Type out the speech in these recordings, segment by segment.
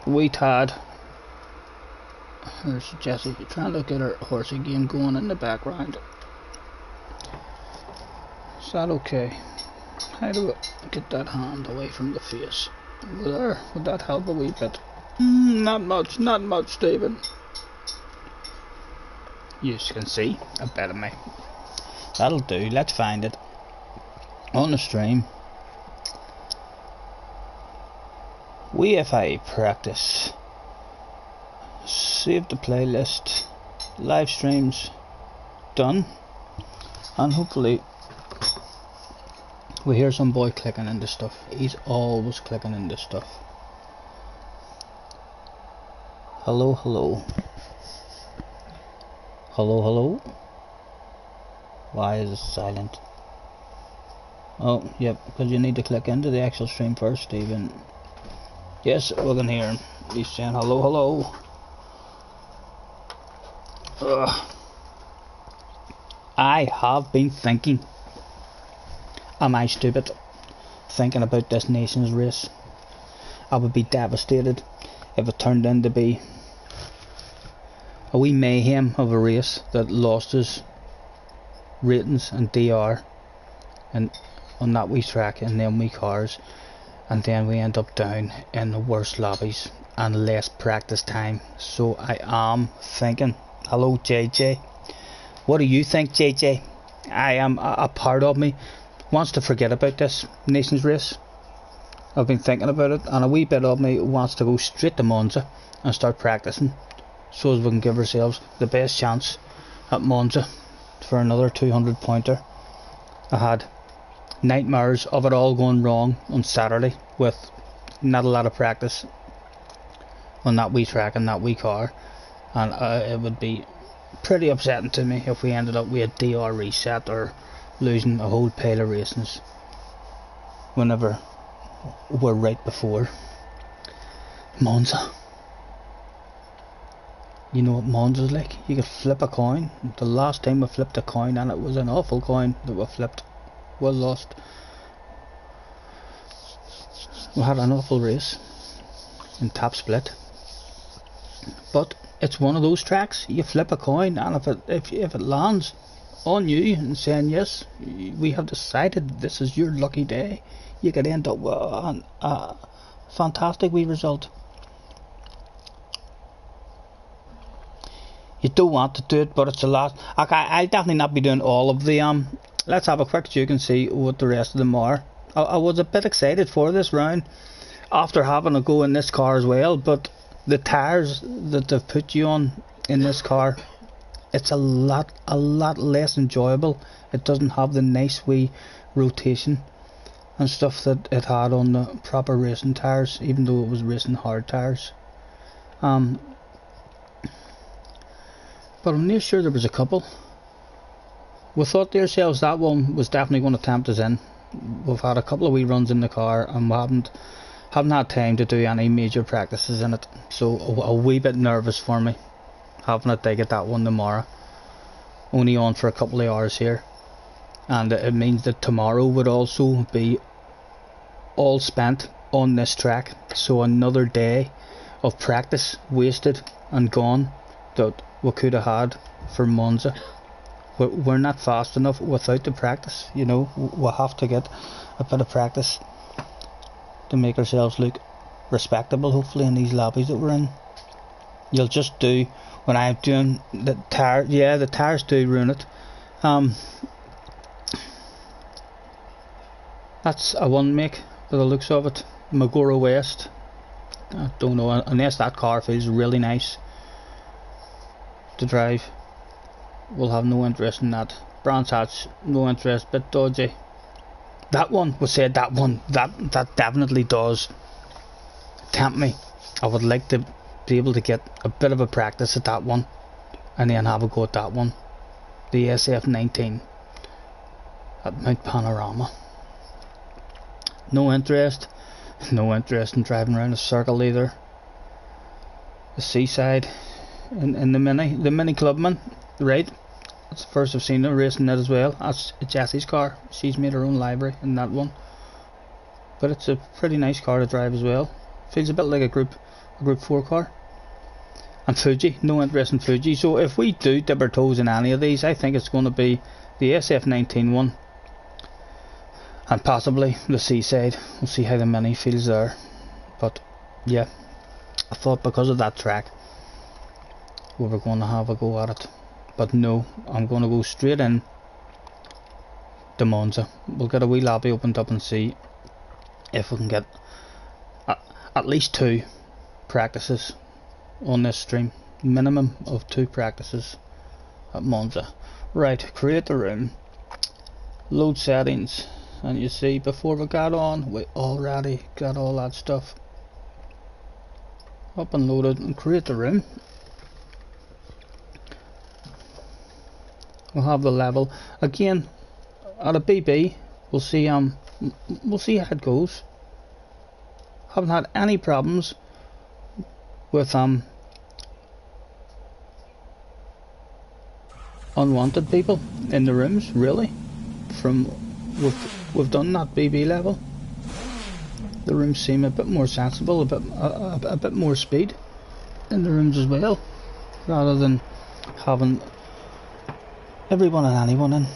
wee tad. There's Jessie trying to get her horsey game going in the background. Is that okay? How do I get that hand away from the face? Over there, would that help a wee bit? Not much, Stephen. You can see a bit of me. That'll do, let's find it on the stream. WFI practice. Save the playlist. Live streams done. And hopefully we hear some boy clicking into stuff. He's always clicking into stuff. Hello, hello. Hello, hello. Why is it silent? Oh, yep, because you need to click into the actual stream first, Stephen. Yes, we can hear him. He's saying hello, hello. Ugh. I have been thinking. Am I stupid? Thinking about this nation's race. I would be devastated if it turned in to be a wee mayhem of a race that lost his ratings and DR and on that wee track and them wee cars, and then we end up down in the worst lobbies and less practice time. So I am thinking, hello JJ, what do you think, JJ? I am a part of me wants to forget about this nation's race. I've been thinking about it, and a wee bit of me wants to go straight to Monza and start practicing, so as we can give ourselves the best chance at Monza for another 200 pointer. I had nightmares of it all going wrong on Saturday with not a lot of practice on that wee track and that wee car, and it would be pretty upsetting to me if we ended up with a DR reset or losing a whole pile of races whenever we're right before Monza. You know what Monza's like? You could flip a coin. The last time we flipped a coin, and it was an awful coin that we flipped, we lost. We had an awful race in top split, but it's one of those tracks. You flip a coin, and if it lands on you and saying yes, we have decided this is your lucky day, you could end up with a fantastic wee result. You don't want to do it, but it's the last. Okay, I'll definitely not be doing all of the let's have a quick check and see what the rest of them are. I was a bit excited for this round after having a go in this car as well, but the tyres that they've put you on in this car, it's a lot less enjoyable. It doesn't have the nice wee rotation and stuff that it had on the proper racing tyres, even though it was racing hard tyres. But I'm near sure there was a couple. We thought to ourselves that one was definitely going to tempt us in. We've had a couple of wee runs in the car and we haven't had time to do any major practices in it, so a wee bit nervous for me having a dig at that one tomorrow. Only on for a couple of hours here, and it means that tomorrow would also be all spent on this track, so another day of practice wasted and gone that we could have had for Monza. We're not fast enough without the practice, you know. We'll have to get a bit of practice to make ourselves look respectable, hopefully, in these lobbies that we're in. You'll just do when I'm doing the tire. Yeah, the tires do ruin it. That's a one make by the looks of it. Magora West. I don't know, unless that car feels really nice to drive. We'll have no interest in that. Brands Hatch, no interest, bit dodgy. That one, we said that one, that definitely does tempt me. I would like to be able to get a bit of a practice at that one and then have a go at that one. The SF19 at Mount Panorama. No interest in driving around a circle either. The Seaside in the Mini Clubman, right? That's the first I've seen her racing it as well. That's Jessie's car. She's made her own livery in that one. But it's a pretty nice car to drive as well. Feels a bit like a Group a Group 4 car. And Fuji, no interest in Fuji. So if we do dip our toes in any of these, I think it's going to be the SF19 one, and possibly the Seaside. We'll see how the Mini feels there. But yeah, I thought because of that track we were going to have a go at it. But no, I'm going to go straight in to Monza. We'll get a wee lobby opened up and see if we can get at least 2 practices on this stream. Minimum of 2 practices at Monza. Right, create the room, load settings, and you see before we got on we already got all that stuff up and loaded. And create the room. We'll have the level again at a BB. We'll see how it goes. Haven't had any problems with unwanted people in the rooms, really. From we've done that BB level, the rooms seem a bit more sensible, a bit more speed in the rooms as well, rather than having everyone and anyone in.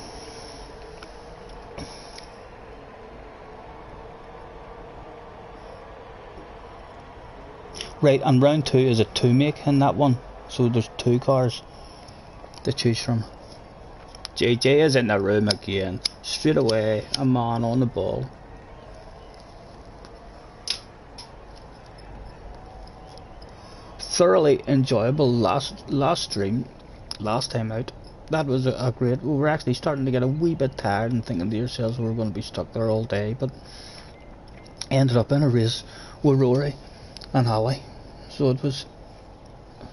Right, and round 2 is a 2 make in that one, so there's 2 cars to choose from. JJ is in the room again, straight away, a man on the ball. Thoroughly enjoyable last stream, last time out. That was a great. We were actually starting to get a wee bit tired and thinking to yourselves we were going to be stuck there all day, but ended up in a race with Rory and Holly. So it was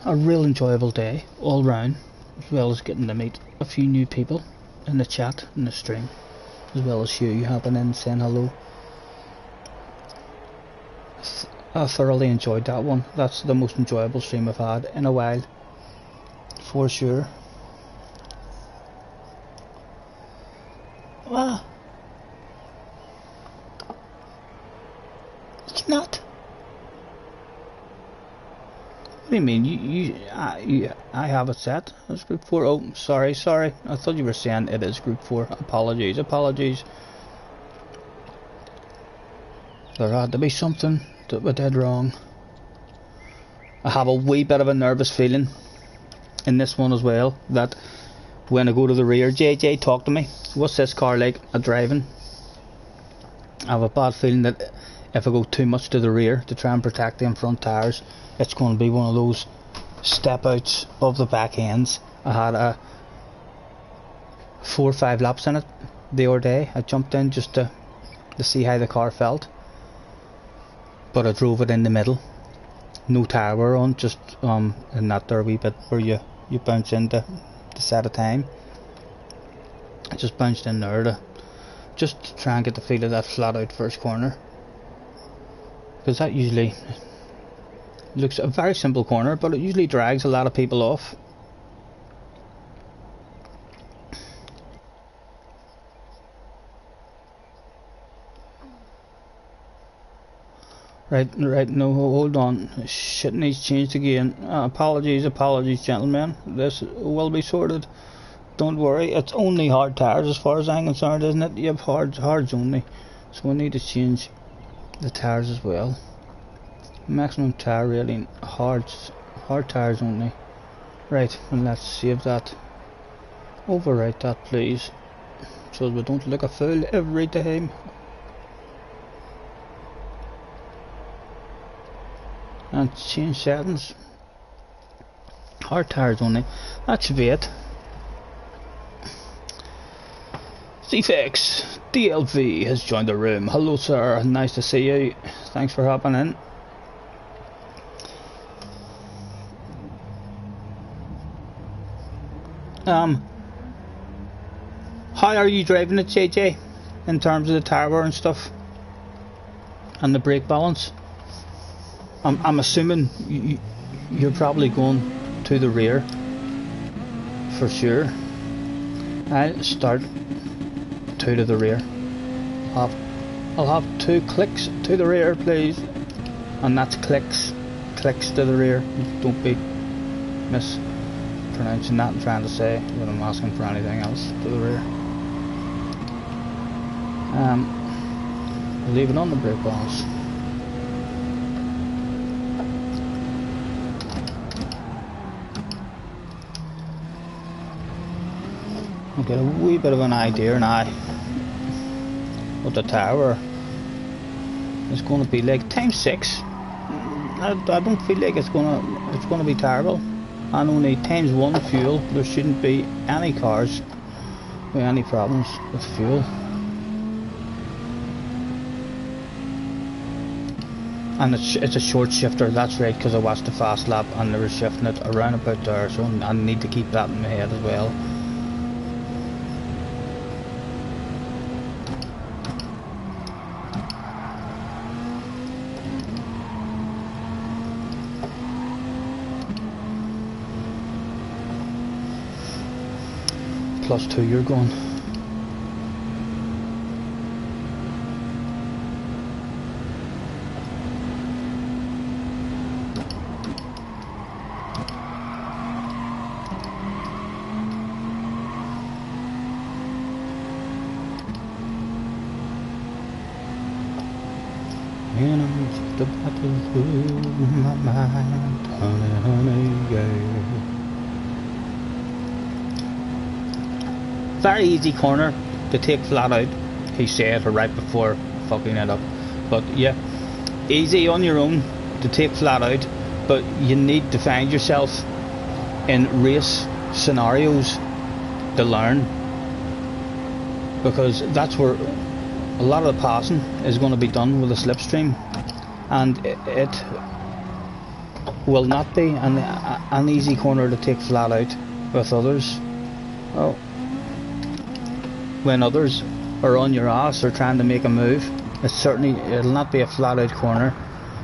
a real enjoyable day all round, as well as getting to meet a few new people in the chat, in the stream, as well as you hopping in saying hello. I thoroughly enjoyed that one. That's the most enjoyable stream I've had in a while, for sure. Ah, it's not. What do you mean? I have it set as Group 4. Oh, sorry. I thought you were saying it is Group 4. Apologies. There had to be something that we did wrong. I have a wee bit of a nervous feeling in this one as well, that when I go to the rear, JJ, talk to me. What's this car like at driving? I have a bad feeling that if I go too much to the rear to try and protect them front tyres, it's going to be one of those step outs of the back ends. I had a 4 or 5 laps in it the other day. I jumped in just to see how the car felt, but I drove it in the middle. No tyre wear on, just in that there wee bit where you bounce into to set a time. I just bounced in there to just try and get the feel of that flat out first corner, because that usually looks a very simple corner, but it usually drags a lot of people off. Right, no, hold on. Shit needs changed again. Apologies, gentlemen. This will be sorted. Don't worry, it's only hard tyres as far as I'm concerned, isn't it? Yep, hards only. So we need to change the tyres as well. Maximum tyre rating, hard tyres only. Right, and let's save that. Overwrite that, please, so we don't look a fool every time. And change settings. Hard tyres only. That should be it. CFX DLV has joined the room. Hello, sir. Nice to see you. Thanks for hopping in. How are you driving it, JJ, in terms of the tyre wear and stuff, and the brake balance? I'm assuming you're probably going to the rear for sure. I'll start 2 to the rear. I'll have 2 clicks to the rear, please, and that's clicks. clicks to the rear. Don't be mispronouncing that and trying to say that I'm asking for anything else to the rear. Leave it on the brake balls. I'll get a wee bit of an idea now what the tower is going to be like. Times 6. I don't feel like it's gonna be terrible. And only times 1 fuel. There shouldn't be any cars with any problems with fuel. And it's a short shifter, that's right, because I watched the fast lap and they were shifting it around about there, so I need to keep that in my head as well. +2 you're going. And I'm just about to lose my mind, honey, honey, yeah. Very easy corner to take flat out, he said right before fucking it up. But yeah, easy on your own to take flat out, but you need to find yourself in race scenarios to learn, because that's where a lot of the passing is going to be done with a slipstream, and it will not be an easy corner to take flat out with others. Well, when others are on your ass or trying to make a move, it'll not be a flat out corner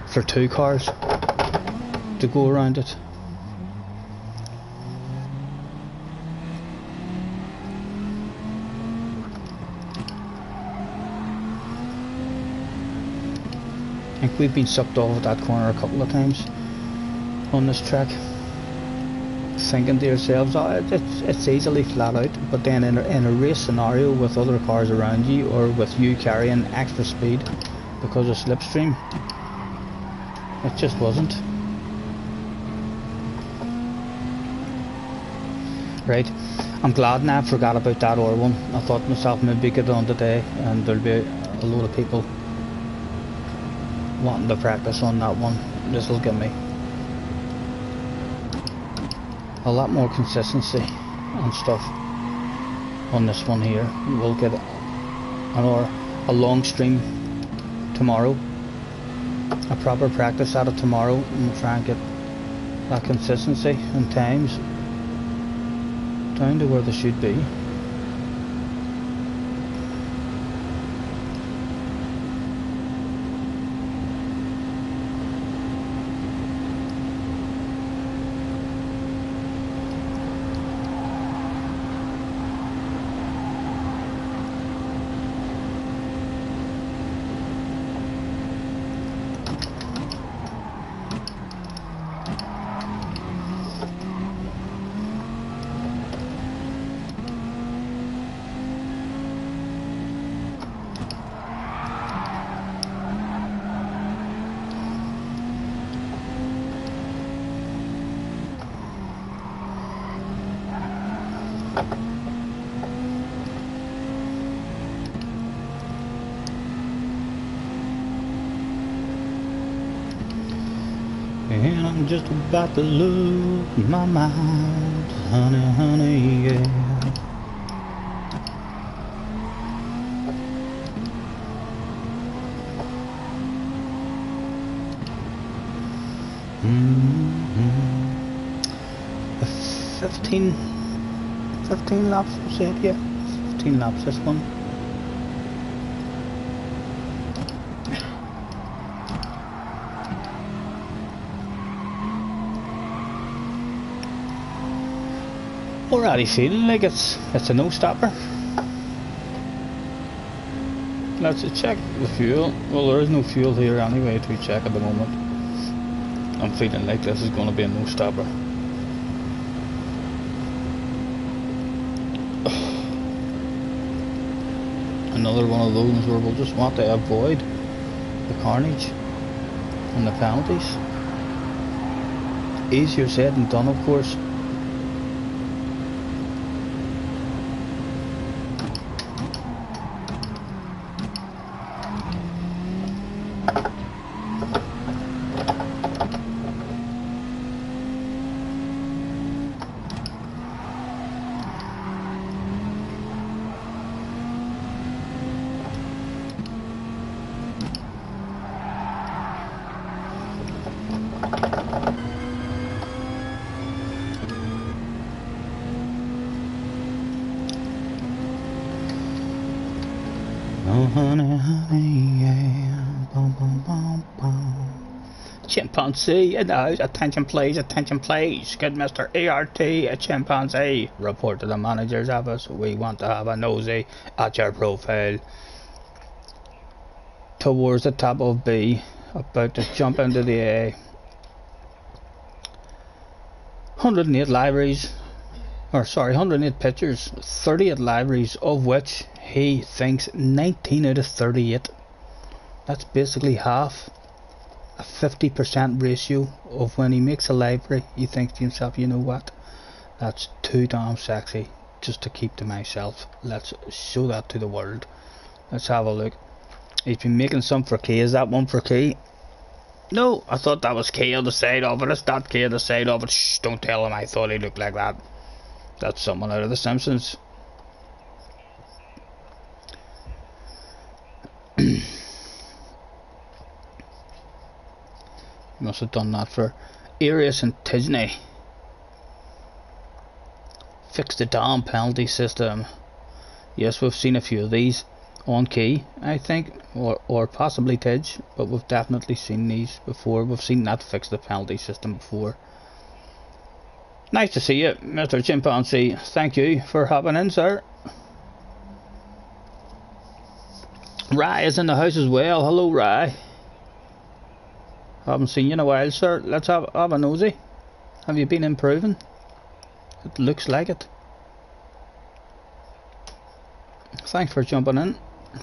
for 2 cars to go around it. I think we've been sucked off at that corner a couple of times on this track, thinking to yourselves, oh, it's easily flat out, but then in a race scenario with other cars around you, or with you carrying extra speed because of slipstream, it just wasn't. Right, I'm glad now I forgot about that other one. I thought to myself, maybe get it on today and there'll be a load of people wanting to practice on that one. This will give me a lot more consistency and stuff on this one here. We'll get a long stream tomorrow, a proper practice at it tomorrow, and we'll try and get that consistency and times down to where they should be. And I'm just about to lose my mind, honey, honey, yeah. Mm-hmm. 15 laps, I said, yeah, 15 laps this one. Already feeling like it's a no-stopper. Let's check the fuel. Well, there is no fuel here anyway to check at the moment. I'm feeling like this is going to be a no-stopper. Another one of those where we'll just want to avoid the carnage and the penalties. Easier said than done, of course. Oh honey, honey, yeah. Bum, bum, bum, bum. Chimpanzee in the house, attention please, good Mr. ERT, a chimpanzee. Report to the manager's office, we want to have a nosy at your profile. Towards the top of B, about to jump into the A. 108 libraries, 108 pictures, 38 libraries, of which he thinks 19 out of 38. That's basically half. A 50% ratio of when he makes a library, he thinks to himself, you know what, that's too damn sexy just to keep to myself. Let's show that to the world. Let's have a look. He's been making some for Key. Is that one for Key? No, I thought that was Key on the side of it. It's not Key on the side of it. Shh, don't tell him I thought he looked like that. That's someone out of The Simpsons. Must have done that for Arius and Tisney. Fix the damn penalty system. Yes, we've seen a few of these on Key, I think, or possibly Tidge, but we've definitely seen these before. We've seen that fix the penalty system before. Nice to see you, Mr. Chimpanzee. Thank you for hopping in, sir. Rye is in the house as well. Hello, Rye. Haven't seen you in a while, sir. Let's have a nosy. Have you been improving? It looks like it. Thanks for jumping in.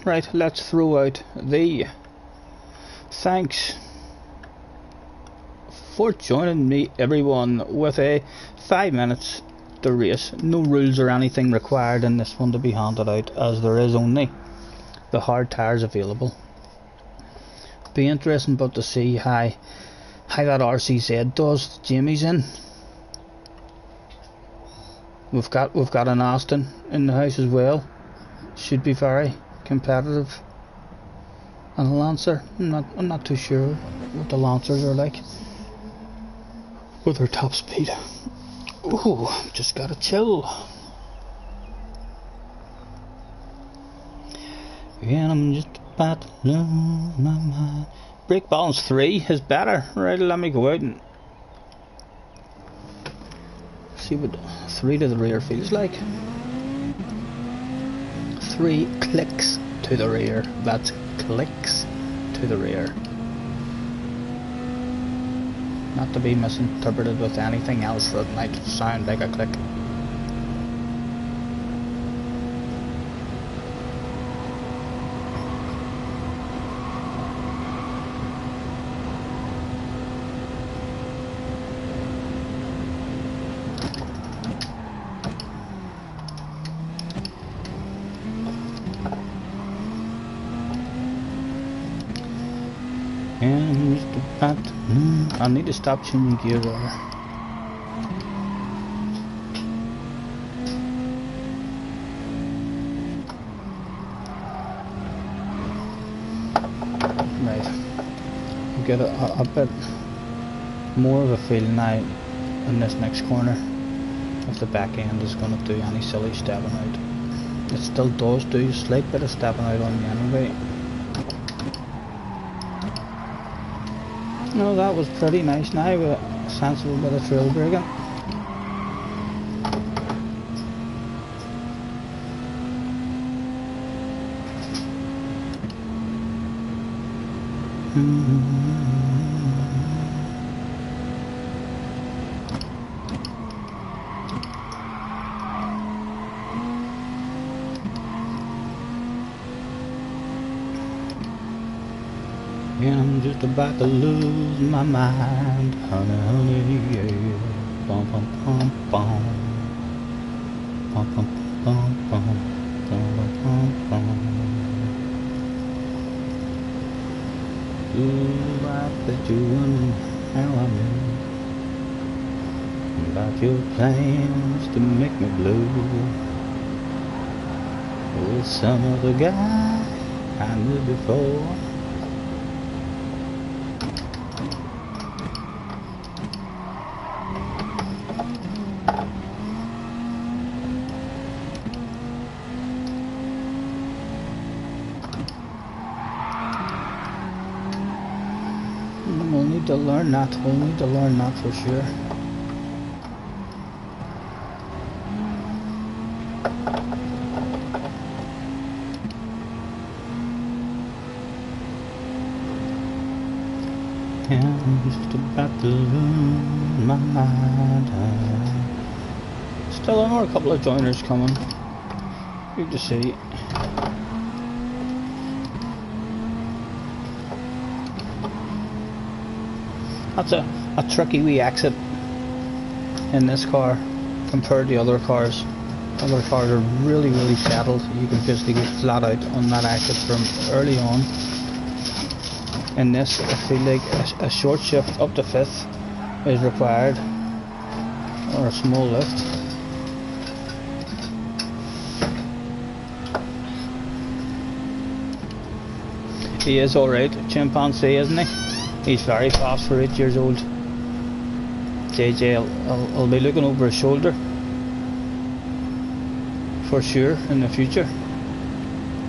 Right, let's throw out the thanks for joining me, everyone, with a 5 minutes to race. No rules or anything required in this one to be handed out, as there is only the hard tires available. Be interesting but to see how that RCZ does. Jamie's in. We've got an Aston in the house as well. Should be very competitive. And a Lancer. I'm not too sure what the Lancers are like with their top speed. Ooh, just gotta chill. Yeah, I'm just about to lose my mind. Brake balance 3 is better. Right, let me go out and see what 3 to the rear feels like. 3 clicks to the rear. That's clicks to the rear. Not to be misinterpreted with anything else that might sound like a click. And Mr. Pat, I need to stop changing gears over. Right, we'll get a bit more of a feel now in this next corner if the back end is going to do any silly stepping out. It still does do a slight bit of stepping out on the anyway. No, that was pretty nice now with a sensible bit of trail braking. And I'm just about to lose my mind, honey, honey, yeah. Bum, bum, bum, bum. Bum, bum, bum, bum. Bum, bum, bum. Ooh, I bet you wondering how I knew about your plans to make me blue with some other guy I knew before. We'll need to learn that. We'll need to learn that for sure. I'm just about to lose my mind. Still, I know a couple of joiners coming. Good to see. That's a tricky wee exit in this car compared to other cars. Other cars are really, really settled. You can basically go flat out on that exit from early on. In this, I feel like a short shift up to 5th is required, or a small lift. He is alright, chimpanzee, isn't he? He's very fast for 8 years old. JJ will be looking over his shoulder for sure in the future,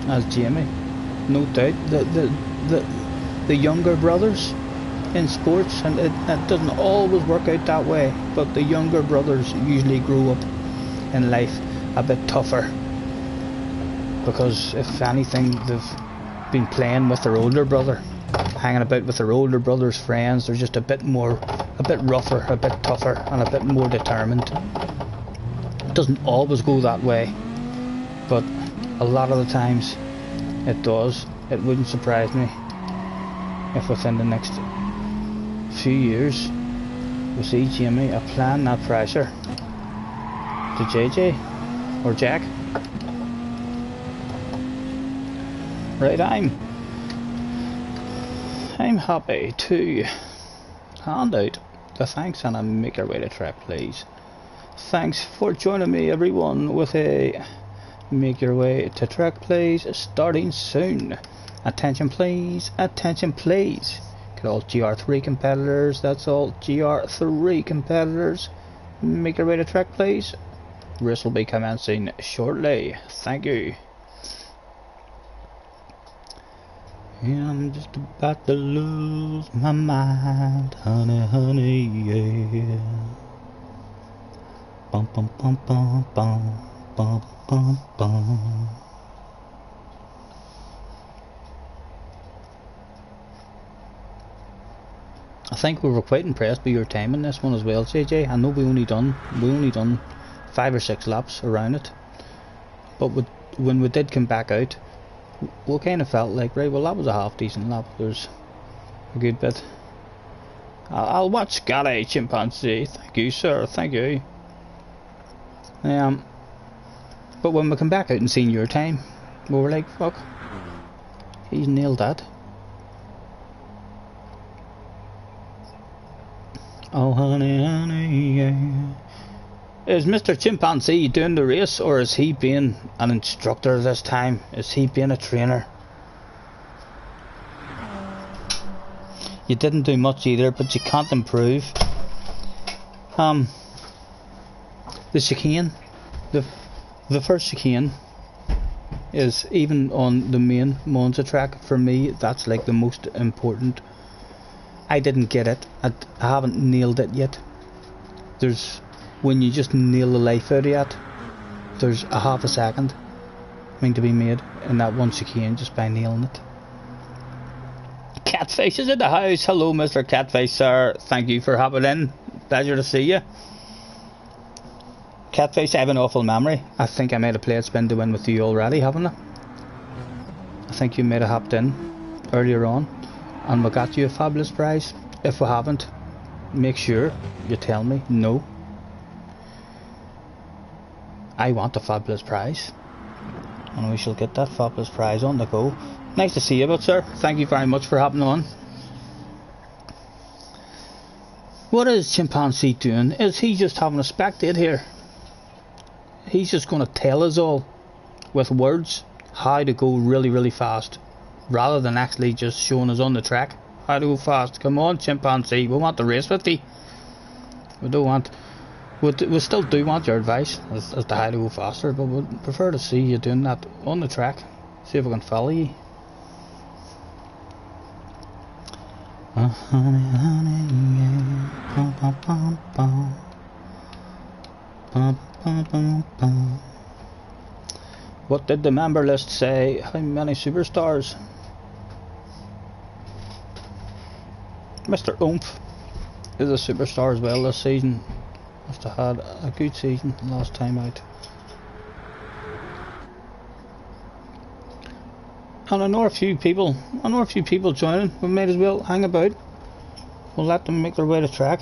as Jamie, no doubt. The younger brothers in sports, and it doesn't always work out that way, but the younger brothers usually grow up in life a bit tougher, because if anything they've been playing with their older brother, hanging about with their older brother's friends. They're just a bit rougher, a bit tougher, and a bit more determined. It doesn't always go that way, but a lot of the times it does. It wouldn't surprise me if within the next few years we see Jamie applying that pressure to JJ or Jack. Right, I'm happy to hand out the thanks, and I make our way to track, please. Thanks for joining me, everyone, with a make your way to track, please, starting soon. Attention please, attention please. Get all GR3 competitors, that's all GR3 competitors. Make your way to track, please. Race will be commencing shortly. Thank you. I'm just about to lose my mind, honey, honey, yeah. Bum bum bum bum bum bum bum bum. I think we were quite impressed with your time in this one as well, JJ. I know we only done 5 or 6 laps around it, but when we did come back out, we kind of felt like, right, well, that was a half decent lap. There's a good bit. I'll watch Scotty, chimpanzee. Thank you, sir. Thank you. But when we come back out and seen your time, we were like, fuck, he's nailed that. Oh honey, honey, yeah. Is Mr. Chimpanzee doing the race, or is he being an instructor this time? Is he being a trainer? You didn't do much either, but you can't improve. The chicane, the first chicane is, even on the main Monza track, for me, that's like the most important. I didn't get it. I haven't nailed it yet. When you just nail the life out of it, there's a half a second to be made in that one chicane just by nailing it. Catfish is in the house. Hello, Mr. Catfish, sir. Thank you for hopping in. Pleasure to see you. Catfish, I have an awful memory. I think I made a played spin to win with you already, haven't I? I think you might have hopped in earlier on. and we got you a fabulous prize. If we haven't, make sure you tell me no. I want a fabulous prize, and we shall get that fabulous prize on the go. Nice to see you, but sir, thank you very much for hopping on. What is Chimpanzee doing? Is he just having a spectate here? He's just going to tell us all with words how to go really, really fast, rather than actually just showing us on the track how to go fast. Come on, Chimpanzee, we want to race with you. We don't want... We still do want your advice as to how to go faster, but we'd prefer to see you doing that on the track. See if we can follow you. Honey, honey, yeah. Bum, bum, bum, bum. Bum, bum, bum, bum. What did the member list say? How many superstars? Mr. Oomph is a superstar as well this season. Must have had a good season last time out. And I know a few people joining. We might as well hang about. We'll let them make their way to track.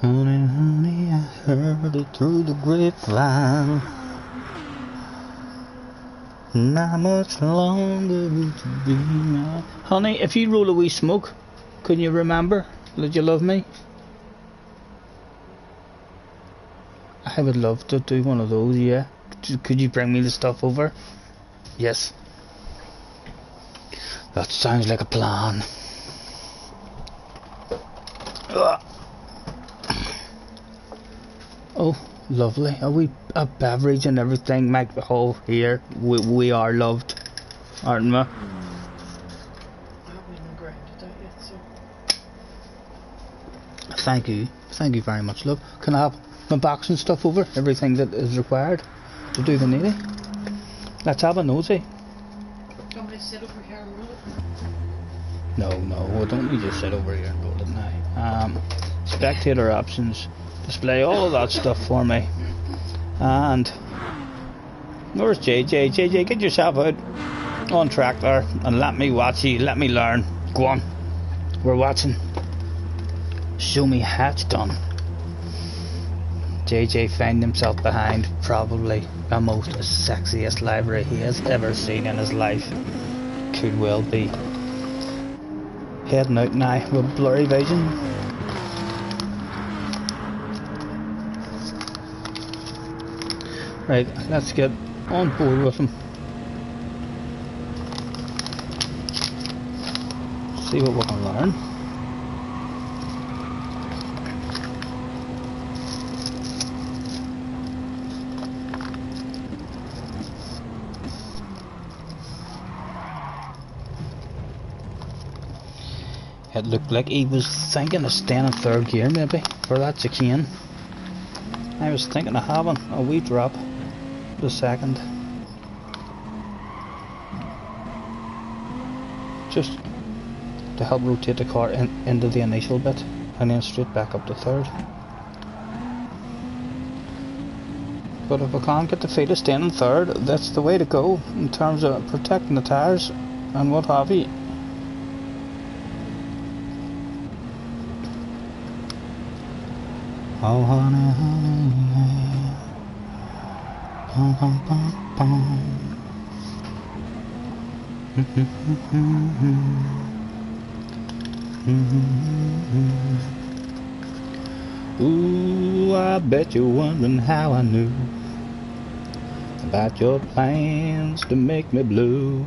Honey, honey, I heard it through the grapevine. Not much longer to be now. Honey, if you roll a wee smoke, can you remember that you love me? I would love to do one of those, yeah. Could you bring me the stuff over? Yes. That sounds like a plan. Ugh. Oh, lovely. Are we a beverage and everything? Mike, oh, here. We are loved, aren't we? I haven't even ground it out yet, so... Thank you. Thank you very much, love. Can I have my box and stuff over? Everything that is required to do the needy? Let's have a nosy. Do you want me to sit over here and roll it? No, I don't need you to sit over here and roll it now. Spectator options. Display all of that stuff for me. And where's JJ? JJ, get yourself out on track there and let me watch you, let me learn. Go on, we're watching. Show me how it's done. JJ found himself behind probably the most sexiest livery he has ever seen in his life. Could well be. Heading out now with blurry vision. Right, let's get on board with him. See what we can learn. It looked like he was thinking of staying in third gear maybe for that chicane. I was thinking of having a wee drop the second, just to help rotate the car into the initial bit and then straight back up to third. But if I can't get the feet of staying in third, that's the way to go in terms of protecting the tyres and what have you. Oh honey, honey, yeah. Bum, bum, bum, bum. Ooh, I bet you're wondering how I knew about your plans to make me blue.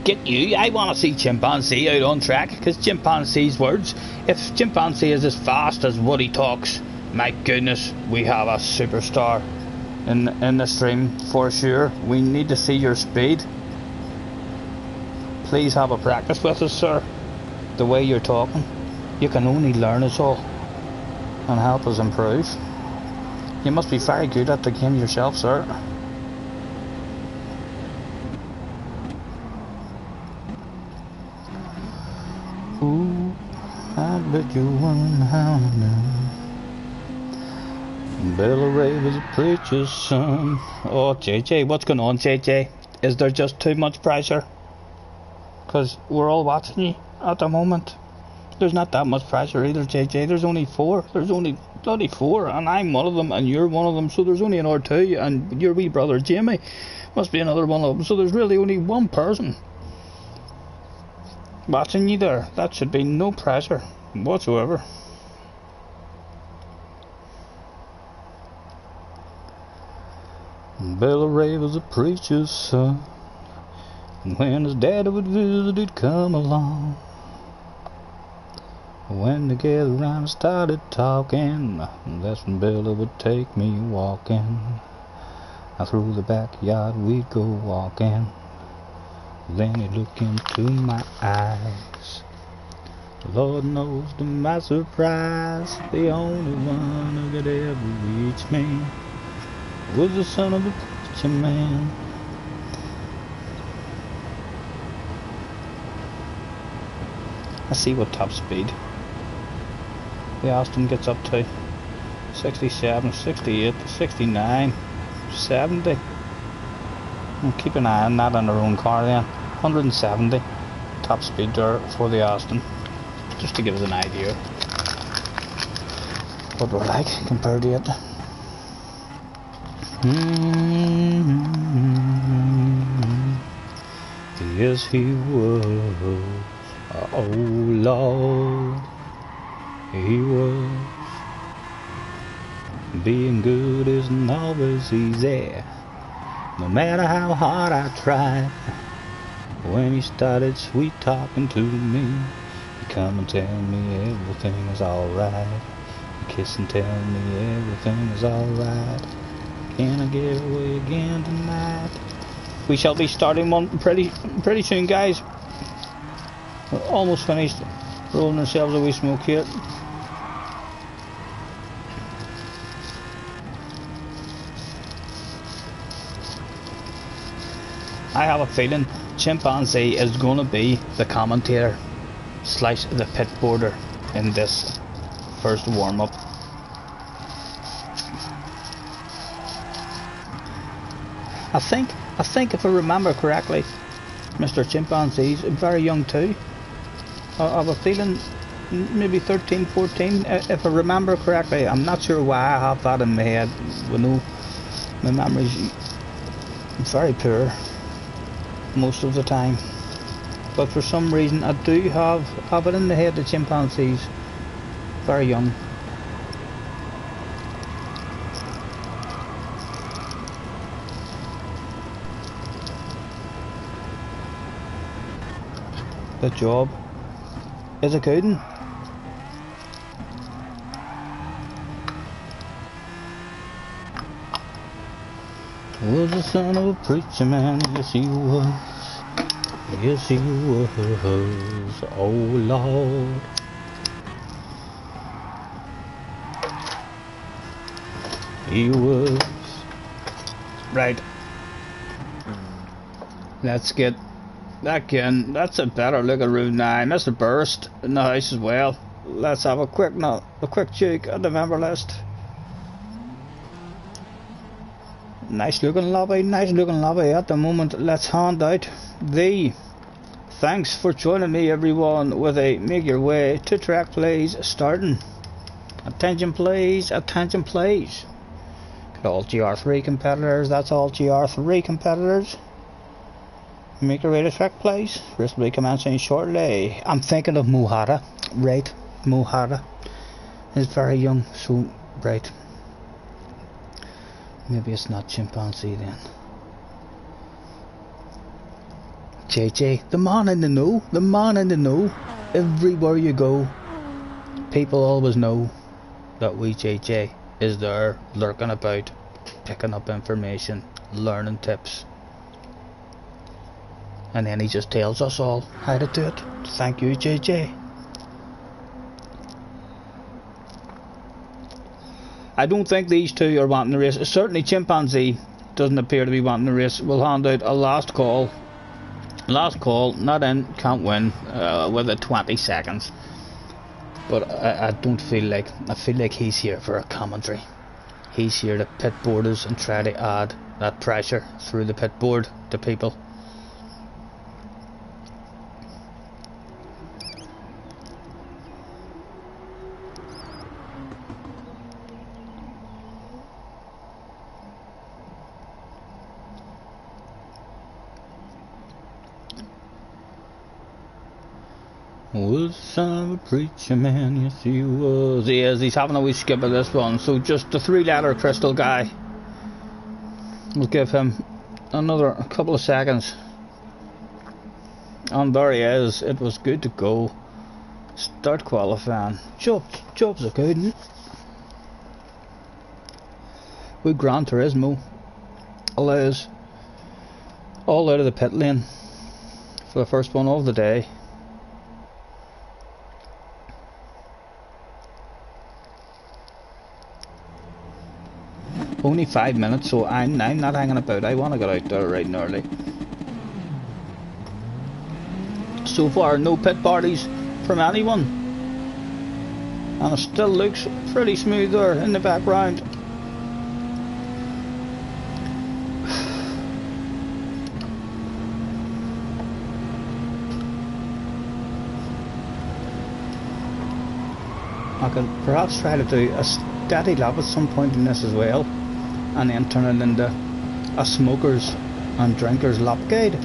Get you, I want to see Chimpanzee out on track, because Chimpanzee's words, if Chimpanzee is as fast as what he talks, my goodness, we have a superstar in the stream for sure. We need to see your speed. Please have a practice with us, sir. The way you're talking, you can only learn us all and help us improve. You must be very good at the game yourself, sir. Ooh, I bet you wonder how I know. Bella Ray was a preacher's son. Oh, JJ, what's going on, JJ? Is there just too much pressure? Because we're all watching you at the moment. There's not that much pressure either, JJ. There's only 4. There's only bloody 4, and I'm one of them, and you're one of them, so there's only another 2, and your wee brother Jamie must be another one of them, so there's really only one person watching you there. That should be no pressure whatsoever. Bella Ray was a preacher's son. When his daddy would visit, he'd come along. When they gathered around and started talking, that's when Bella would take me walking. Out through the backyard we'd go walking. Then he'd look into my eyes. Lord knows to my surprise, the only one who could ever reach me was the son of a preacher man. I see what top speed the Austin gets up to. 67, 68, 69, 70. And keep an eye on that on our own car then. 170 top speed there for the Austin. Just to give us an idea what we're like compared to it. Yes, he was. Oh Lord, he was. Being good isn't always easy, no matter how hard I tried. When he started sweet talking to me, he'd come and tell me everything is alright. He'd kiss and tell me everything is alright. Can I get away again tonight? We shall be starting one pretty soon, guys. We're almost finished rolling ourselves a wee smoke here. I have a feeling Chimpanzee is going to be the commentator / the pit boarder in this first warm-up. I think if I remember correctly, Mr. Chimpanzee's very young too. I have a feeling maybe 13, 14, if I remember correctly. I'm not sure why I have that in my head. We know my memory's very poor most of the time, but for some reason I do have it in the head that Chimpanzee's very young. Good job. Is it good? Was the son of a preacher man, yes he was. Yes he was. Oh Lord. He was. Right. Let's get back in. That's a better looking room now. Mr. Burst in the house as well. Let's have a quick check at the member list. Nice looking lobby at the moment. Let's hand out the thanks for joining me, everyone, with a make your way to track plays starting. Attention please, attention please. Get all GR3 competitors, that's all GR3 competitors. Make your way to track plays. Race will be commencing shortly. I'm thinking of Mohara, right? Mohara is very young, so right. Maybe it's not Chimpanzee then. JJ, the man in the know, the man in the know. Everywhere you go, people always know that we JJ is there, lurking about, picking up information, learning tips. And then he just tells us all how to do it. Thank you, JJ. I don't think these two are wanting the race. Certainly Chimpanzee doesn't appear to be wanting the race. We'll hand out a last call Last call, not in, can't win, with 20 seconds. But I don't feel like, I feel like he's here for a commentary. He's here to pit boarders and try to add that pressure through the pit board to people. Was the son of a preacher man, yes he was. He is, he's having a wee skip of this one, so just the 3-letter crystal guy. We'll give him another couple of seconds. And there he is, it was good to go. Start qualifying. Jobs are good, isn't it? With Gran Turismo allows all out of the pit lane for the first one of the day. Only 5 minutes, so I'm not hanging about. I want to get out there right and early. So far, no pit parties from anyone, and it still looks pretty smooth there in the background. I could perhaps try to do a steady lap at some point in this as well, and then turn it into a smokers and drinkers lap guide.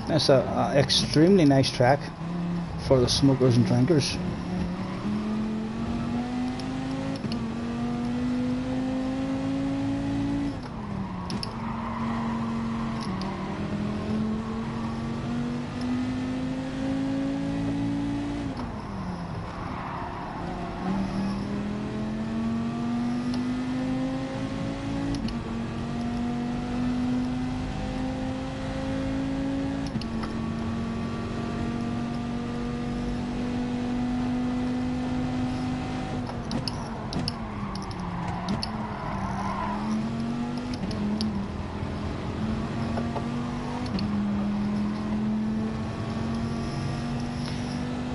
It's a extremely nice track for the smokers and drinkers.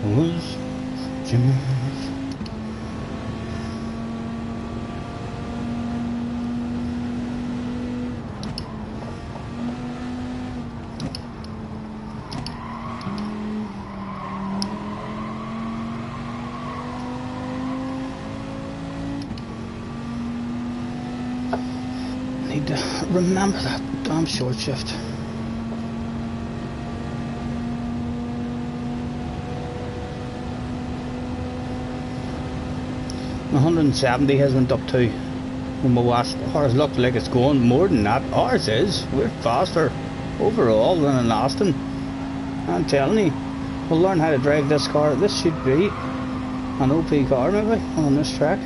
Was Jimmy. Need to remember that damn short shift. 170 has went up to when my watch. Ours looked like it's going more than that. Ours is. We're faster overall than an Aston. I'm telling you, we'll learn how to drive this car. This should be an OP car maybe on this track.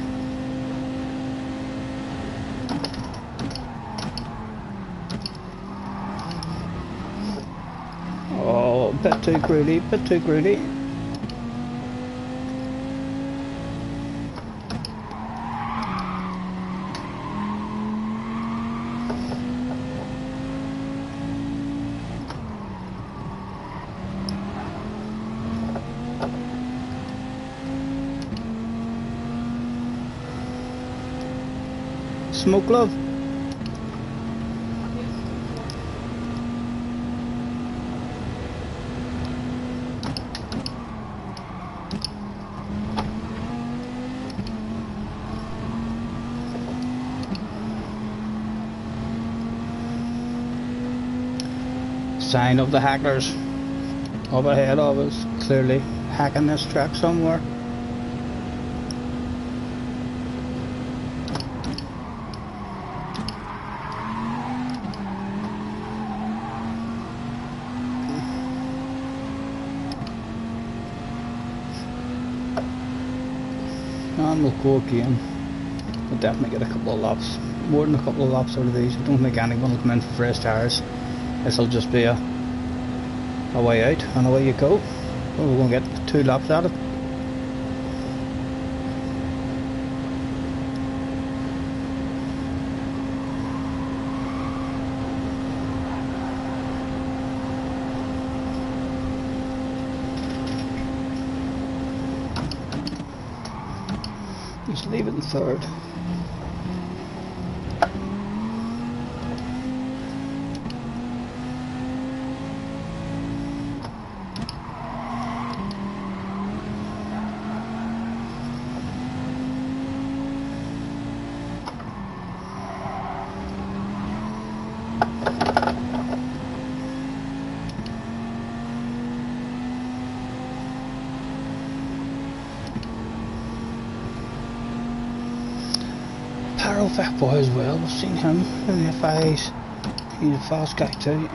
Oh, bit too greedy, bit too greedy. Smoke glove. Sign of the hackers up ahead of us, clearly hacking this track somewhere. And we'll go again. We'll definitely get a couple of laps, more than a couple of laps out of these. I don't think anyone will come in for fresh tires. This will just be a way out and away you go. Well, we're going to get 2 laps at it. Just leave it in third. Fat boy as well, we've seen him in the FIAs. He's a fast guy too.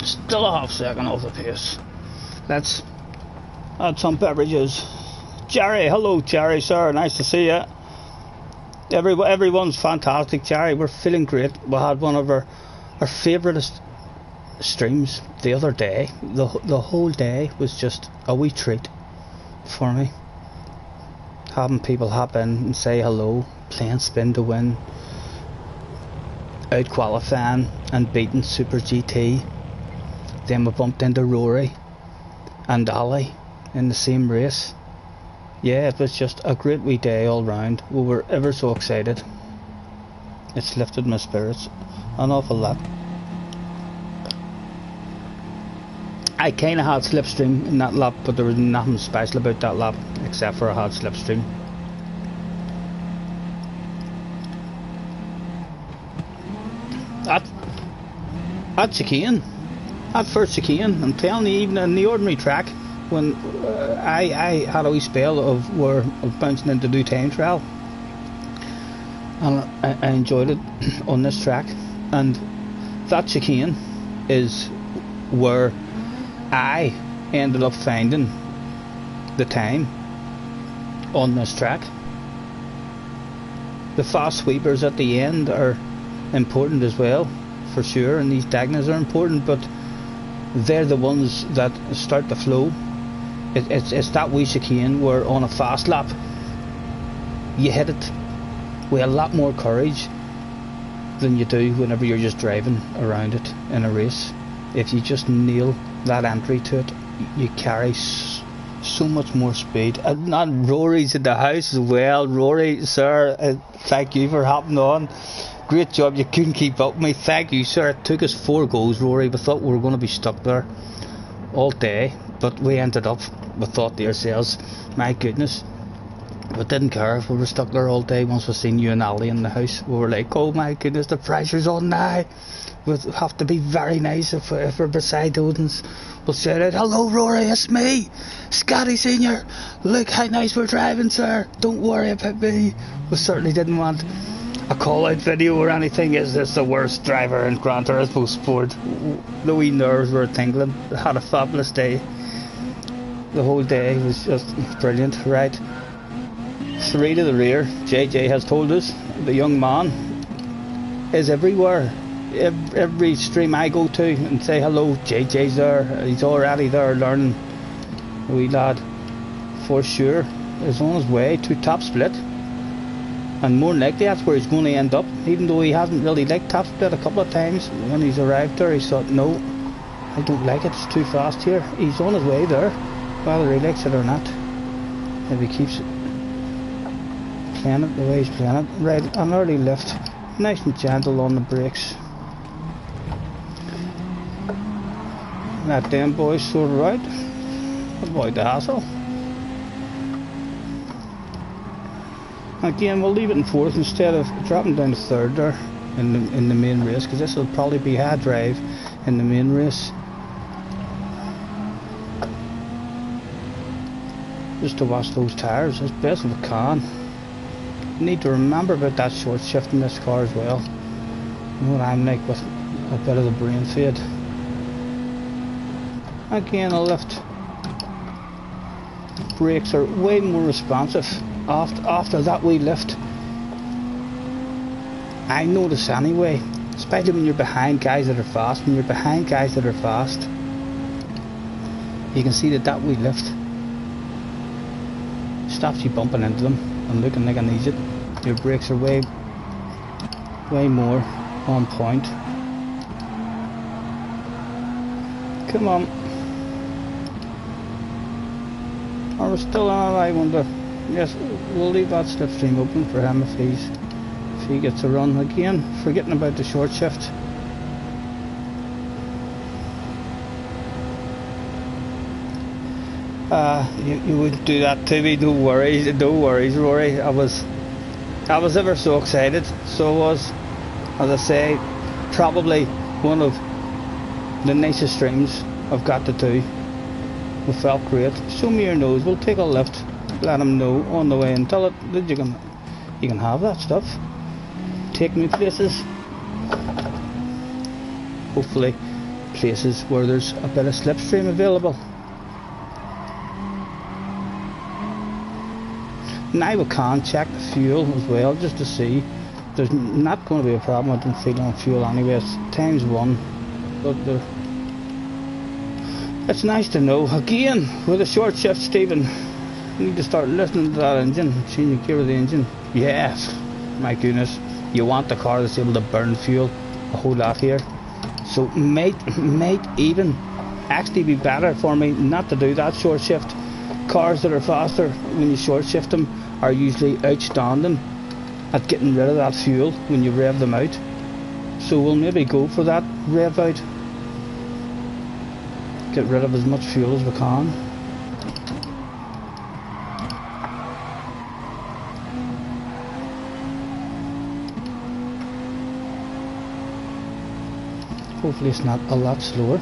Still a half second off the pace. Let's add some beverages. Jerry, hello Jerry, sir, nice to see you. Everyone's fantastic, Jerry. We're feeling great. We had one of our favourite streams the other day. The whole day was just a wee treat for me. Having people hop in and say hello, playing spin to win, out qualifying and beating Super GT. Then we bumped into Rory and Ali in the same race. Yeah, it was just a great wee day all round. We were ever so excited. It's lifted my spirits an awful lot. I kinda had slipstream in that lap, but there was nothing special about that lap except for I had slipstream. At chicane. At first chicane, I'm telling you, even in the ordinary track, when I had a wee spell of where I was bouncing into do time trial, and I enjoyed it on this track, and that chicane is where I ended up finding the time on this track. The fast sweepers at the end are important as well, for sure, and these diagonals are important, but they're the ones that start the flow. It's that wee chicane where on a fast lap you hit it with a lot more courage than you do whenever you're just driving around it in a race. If you just nail that entry to it, you carry so much more speed. And Rory's in the house as well. Rory, sir, thank you for hopping on. Great job, you couldn't keep up with me. Thank you, sir. It took us 4 goes, Rory. We thought we were going to be stuck there all day, but we ended up, we thought to ourselves, my goodness, we didn't care if we were stuck there all day. Once we seen you and Ali in the house, we were like, oh my goodness, the pressure's on now. We'll have to be very nice if we're beside Odin's. We'll shout out, hello Rory, it's me, Scotty Senior. Look how nice we're driving, sir. Don't worry about me. We certainly didn't want a call out video or anything. Is this the worst driver in Gran Turismo Sport? The wee nerves were tingling. Had a fabulous day. The whole day was just brilliant. Right, 3 to the rear. JJ has told us the young man is everywhere. Every stream I go to and say hello, JJ's there. He's already there learning. The wee lad, for sure, is on his way to top split. And more than likely that's where he's going to end up, even though he hasn't really liked top split a couple of times. When he's arrived there, he thought, no, I don't like it, it's too fast here. He's on his way there, whether he likes it or not. If he keeps playing it the way he's playing it. Right, an early lift, nice and gentle on the brakes. Let them boys sort it out. Avoid the hassle. Again, we'll leave it in 4th instead of dropping down to 3rd there in the main race, because this will probably be hard drive in the main race. Just to wash those tyres as best as we can. Need to remember about that short shift in this car as well. You know what I'm like with a bit of the brain fade. Again, a lift. Brakes are way more responsive after that wee lift. I notice anyway, especially when you're behind guys that are fast. When you're behind guys that are fast, you can see that wee lift stops you bumping into them and looking like an idiot. Your brakes are way more on point. Come on. Are we still on? I wonder. Yes, we'll leave that slipstream open for him if he gets a run again. Forgetting about the short shift. You would do that to me. Don't worry, Rory. I was ever so excited. So was, as I say, probably one of the nicest streams I've got to do. It felt great. Show me your nose. We'll take a lift. Let him know on the way and tell it that you can have that stuff. Take me places. Hopefully, places where there's a bit of slipstream available. Now we can check the fuel as well, just to see. There's not going to be a problem, I don't feel, on fuel anyway. It's ×1. But it's nice to know. Again, with a short shift, Stephen, you need to start listening to that engine, seeing you gear of the engine. Yes, my goodness, you want the car that's able to burn fuel a whole lot here. So might even actually be better for me not to do that short shift. Cars that are faster, when you short shift them, are usually outstanding at getting rid of that fuel when you rev them out. So we'll maybe go for that rev out. Get rid of as much fuel as we can. Hopefully it's not a lot slower.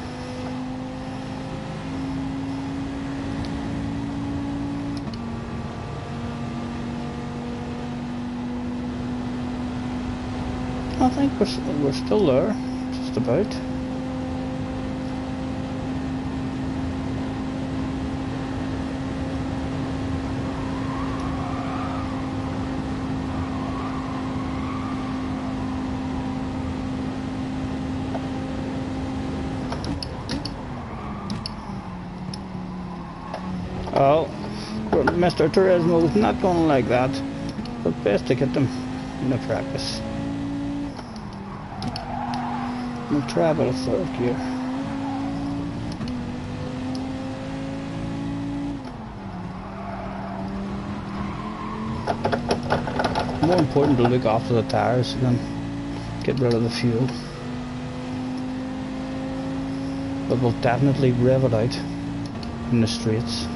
I think we're still there, just about. Oh, Mr. Turismo is not going to like that, but best to get them in the practice. We'll try about a third gear. More important to look after the tires than get rid of the fuel. But we'll definitely rev it out in the straights.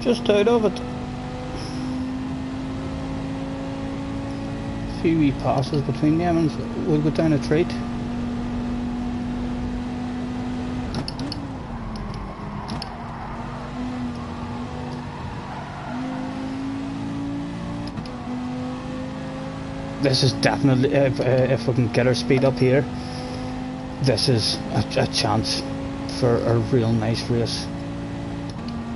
Just out of it. A few wee passes between them and we'll go down a treat. This is definitely, if we can get our speed up here, this is a chance for a real nice race.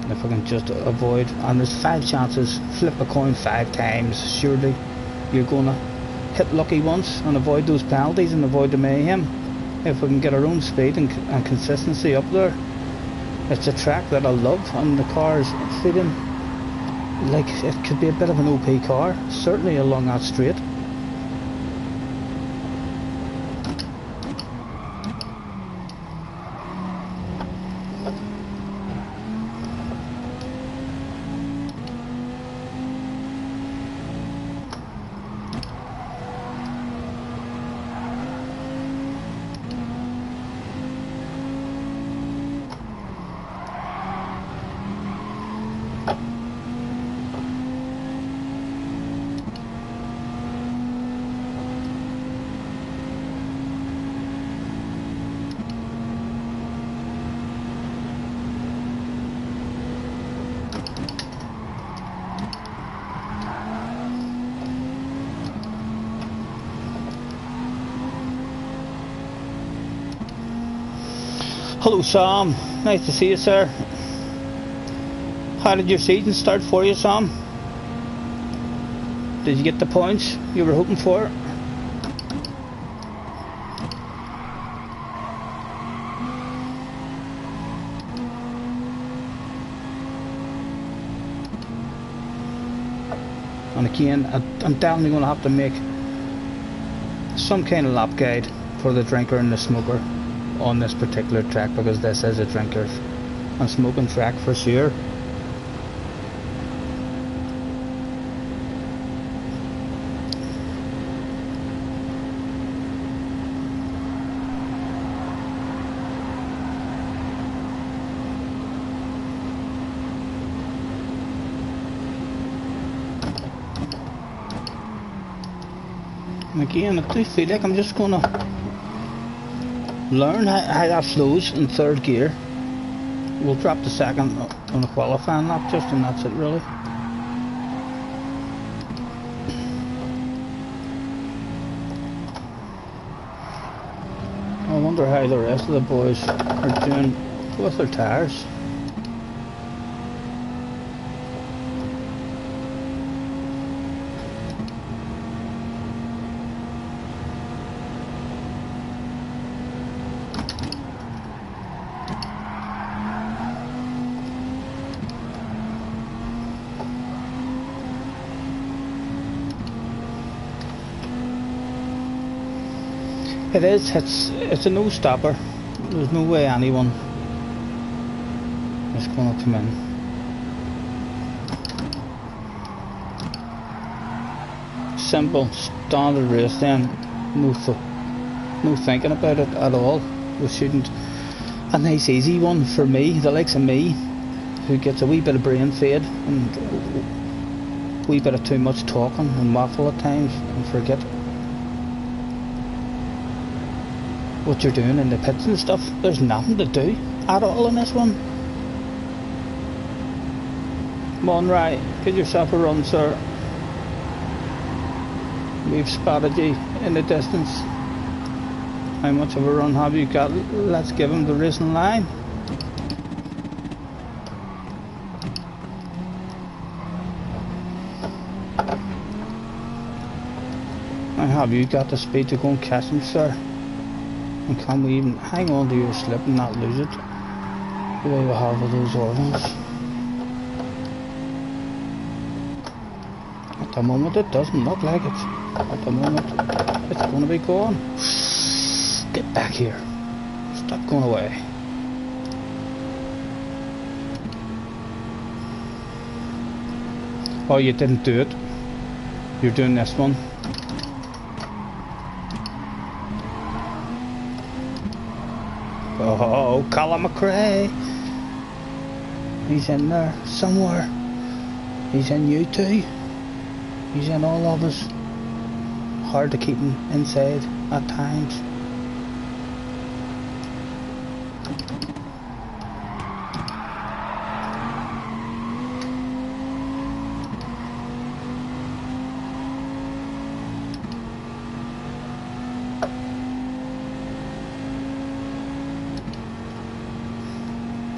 If we can just avoid, and there's 5 chances, flip a coin 5 times, surely you're gonna hit lucky once and avoid those penalties and avoid the mayhem. If we can get our own speed and consistency up there, it's a track that I love, and the car is feeling like it could be a bit of an OP car, certainly along that straight. Hello Sam, nice to see you sir. How did your season start for you Sam? Did you get the points you were hoping for? And again, I'm definitely going to have to make some kind of lap guide for the drinker and the smoker on this particular track, because this is a drinkers and smoking track for sure. And again, I do feel like I'm just going to learn how that flows in third gear. We'll drop the second on the qualifying lap just, and that's it really. I wonder how the rest of the boys are doing with their tyres. It's a no stopper. There's no way anyone is going to come in. Simple standard race then, no thinking about it at all. We shouldn't. A nice easy one for me, the likes of me, who gets a wee bit of brain fade and a wee bit of too much talking and waffle at times and forget what you're doing in the pits and stuff. There's nothing to do at all in this one. Come on, right, get yourself a run, sir. We've spotted you in the distance. How much of a run have you got? Let's give him the racing line. Now have you got the speed to go and catch him, sir? And can we even hang on to your slip and not lose it the way we have with those organs? At the moment it doesn't look like it. At the moment it's going to be gone. Get back here. Stop going away. Oh, you didn't do it. You're doing this one. Oh, Colin McRae. He's in there somewhere. He's in you too. He's in all of us. Hard to keep him inside at times.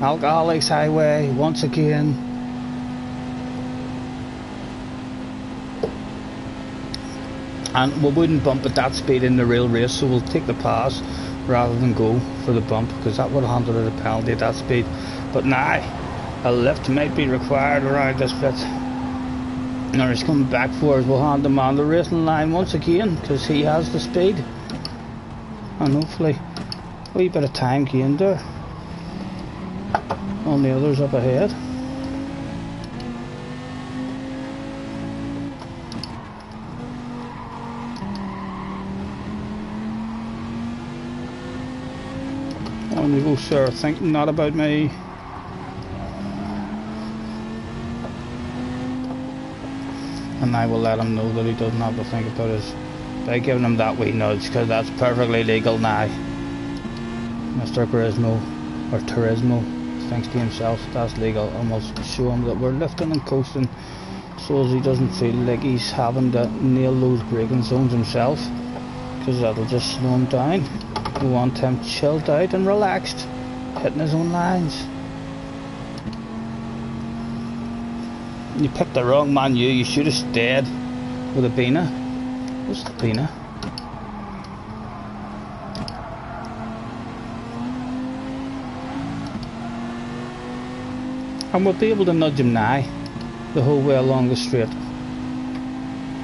Alcoholics Highway once again. And we wouldn't bump at that speed in the real race, so we'll take the pass rather than go for the bump, because that would have handled a penalty at that speed. But now a lift might be required around this bit. Now he's coming back for us. We'll hand him on the racing line once again, because he has the speed, and hopefully a wee bit of time gained there on the others up ahead. On you go, sir. Think not about me. And I will let him know that he doesn't have to think about us by giving him that wee nudge, because that's perfectly legal now. Mr. Turismo, or Turismo, thinks to himself that's legal, and we'll show him that we're lifting and coasting so as he doesn't feel like he's having to nail those braking zones himself, because that'll just slow him down. We want him chilled out and relaxed hitting his own lines. You picked the wrong man, you should have stayed with a Bina. What's the Bina? And we'll be able to nudge him now, the whole way along the straight.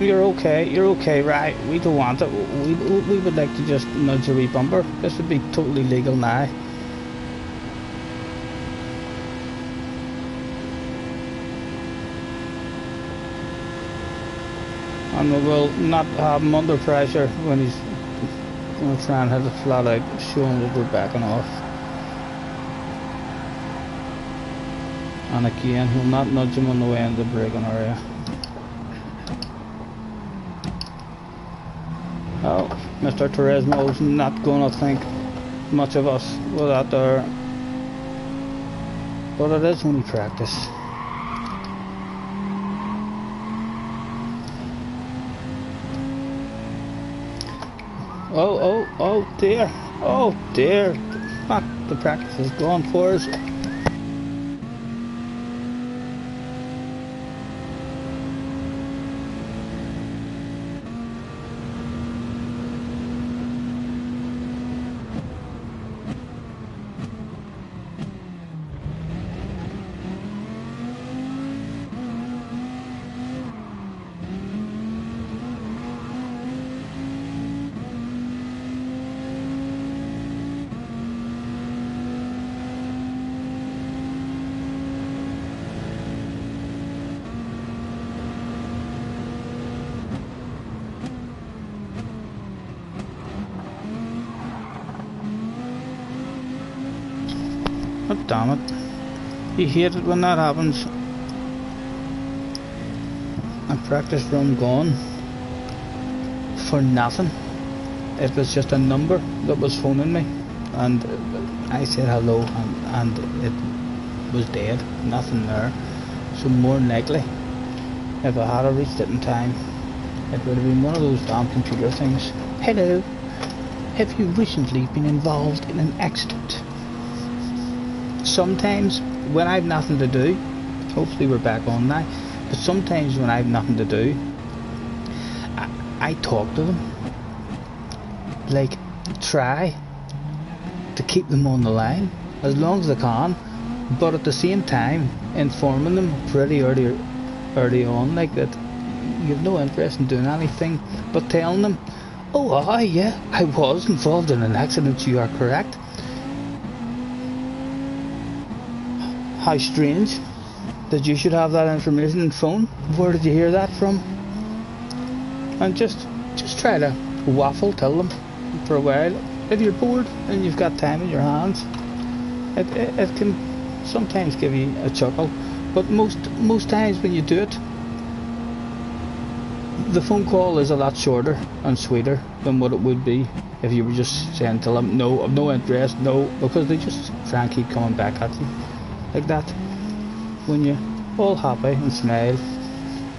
You're okay, right? We don't want it. We would like to just nudge a wee bumper. This would be totally legal now. And we will not have him under pressure when he's going to try and hit it flat out, showing that we're backing off. And again, we'll not nudge him on the way into the braking area. Oh, Mr. Turismo's not going to think much of us with that there. But it is only practice. Oh dear. Oh dear. Fuck, the practice is gone for us. Oh, damn it. You hate it when that happens. A practice run gone for nothing. It was just a number that was phoning me, and I said hello, and it was dead. Nothing there. So more than likely, if I had reached it in time, it would have been one of those damn computer things. Hello, have you recently been involved in an accident? Sometimes when I've nothing to do, hopefully we're back on now, but sometimes when I've nothing to do, I talk to them, like try to keep them on the line as long as I can, but at the same time informing them pretty early on, like that you have no interest in doing anything, but telling them, oh yeah, I was involved in an accident, you are correct. How strange that you should have that information in phone. Where did you hear that from? And just try to waffle, tell them for a while. If you're bored and you've got time in your hands, it can sometimes give you a chuckle. But most times when you do it, the phone call is a lot shorter and sweeter than what it would be if you were just saying to them, no, I've no interest, no, because they just try and keep coming back at you. Like that, when you're all happy and smile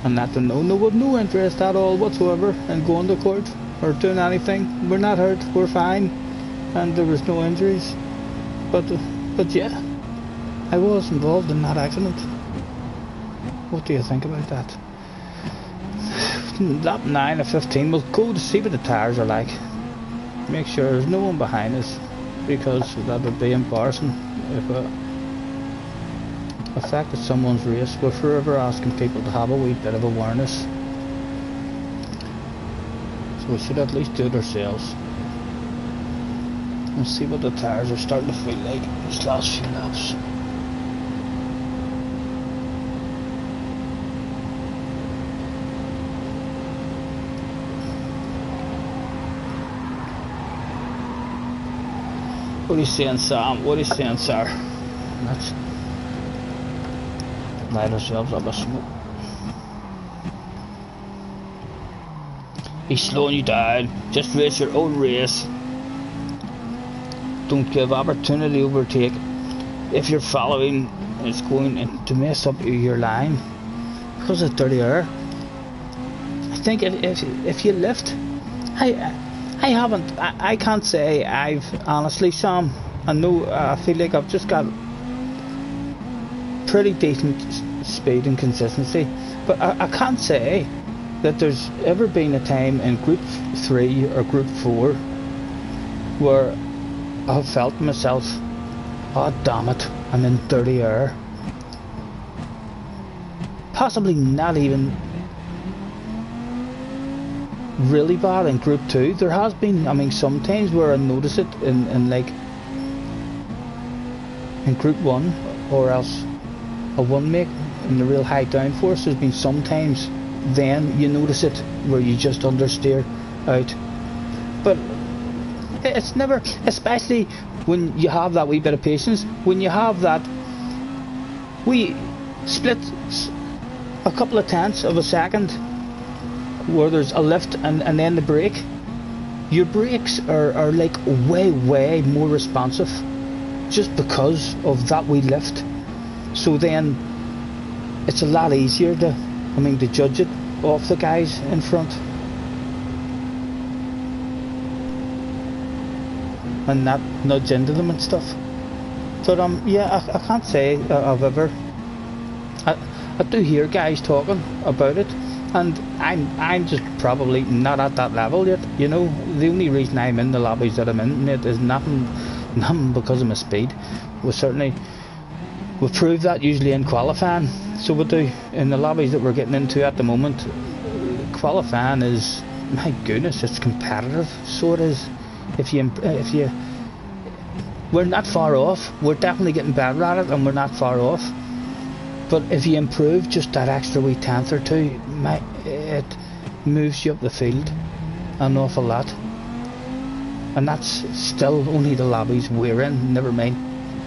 and let them know, no, we've no interest at all whatsoever in going to court or doing anything. We're not hurt, we're fine, and there was no injuries. But yeah, I was involved in that accident. What do you think about that? Lap 9 of 15, we'll go to see what the tyres are like. Make sure there's no one behind us, because that would be embarrassing if affected someone's race. We're forever asking people to have a wee bit of awareness, so we should at least do it ourselves and see what the tyres are starting to feel like these last few laps. What are you saying, Sam? What are you saying, sir? Let's light ourselves up a smoke. He's slowing you down. Just race your own race. Don't give opportunity to overtake. If you're following, it's going to mess up your line because of dirty air. I think if you lift, I can't say I've honestly, Sam, I know I feel like I've just got pretty decent speed and consistency, but I can't say that there's ever been a time in Group 3 or Group 4 where I've felt myself, oh damn it, I'm in dirty air. Possibly not even really bad in Group 2. There has been, I mean, sometimes where I notice it in like in Group 1 or else a 1 make in the real high downforce. There's been sometimes then you notice it where you just understeer out, but it's never, especially when you have that wee bit of patience, when you have that we split a couple of tenths of a second where there's a lift and then the brake. Your brakes are like way more responsive just because of that wee lift. So then it's a lot easier to, I mean, to judge it off the guys in front and not nudge into them and stuff. But yeah, I can't say I've ever. I do hear guys talking about it, and I'm just probably not at that level yet. You know, the only reason I'm in the lobbies that I'm in it is nothing because of my speed. We prove that usually in qualifying, so we do. In the lobbies that we're getting into at the moment, qualifying is, my goodness, it's competitive. So it is. If you, we're not far off. We're definitely getting better at it, and we're not far off. But if you improve just that extra wee tenth or two, it moves you up the field an awful lot. And that's still only the lobbies we're in. Never mind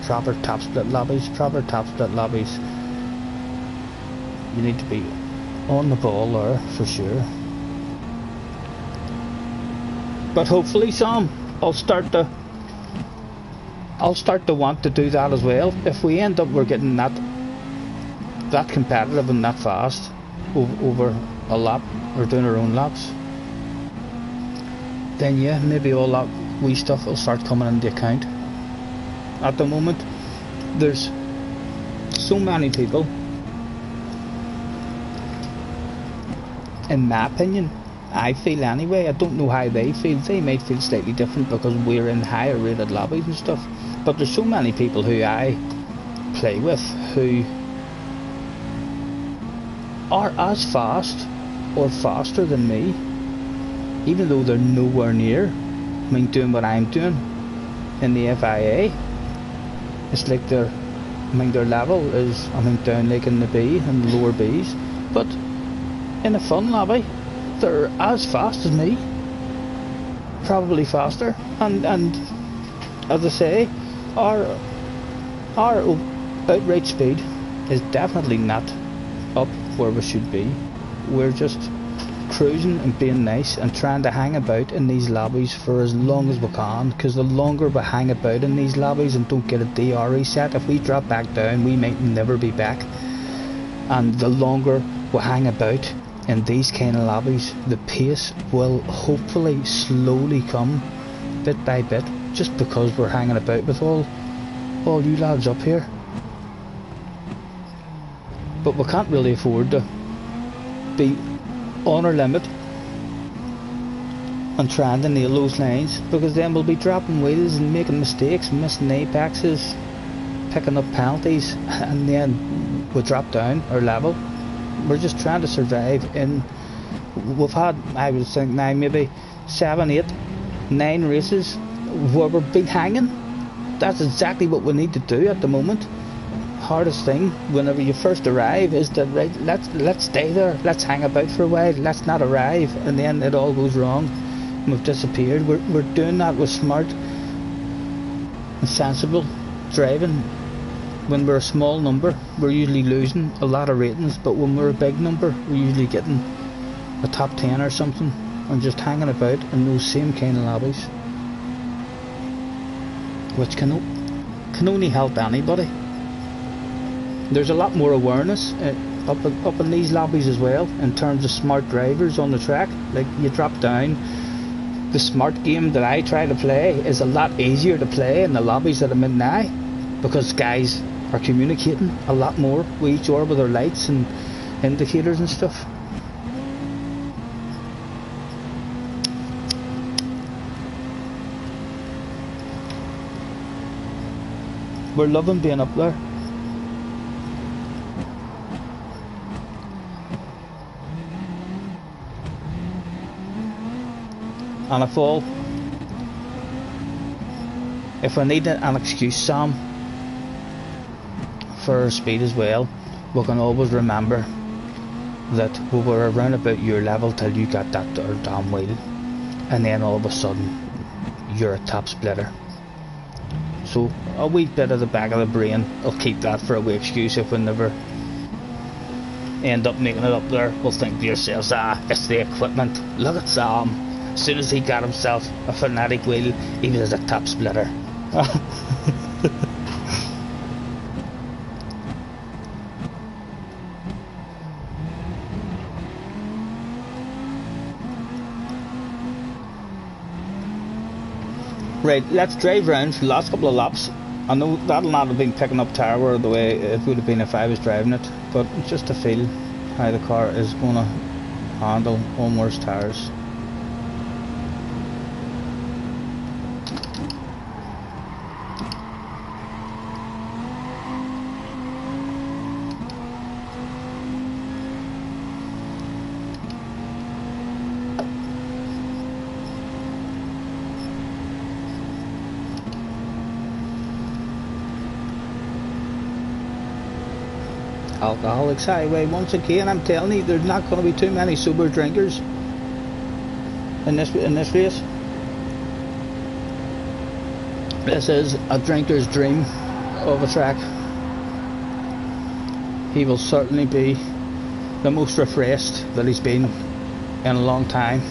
proper top split lobbies. Proper top split lobbies, you need to be on the ball there for sure. But hopefully, Sam, I'll start to want to do that as well. If we end up we're getting that competitive and that fast over a lap, or doing our own laps, then yeah, maybe all that wee stuff will start coming into account. At the moment, there's so many people, in my opinion, I feel anyway, I don't know how they feel, they might feel slightly different because we're in higher rated lobbies and stuff, but there's so many people who I play with who are as fast or faster than me, even though they're nowhere near, I mean, doing what I'm doing in the FIA. It's like their level is, I mean, down like in the B and the lower Bs, but in a fun lobby they're as fast as me, probably faster, and as I say, our outright speed is definitely not up where we should be. We're just cruising and being nice and trying to hang about in these lobbies for as long as we can, because the longer we hang about in these lobbies and don't get a DR reset, if we drop back down we might never be back. And the longer we hang about in these kind of lobbies, the pace will hopefully slowly come bit by bit, just because we're hanging about with all you lads up here. But we can't really afford to be on our limit and trying to nail those lines, because then we'll be dropping wheels and making mistakes, missing apexes, picking up penalties, and then we drop down our level. We're just trying to survive. We've had, I would think now, maybe 7, 8, 9 races where we've been hanging. That's exactly what we need to do at the moment. Hardest thing whenever you first arrive is that, right, let's stay there, let's hang about for a while, let's not arrive, and then it all goes wrong and we've disappeared. We're doing that with smart and sensible driving. When we're a small number, we're usually losing a lot of ratings, but when we're a big number, we're usually getting a top 10 or something, and just hanging about in those same kind of lobbies, which can only help anybody. There's a lot more awareness up in these lobbies as well, in terms of smart drivers on the track. Like, you drop down the smart game that I try to play is a lot easier to play in the lobbies that I'm in now, because guys are communicating a lot more with each other with their lights and indicators and stuff. We're loving being up there. And if I need an excuse, Sam, for speed as well, we can always remember that we were around about your level till you got that damn wheel, and then all of a sudden you're a top splitter. So a wee bit of the back of the brain, I'll keep that for a wee excuse if we never end up making it up there. We'll think to yourselves, it's the equipment. Look at Sam. As soon as he got himself a fanatic wheel, he was a top splitter. Right, let's drive round for the last couple of laps. I know that'll not have been picking up power the way it would have been if I was driving it, but just to feel how the car is going to handle on worse tyres. Alcoholics Highway once again. I'm telling you, there's not going to be too many sober drinkers in this race. This is a drinker's dream of a track. He will certainly be the most refreshed that he's been in a long time.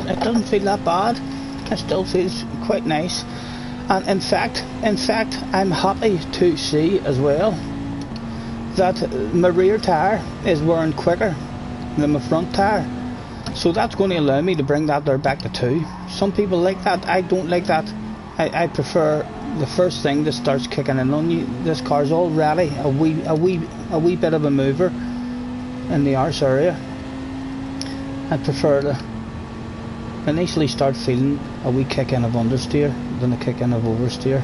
It doesn't feel that bad. It still feels quite nice, and in fact I'm happy to see as well that my rear tyre is wearing quicker than my front tyre, so that's going to allow me to bring that there back to 2. Some people like that. I don't like that. I prefer the first thing that starts kicking in on you. This car's already a wee bit of a mover in the arse area. I prefer to initially start feeling a wee kick in of understeer than a kick in of oversteer.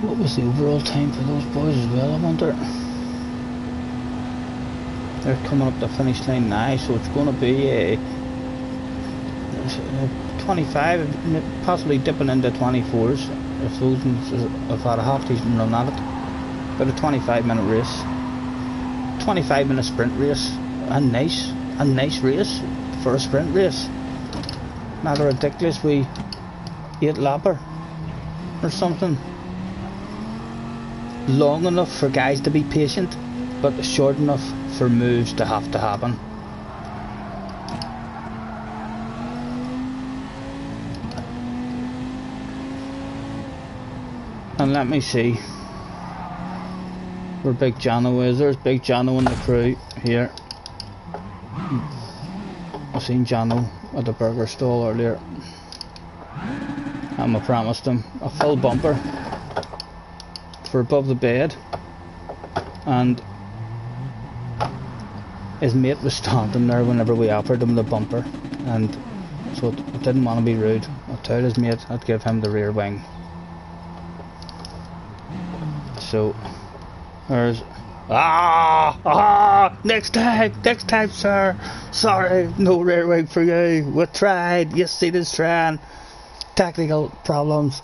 What was the overall time for those boys as well, I wonder? They're coming up the finish line now, so it's going to be a 25, possibly dipping into 24s if those have had a half decent run at it. But a 25-minute race, 25-minute sprint race, a nice race for a sprint race. Not a ridiculous wee 8-lapper or something. Long enough for guys to be patient, but short enough for moves to have to happen. And let me see where Big Jano is. There's Big Jano and the crew here. I seen Jano at the burger stall earlier, and I promised him a full bumper for above the bed, and his mate was standing there whenever we offered him the bumper, and so I didn't want to be rude. I told his mate I'd give him the rear wing. So there's next time sir, sorry, no rear wing for you, we tried, you see this trying, technical problems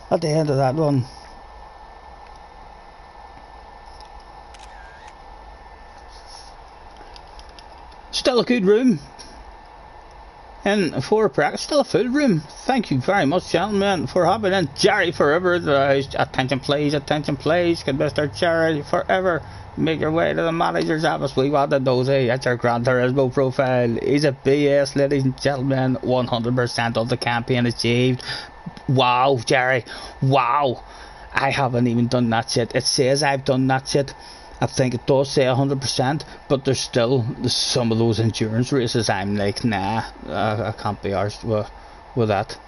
at the end of that one. still a good room. And for practice, still a full room. Thank you very much, gentlemen, for having in. Jerry forever. Attention please, can Mr. Jerry forever make your way to the manager's office. We wanted those, that's our Gran Turismo profile. He's a BS, ladies and gentlemen. 100% of the campaign achieved. Wow, Jerry, wow. I haven't even done that yet. It says I've done that yet. I think it does say 100%, but there's still some of those endurance races I'm like, nah, I can't be arsed with that.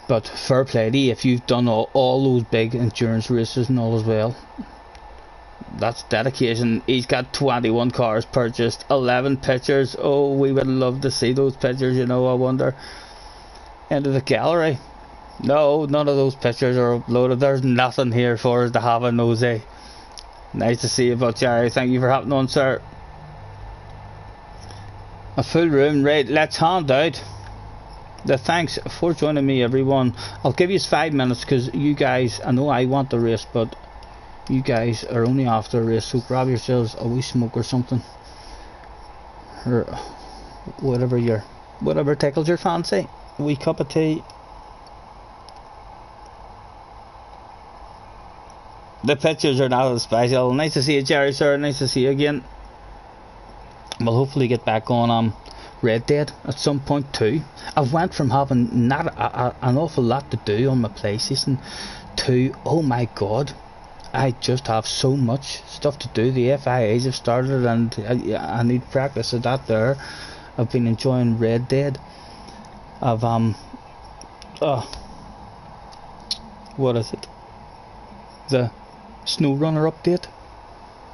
But fair play to you if you've done all those big endurance races and all as well. That's dedication. He's got 21 cars purchased, 11 pictures. Oh, we would love to see those pictures, you know. I wonder. Into the gallery. No, none of those pictures are uploaded. There's nothing here for us to have in those, Nice to see you, but Jerry, thank you for hopping on, sir. A full room, right? Let's hand out the thanks for joining me, everyone. I'll give you 5 minutes because you guys, I know I want the race, but you guys are only after a race, so grab yourselves a wee smoke or something, or whatever tickles your fancy. A wee cup of tea. The pictures are not as special. Nice to see you, Jerry, sir. Nice to see you again. We'll hopefully get back on Red Dead at some point too. I went from having not an awful lot to do on my PlayStation to, oh my god, I just have so much stuff to do. The FIAs have started and I need practice of that there. I've been enjoying Red Dead. I've what is it? The SnowRunner update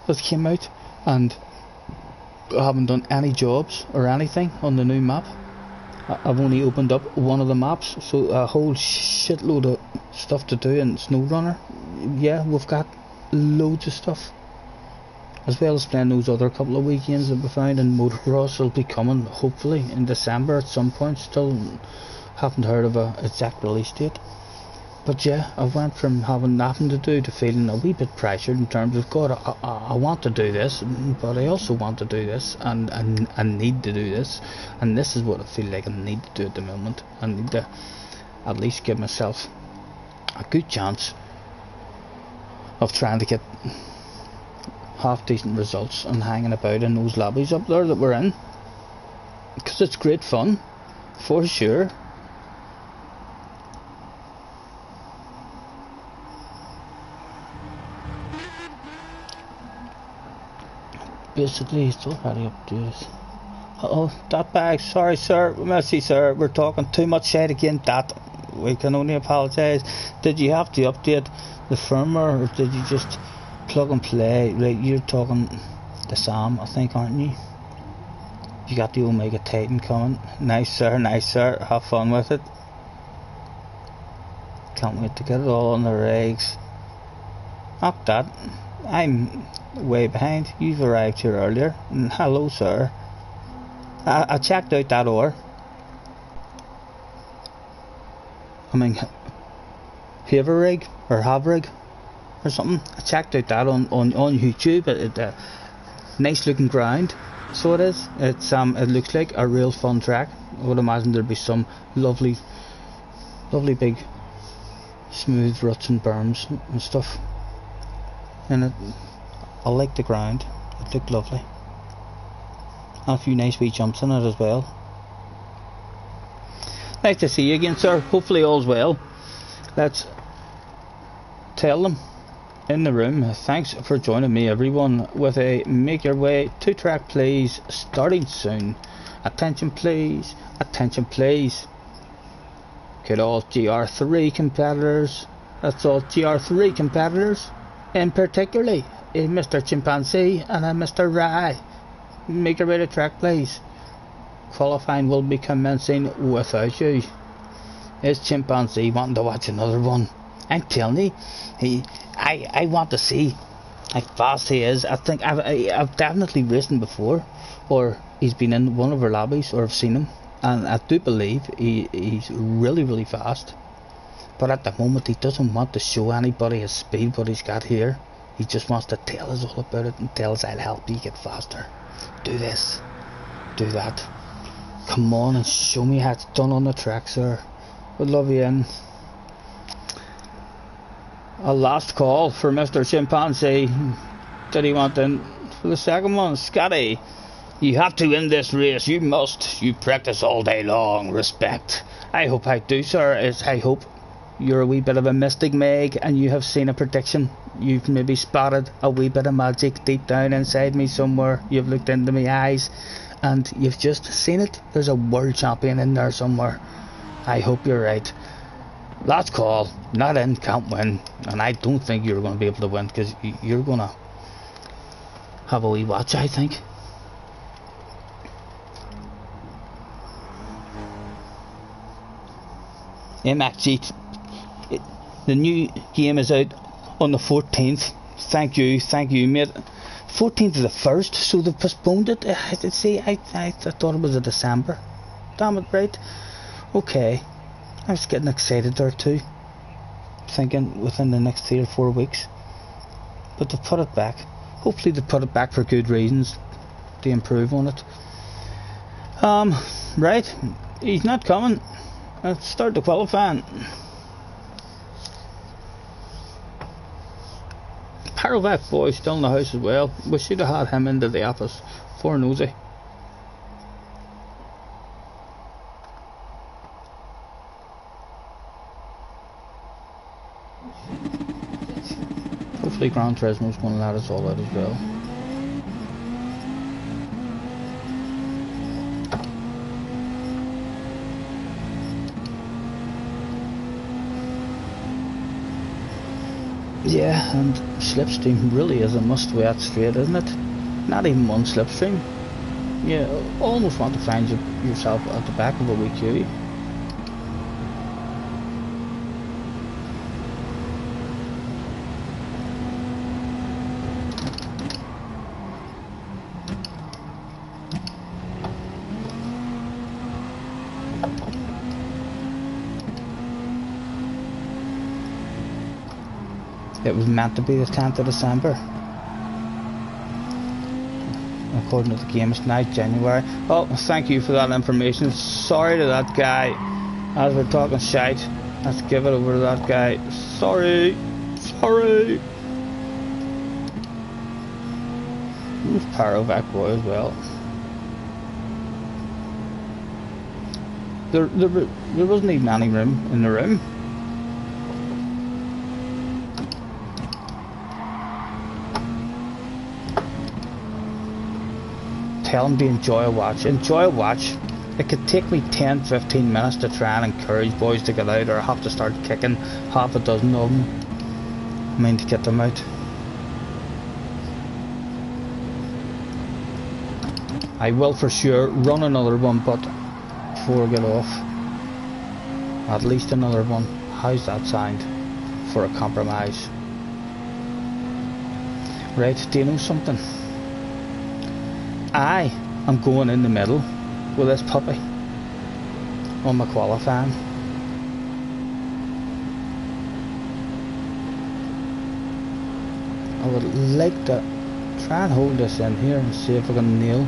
that came out, and I haven't done any jobs or anything on the new map. I've only opened up one of the maps, so a whole shitload of stuff to do in SnowRunner. Yeah, we've got loads of stuff, as well as playing those other couple of weekends that we found, and motocross will be coming hopefully in December at some point. Still haven't heard of a exact release date. But yeah, I went from having nothing to do to feeling a wee bit pressured in terms of, God, I want to do this, but I also want to do this, and I need to do this, and this is what I feel like I need to do at the moment. I need to at least give myself a good chance of trying to get half decent results and hanging about in those lobbies up there that we're in, because it's great fun, for sure. Basically, he's already up to this. Oh, that bag. Sorry, sir. Mercy, sir. We're talking too much shit again. That we can only apologise. Did you have to update the firmware, or did you just plug and play? Like, you're talking the Sam, I think, aren't you? You got the Omega Titan coming. Nice, sir. Nice, sir. Have fun with it. Can't wait to get it all on the rigs. Not that. I'm way behind. You've arrived here earlier. Hello, sir. I checked out that ore. I mean, Haverig or Havrig or something. I checked out that on YouTube. Nice looking ground. So it is. It's it looks like a real fun track. I would imagine there'd be some lovely big smooth ruts and berms and stuff. And I like the ground. It looked lovely. And a few nice wee jumps in it as well. Nice to see you again, sir. Hopefully all's well. Let's tell them in the room. Thanks for joining me, everyone, with a make your way to track, please, starting soon. Attention, please. Attention, please. Good all GR3 competitors. That's all GR3 competitors. And particularly Mr. Chimpanzee and Mr. Rye. Make your way to track, please. Qualifying will be commencing without you. Is Chimpanzee wanting to watch another one? I'm telling you, I want to see how fast he is. I think I've definitely raced him before, or he's been in one of our lobbies, or I've seen him, and I do believe he's really fast. But at the moment he doesn't want to show anybody his speed, what he's got here. He just wants to tell us all about it and tell us, I'll help you get faster. Do this. do that. Come on and show me how it's done on the track, sir. Would love you in. A last call for Mr. Chimpanzee. Did he want in for the second one? Scotty, you have to win this race. You must. You practice all day long. Respect. I hope I do, sir. I hope you're a wee bit of a mystic, Meg, and you have seen a prediction. You've maybe spotted a wee bit of magic deep down inside me somewhere. You've looked into my eyes and you've just seen it. There's a world champion in there somewhere. I hope you're right. Last call. Not in, can't win. And I don't think you're going to be able to win, because you're going to have a wee watch, I think. MacG, the new game is out on the 14th. Thank you, mate. 14th is the first, so they've postponed it. See, I thought it was a December. Damn it, right? Okay. I was getting excited there too, thinking within the next 3 or 4 weeks. But they've put it back. Hopefully they put it back for good reasons, to improve on it. Right, he's not coming. Let's start the qualifying. Parovac boy still in the house as well. We should have had him into the office for nosy. Hopefully Gran Turismo's going to let us all out as well. Yeah, and slipstream really is a must-win straight, isn't it? Not even one slipstream. You almost want to find yourself at the back of a wee queue. It was meant to be the 10th of December. According to the game, it's now January. Oh, thank you for that information. Sorry to that guy. As we're talking shite, let's give it over to that guy. Sorry. Sorry. There's Parovac boy as well. There wasn't even any room in the room. Tell him to enjoy a watch. Enjoy a watch. It could take me 10-15 minutes to try and encourage boys to get out, or I have to start kicking half a dozen of them. I mean, to get them out. I will for sure run another one, but before I get off, at least another one. How's that sound for a compromise? Right, do you know something? I am going in the middle with this puppy on my qualifying. I would like to try and hold this in here and see if I can nail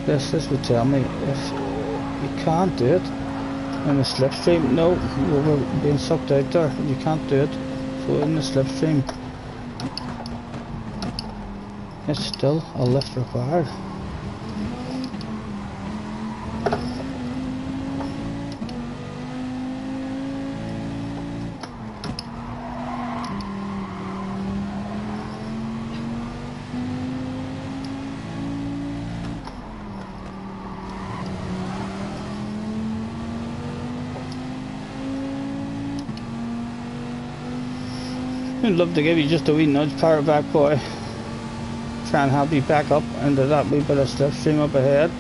this. This would tell me if you can't do it in the slipstream. No, we're being sucked out there. You can't do it. So in the slipstream, it's still a lift required. I'd love to give you just a wee nudge, Parovac boy. Try and help you back up into that wee bit of slipstream up ahead.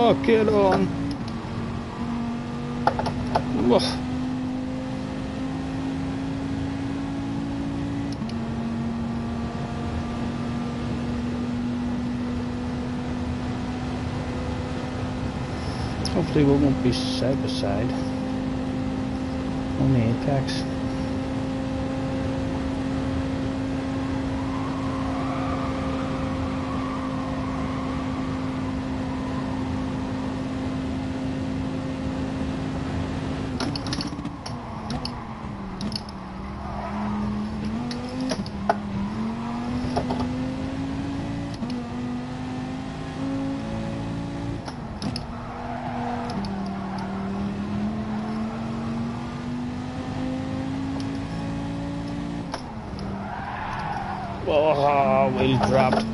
Oh, get on. Whoa. Hopefully we won't be side by side. Only apex. Oh, wheel dropped.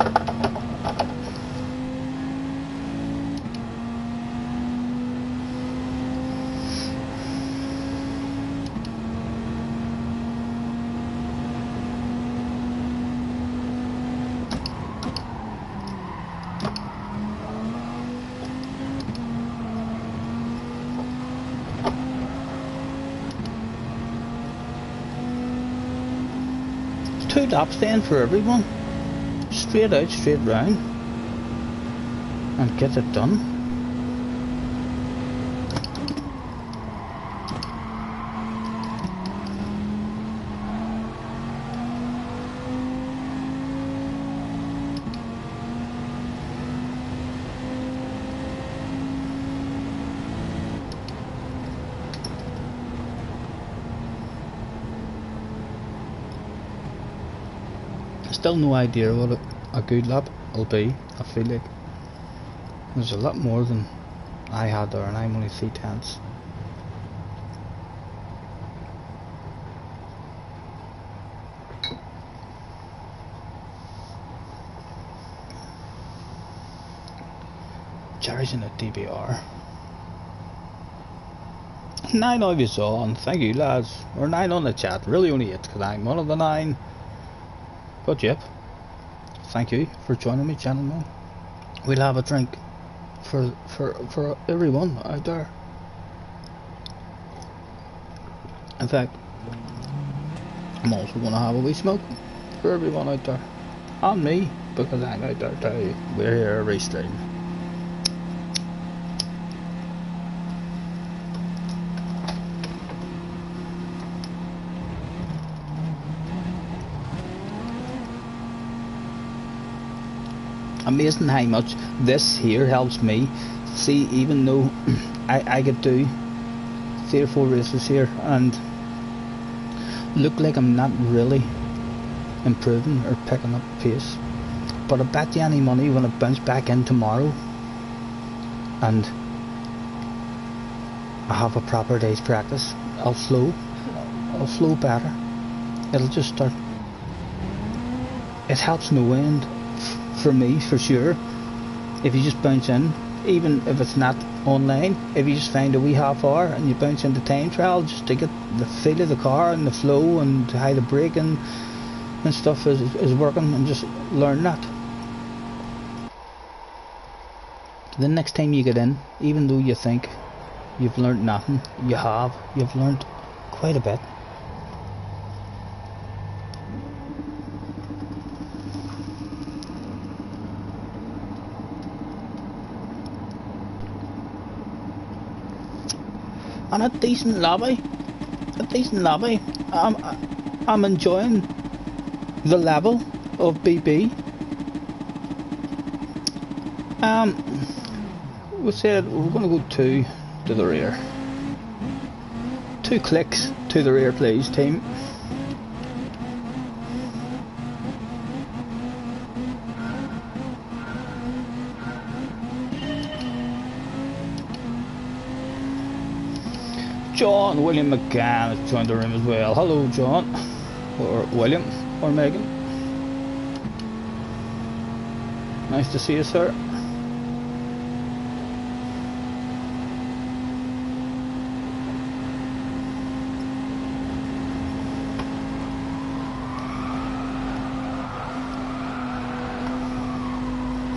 Two laps then for everyone. Straight out, straight round. And get it done. Still no idea what a good lap will be. I feel like there's a lot more than I had there, and I'm only 3/10. Jerry's in a DBR. 9 of you on, thank you lads. Or 9 on the chat, really only 8 because I'm one of the 9. But yep, thank you for joining me, gentlemen. We'll have a drink for everyone out there. In fact, I'm also gonna have a wee smoke for everyone out there. And me, because I'm out there too. We're here every stream. Amazing how much this here helps me. See, even though I could do 3 or 4 races here and look like I'm not really improving or picking up pace, but I bet you any money when I bounce back in tomorrow and I have a proper day's practice, I'll flow better. It'll just start. It helps no end for me, for sure. If you just bounce in, even if it's not online, if you just find a wee half hour and you bounce into time trial just to get the feel of the car and the flow and how the braking and stuff is working, and just learn that. The next time you get in, even though you think you've learned nothing, you've learned quite a bit. And a decent lobby. I'm enjoying the level of BB. We said we're going to go 2 to the rear. 2 clicks to the rear, please, team. John William McCann has joined the room as well. Hello, John, or William, or Megan. Nice to see you, sir.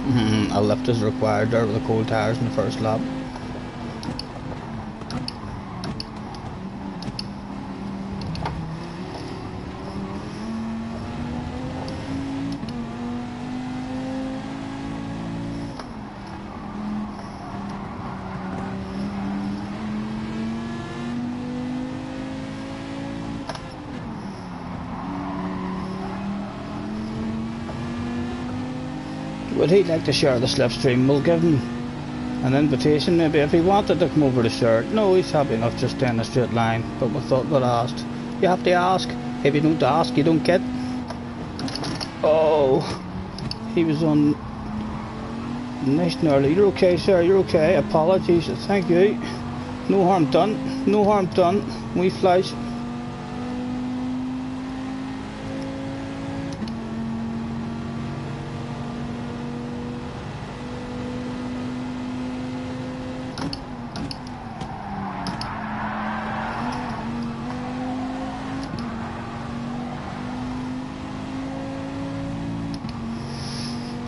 A lift is required there with the cold tyres in the first lap. Would he like to share the slipstream? We'll give him an invitation maybe if he wanted to come over to share it. No, he's happy enough just stay in a straight line, but we thought we'd asked. You have to ask. If you don't ask, you don't get. Oh, he was on nice and early. You're okay, sir, you're okay. Apologies, thank you. No harm done, no harm done. We flies.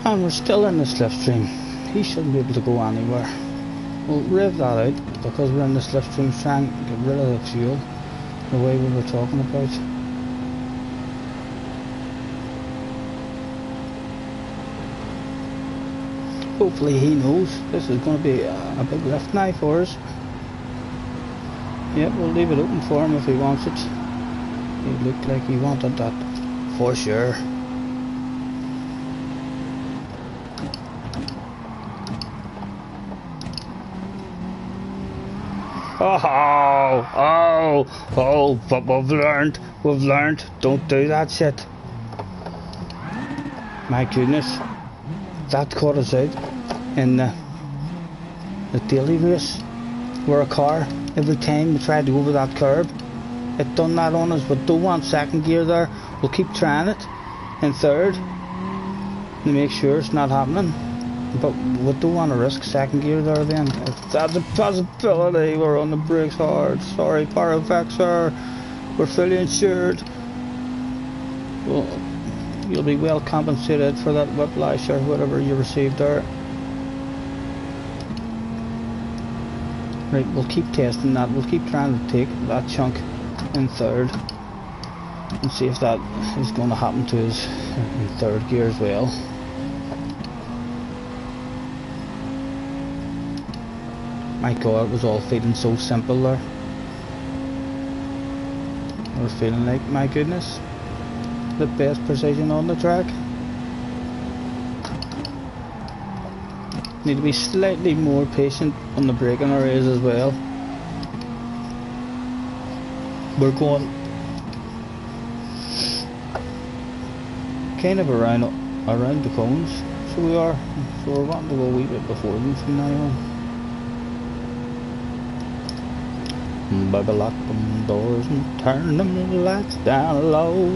And we're still in the slipstream. He shouldn't be able to go anywhere. We'll rev that out because we're in the slipstream trying to get rid of the fuel the way we were talking about. Hopefully he knows this is going to be a big lift now for us. Yep, we'll leave it open for him if he wants it. He looked like he wanted that for sure. But we've learned, don't do that shit. My goodness, that caught us out in the daily race, where a car, every time we tried to go over that curb, it done that on us. We don't want second gear there, we'll keep trying it in third, to make sure it's not happening. But we don't want to risk second gear there then. If that's a possibility, we're on the brakes hard. Sorry, Pyrofexer, we're fully insured. Well, you'll be well compensated for that whiplash or whatever you received there. Right, we'll keep testing that. We'll keep trying to take that chunk in third and see if that is going to happen to us in third gear as well. My God, it was all feeling so simple there. We're feeling like, my goodness, the best precision on the track. Need to be slightly more patient on the braking areas as well. We're going kind of around the cones, so we are. So we're wanting to go a wee bit before them from now on. Baby, lock them doors and turn them lights down low.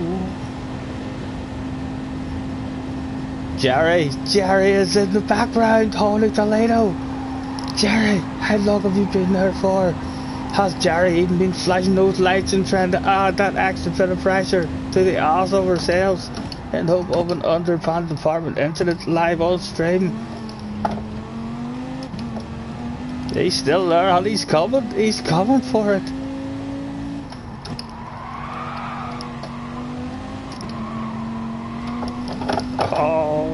Jerry is in the background, holy Toledo. Jerry, how long have you been there for? Has Jerry even been flashing those lights and trying to add that extra bit of pressure to the arse of ourselves in hope of an underpants department incident live on stream? He's still there and he's coming for it. Oh.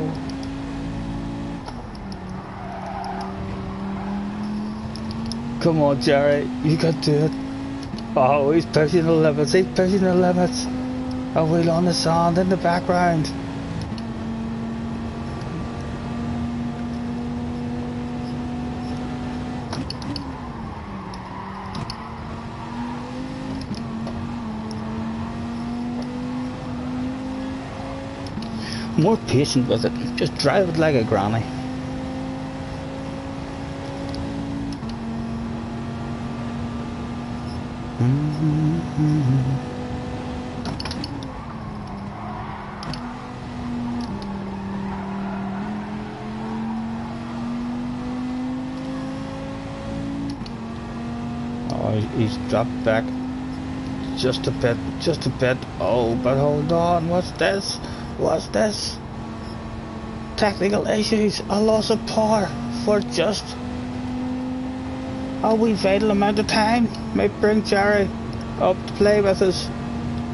Come on, Jerry, you can do it. Oh, he's pushing the limits, A wheel on the sand in the background. More patient with it, just drive it like a granny. Oh, he's dropped back just a bit. Oh, but hold on, what's this? technical issues, a loss of power for just a wee vital amount of time might bring Jerry up to play with us.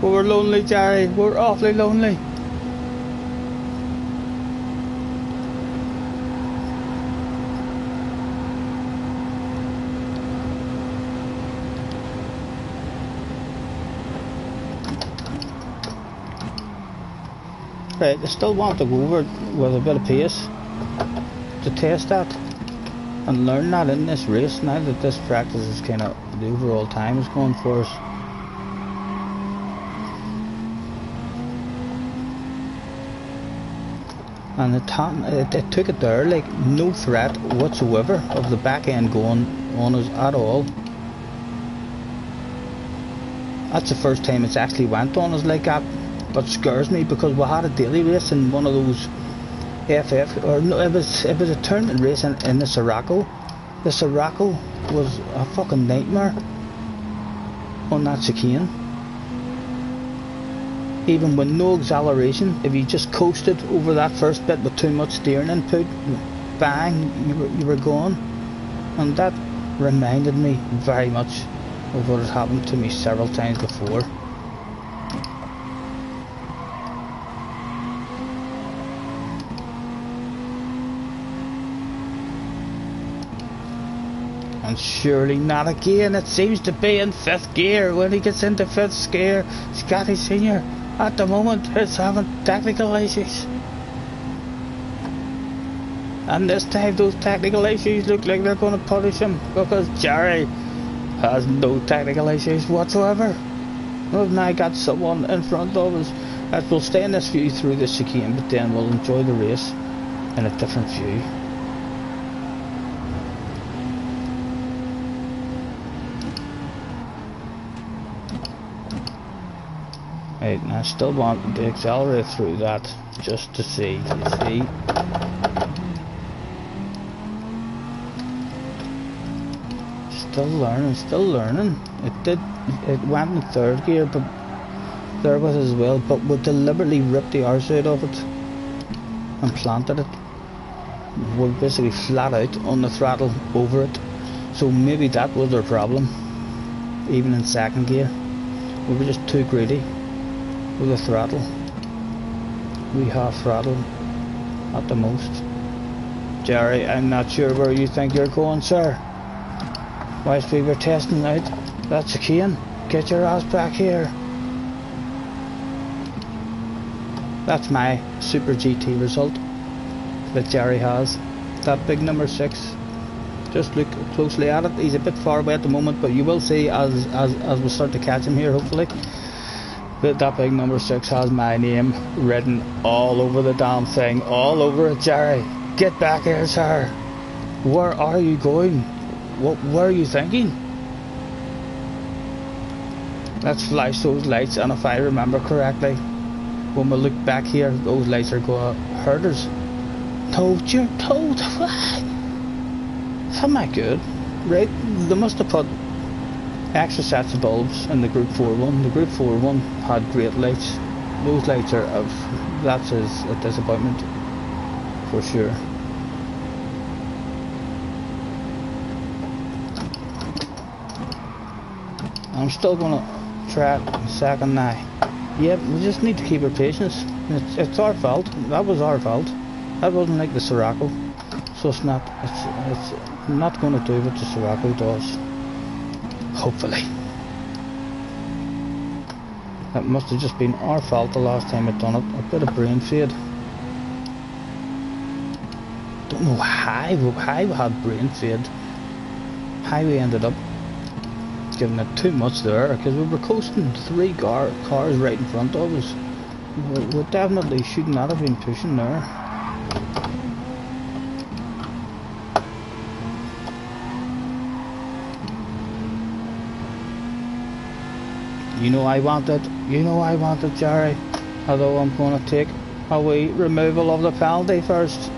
But we're lonely, Jerry, we're awfully lonely. Right, I still want to go over it with a bit of pace to test that and learn that in this race now that this practice is kind of the overall time is going for us. And it took it there, like no threat whatsoever of the back end going on us at all. That's the first time it's actually went on us like that. But scares me because we had a daily race in one of those or no, it was a tournament race in the Sirocco. The Sirocco was a fucking nightmare on that chicane. Even with no acceleration, if you just coasted over that first bit with too much steering input, bang, you were gone. And that reminded me very much of what had happened to me several times before. And surely not again. It seems to be in 5th gear. When he gets into 5th gear, Scotty Senior at the moment is having technical issues. And this time those technical issues look like they're going to punish him because Jerry has no technical issues whatsoever. We've now got someone in front of us that will stay in this view through the chicane, but then we'll enjoy the race in a different view. Right, and I still want to accelerate through that just to see, you see. Still learning. It went in 3rd gear, but there was as well, but we deliberately ripped the arse out of it and planted it. We're basically flat out on the throttle over it, so maybe that was our problem. Even in 2nd gear, we were just too greedy with the throttle. We have throttle at the most. Jerry, I'm not sure where you think you're going, sir. Whilst we were testing out that chicane, get your ass back here. That's my Super GT result that Jerry has. That big number 6. Just look closely at it. He's a bit far away at the moment, but you will see as we start to catch him here, hopefully, that big number 6 has my name written all over the damn thing, all over it. Jerry, get back here, sir. Where are you going? What were you thinking? Let's flash those lights, and if I remember correctly, when we look back here, those lights are going to hurt us. Toad, you're toad. Am I good? Right, they must have put extra sets of bulbs in the Group 4 one. The Group 4 one had great lights. Those lights are that's a disappointment for sure. I'm still gonna try it second now. Yep, we just need to keep our patience. It's our fault. That was our fault. That wasn't like the Sirocco, so it's not going to do what the Sirocco does. Hopefully. That must have just been our fault the last time I'd done it. A bit of brain fade. Don't know how we had brain fade. How we ended up giving it too much there, because we were coasting 3 cars right in front of us. We definitely should not have been pushing there. You know I want it, Jerry. Although I'm going to take a wee removal of the penalty first.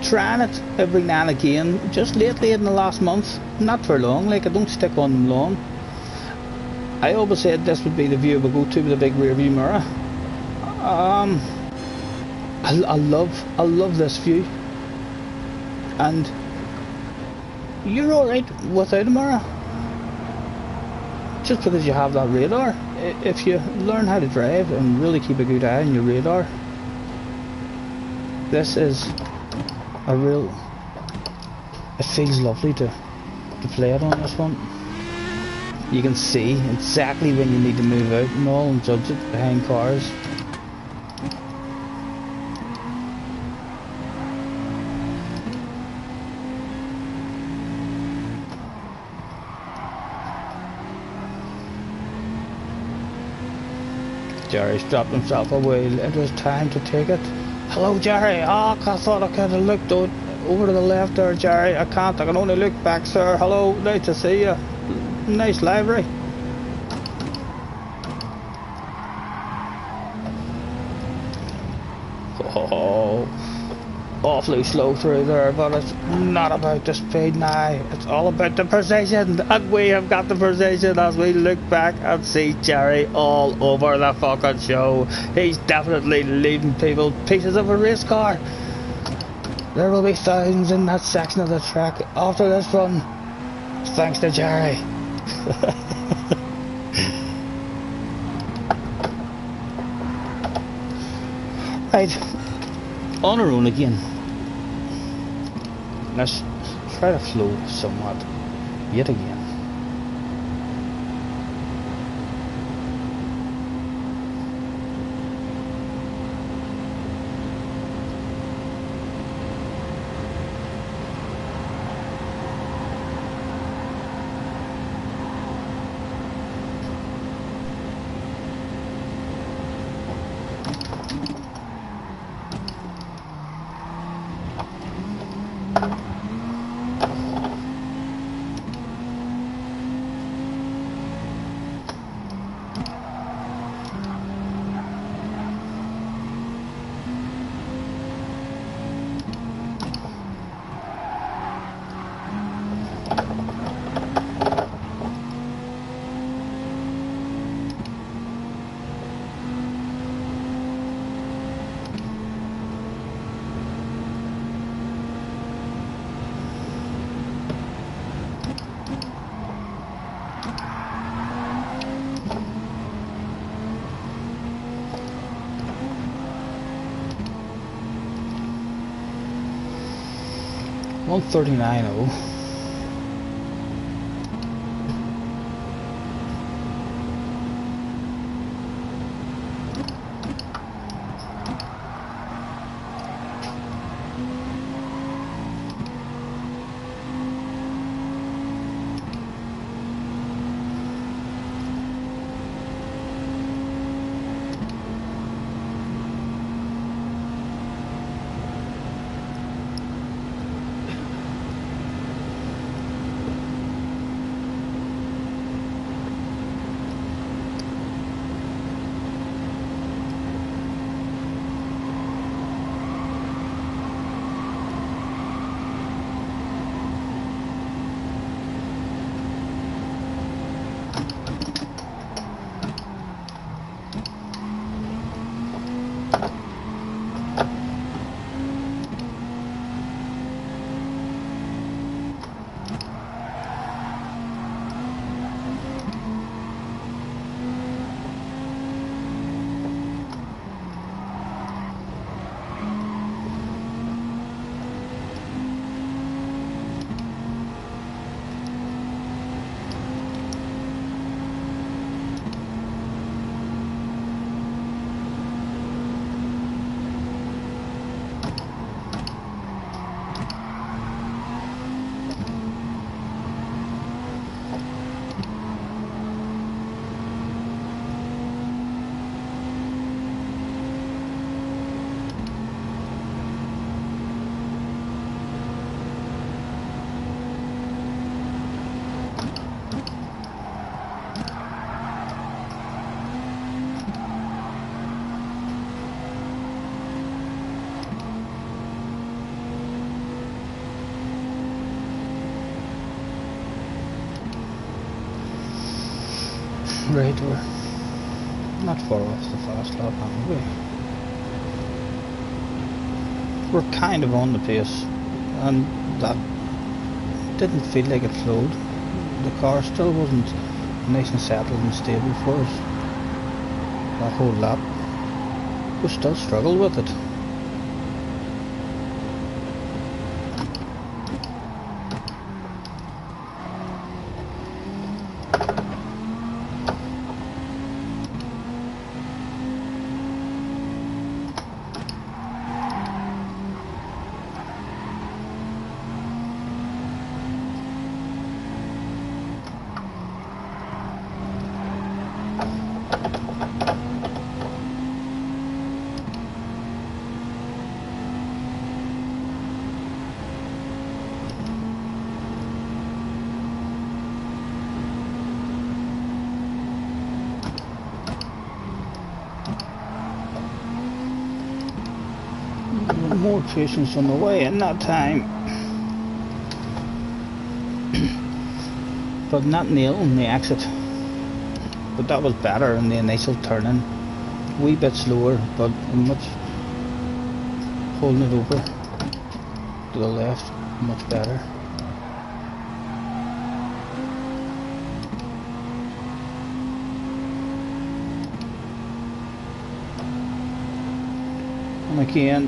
trying it every now and again, just lately in the last month, not for long, like I don't stick on them long. I always said this would be the view I would go to with a big rear view mirror. I love this view, and you're alright without a mirror, just because you have that radar. If you learn how to drive and really keep a good eye on your radar, this is a real, it feels lovely to play it on this one. You can see exactly when you need to move out and all, and judge it behind cars. Jerry's dropped himself away. It was time to take it. Hello, Jerry. Oh, I thought I could have looked over to the left there, Jerry. I can't. I can only look back, sir. Hello. Nice to see you. Nice library. Oh, awfully slow through there, but it's not about the speed now. It's all about the precision, and we have got the precision as we look back and see Jerry all over the fucking show. He's definitely leaving people pieces of a race car. There will be thousands in that section of the track after this run, thanks to Jerry. Right, on our own again. Let's try to flow somewhat yet again. $139.0. Right, we're not far off the fast lap, are we? We're kind of on the pace, and that didn't feel like it flowed. The car still wasn't nice and settled and stable for us. That whole lap, we still struggled with it. More patience on the way in that time. But not nailing the exit. But that was better in the initial turning. A wee bit slower, but much holding it over to the left, much better. And again,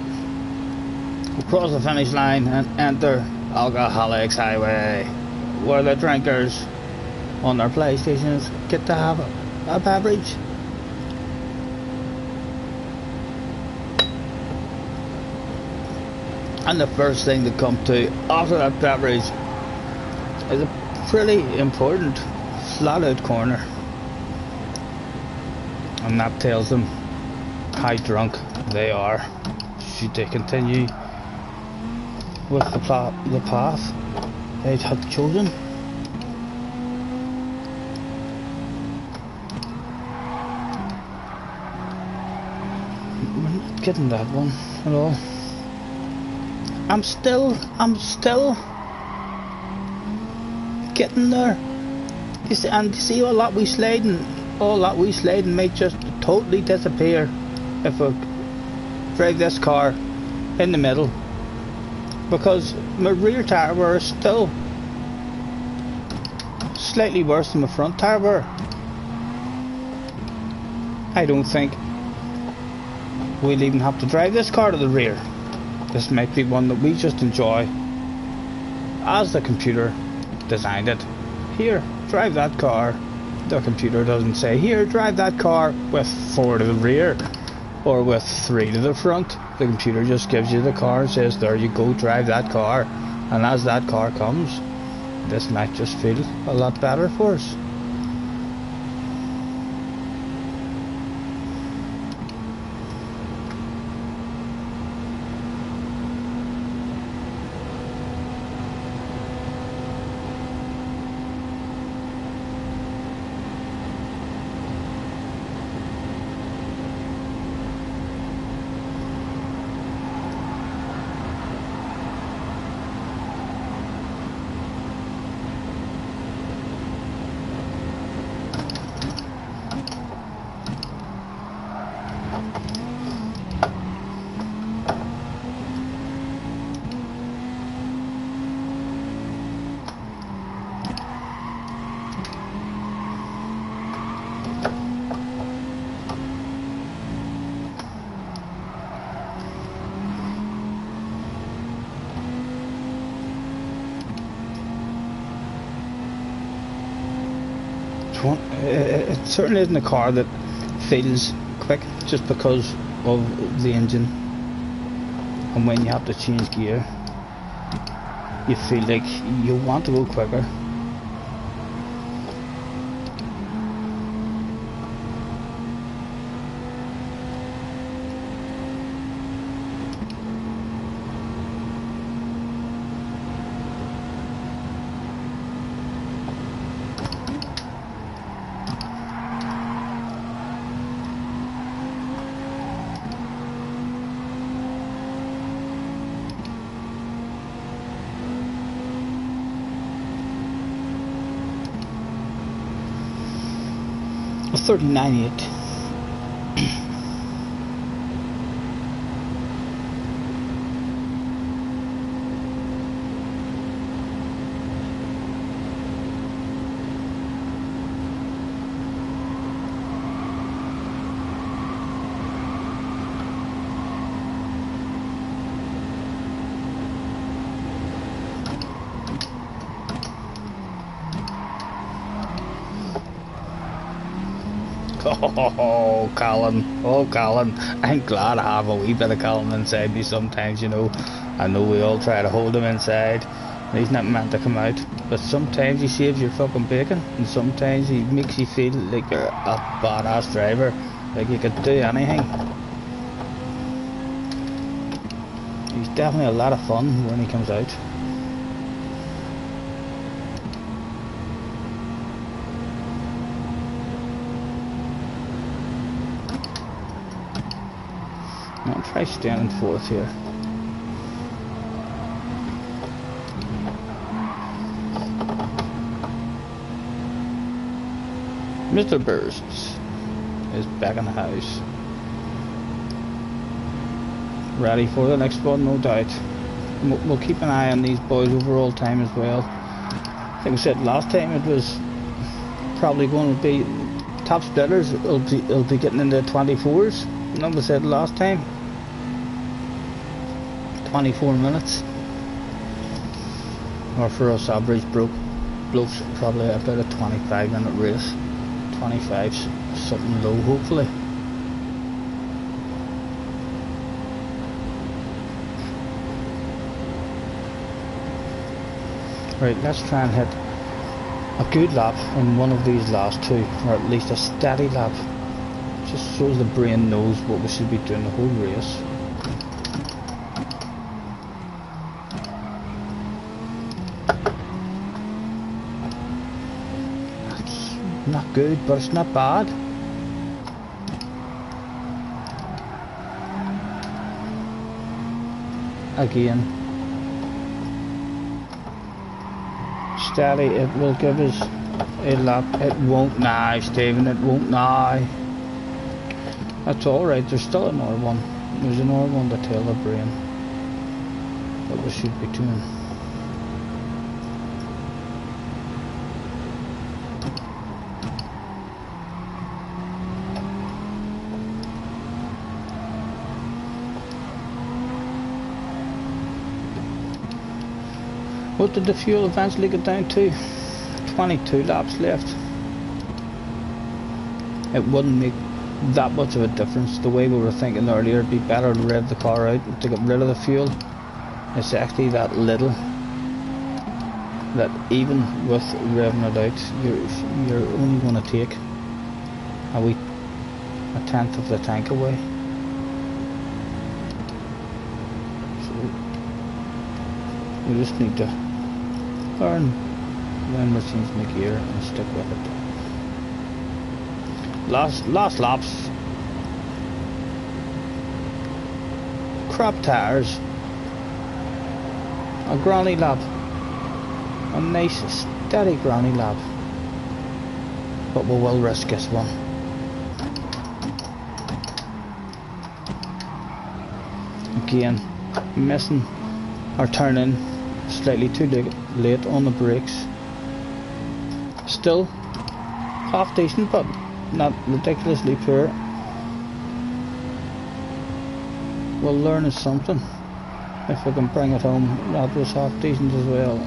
across the finish line and enter Alcoholics Highway, where the drinkers on their PlayStations get to have a beverage. And the first thing to come to after that beverage is a pretty important flat out corner, and that tells them how drunk they are should they continue with the path they had chosen. We're not getting that one at all. I'm still getting there. And you see, all that wee sliding might just totally disappear if I drive this car in the middle, because my rear tyre wear is still slightly worse than my front tyre wear. I don't think we'll even have to drive this car to the rear. This might be one that we just enjoy as the computer designed it. Here, drive that car. The computer doesn't say, here, drive that car with 4 to the rear or with 3 to the front. The computer just gives you the car and says, there you go, drive that car. And as that car comes, this might just feel a lot better for us. It certainly isn't a car that feels quick just because of the engine, and when you have to change gear you feel like you want to go quicker. 39.8. Oh, Colin. Oh, Colin. I'm glad I have a wee bit of Colin inside me sometimes, you know. I know we all try to hold him inside. And he's not meant to come out. But sometimes he saves your fucking bacon. And sometimes he makes you feel like you're a badass driver. Like you could do anything. He's definitely a lot of fun when he comes out. I'll try staying in fourth here. Mr. Bursts is back in the house. Ready for the next one, no doubt. We'll keep an eye on these boys overall time as well. Like I said last time, it was probably going to be top splitters. It'll be getting into 24s. Like I said last time, 24 minutes. Or for us average blokes, probably about a 25-minute race. 25's something low, hopefully. Right, let's try and hit a good lap in one of these last two, or at least a steady lap. Just so the brain knows what we should be doing the whole race. That's not good, but it's not bad. Again. Steady, it will give us a lap. It won't now, Stephen, it won't now. That's alright, there's still another one. There's another one to tell the brain what we should be doing. What did the fuel eventually get down to? 22 laps left. It wouldn't make that much of a difference. The way we were thinking earlier, it'd be better to rev the car out to get rid of the fuel. It's actually that little that even with revving it out, you're only going to take a tenth of the tank away. So we just need to learn when machines make gear and stick with it. Last laps. Crap tires. A granny lap. A nice steady granny lap. But we will risk this one. Again, missing or turning slightly too late on the brakes. Still half decent, but not ridiculously poor. We'll learn something if we can bring it home. That was half decent as well.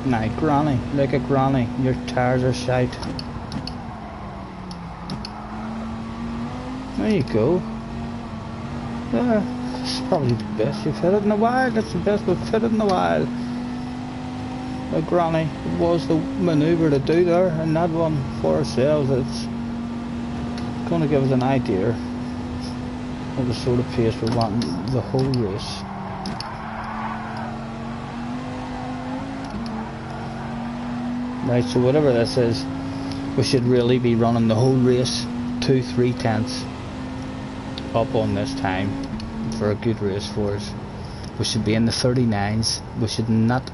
Nah, granny, like a granny, your tires are shite. There you go. It's probably the best you've hit it in a while. That's the best we've hit it in a while. A granny was the manoeuvre to do there, and that one for ourselves. It's going to give us an idea of the sort of pace we want the whole race. Right, so whatever this is, we should really be running the whole race 2-3 tenths up on this time. for a good race for us. We should be in the 39s. We should not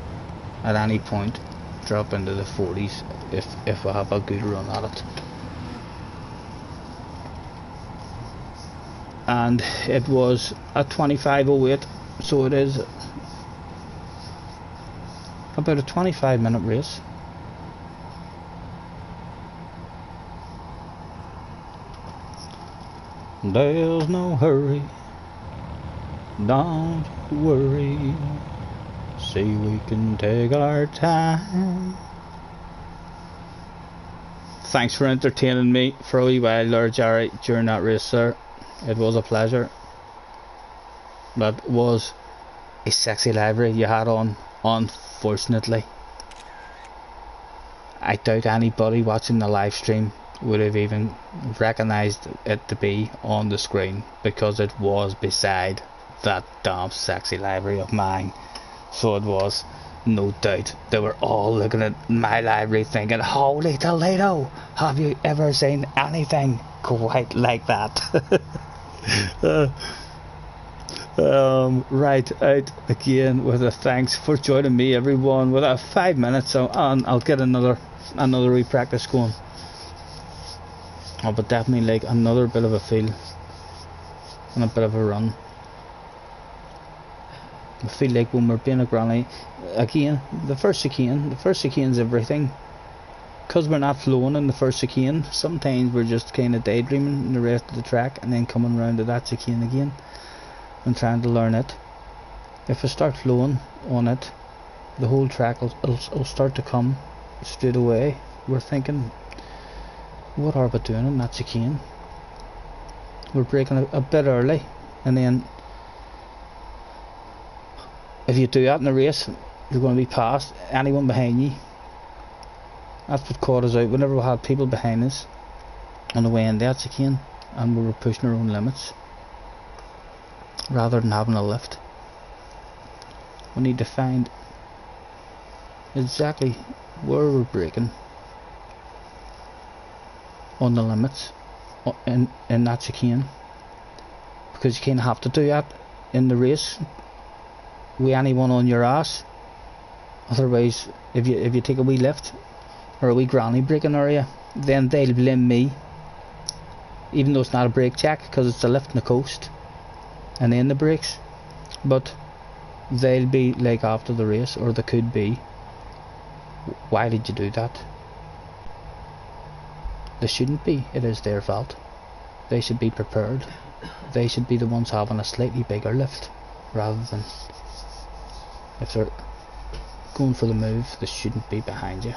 at any point drop into the 40s if we have a good run at it. And it was a 25:08, so it is about a 25-minute race. There's no hurry, don't worry, see we can take our time. Thanks for entertaining me for a wee while there, Jerry, during that race, sir. It was a pleasure. That was a sexy livery you had on, unfortunately. I doubt anybody watching the live stream would have even recognised it to be on the screen, because it was beside that damn sexy livery of mine. So it was, no doubt. They were all looking at my livery thinking, holy Toledo, have you ever seen anything quite like that? Right out again with a thanks for joining me, everyone. With 5 minutes on, I'll get another wee practice going. But definitely like another bit of a feel and a bit of a run. I feel like when we're being a granny again, the first chicane's everything. Because we're not flowing in the first chicane, sometimes we're just kind of daydreaming in the rest of the track and then coming round to that chicane again and trying to learn it. If we start flowing on it, the whole track will start to come straight away. We're thinking, what are we doing in that chicane? We're braking a bit early, and then if you do that in a race, you're going to be past anyone behind you. That's what caught us out whenever we had people behind us on the way in that chicane, and we were pushing our own limits rather than having a lift. We need to find exactly where we're braking on the limits in that chicane, because you kind of have to do that in the race with anyone on your ass. Otherwise, if you take a wee lift or a wee granny braking area, then they'll blame me, even though it's not a brake check, because it's a lift in the coast and then the brakes. But they'll be like after the race, or they could be, why did you do that? They shouldn't be. It is their fault. They should be prepared. They should be the ones having a slightly bigger lift, rather than, if they're going for the move, they shouldn't be behind you.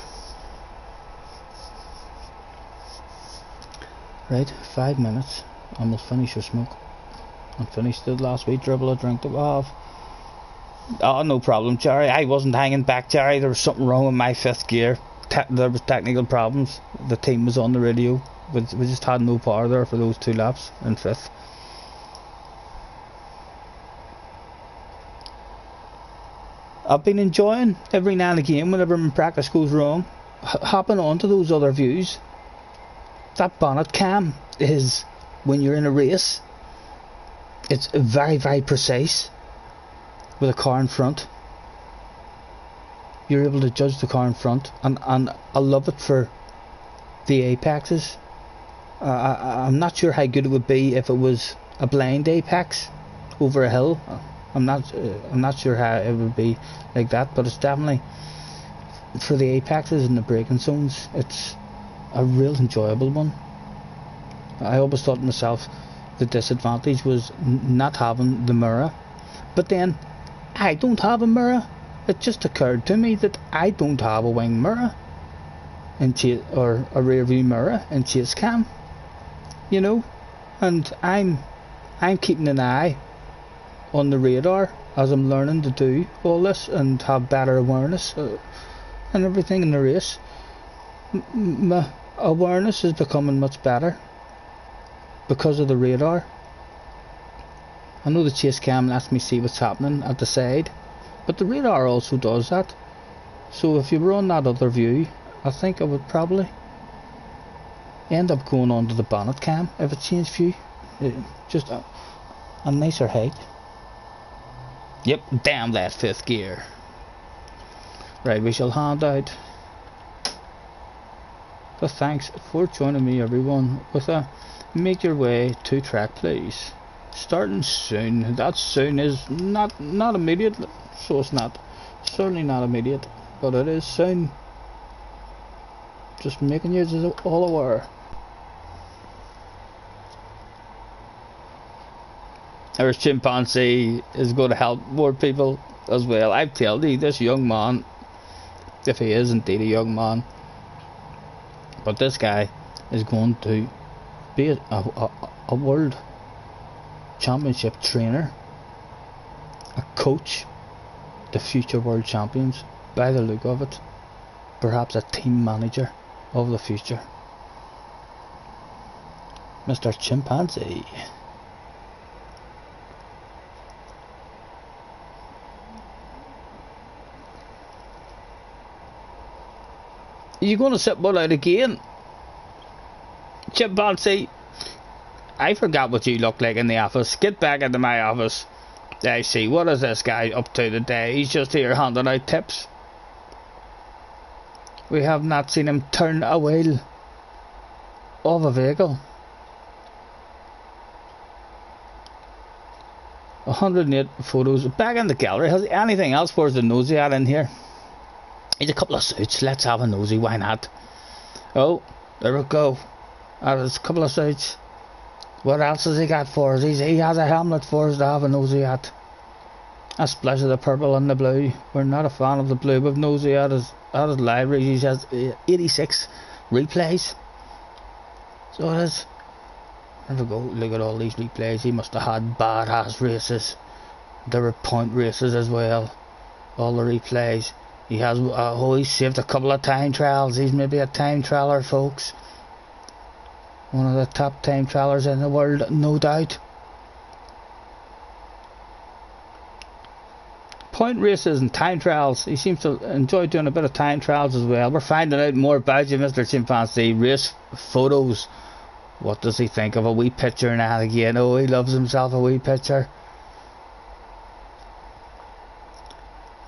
Right, 5 minutes and we'll finish your smoke and finish the last wee dribble of drink that we have. Oh, no problem, Jerry. I wasn't hanging back, Jerry. There was something wrong with my fifth gear. There was technical problems. The team was on the radio. We just had no power there for those 2 laps in fifth. I've been enjoying every now and again, whenever my practice goes wrong, hopping on to those other views. That bonnet cam is, when you're in a race, it's very, very precise with a car in front. You're able to judge the car in front, and I love it for the apexes. I'm not sure how good it would be if it was a blind apex over a hill. I'm not sure how it would be like that, but it's definitely for the apexes and the braking zones. It's a real enjoyable one. I always thought to myself the disadvantage was not having the mirror, but then I don't have a mirror. It just occurred to me that I don't have a wing mirror or a rear view mirror in chase cam, you know, and I'm keeping an eye on the radar as I'm learning to do all this and have better awareness and everything in the race. My awareness is becoming much better because of the radar. I know the chase cam lets me see what's happening at the side, but the radar also does that. So if you were on that other view, I think I would probably end up going on to the bonnet cam if it changed view. a nicer height. Yep, damn that 5th gear. Right, we shall hand out the thanks for joining me, everyone, with a make your way to track, please. Starting soon. That soon is not immediate, so it's not, certainly not immediate, but it is soon. Just making you all aware. Our chimpanzee is going to help more people as well. I've told you, this young man, if he is indeed a young man, but this guy is going to be a world championship trainer, a coach, the future world champions, by the look of it, perhaps a team manager of the future. Mr. Chimpanzee. Are you going to sit one out again? Chimpanzee, I forgot what you look like in the office. Get back into my office. I see, what is this guy up to today? He's just here handing out tips. We have not seen him turn a wheel of a vehicle. 108 photos. Back in the gallery. Has anything else worth the nosy at in here? He's a couple of suits. Let's have a nosy. Why not? Oh, there we go. There's a couple of suits. What else has he got for us? He has a helmet for us to have a nosy at. A splash of the purple and the blue. We're not a fan of the blue. We've nosy at his library. He has 86 replays. So it is. There we go. Look at all these replays. He must have had badass races. There were point races as well. All the replays. He has, he's saved a couple of time trials. He's maybe a time trialer, folks. One of the top time trialers in the world, no doubt. Point races and time trials. He seems to enjoy doing a bit of time trials as well. We're finding out more about you, Mr. Chimpanzee. Race photos. What does he think of a wee picture now again? Oh, he loves himself a wee picture.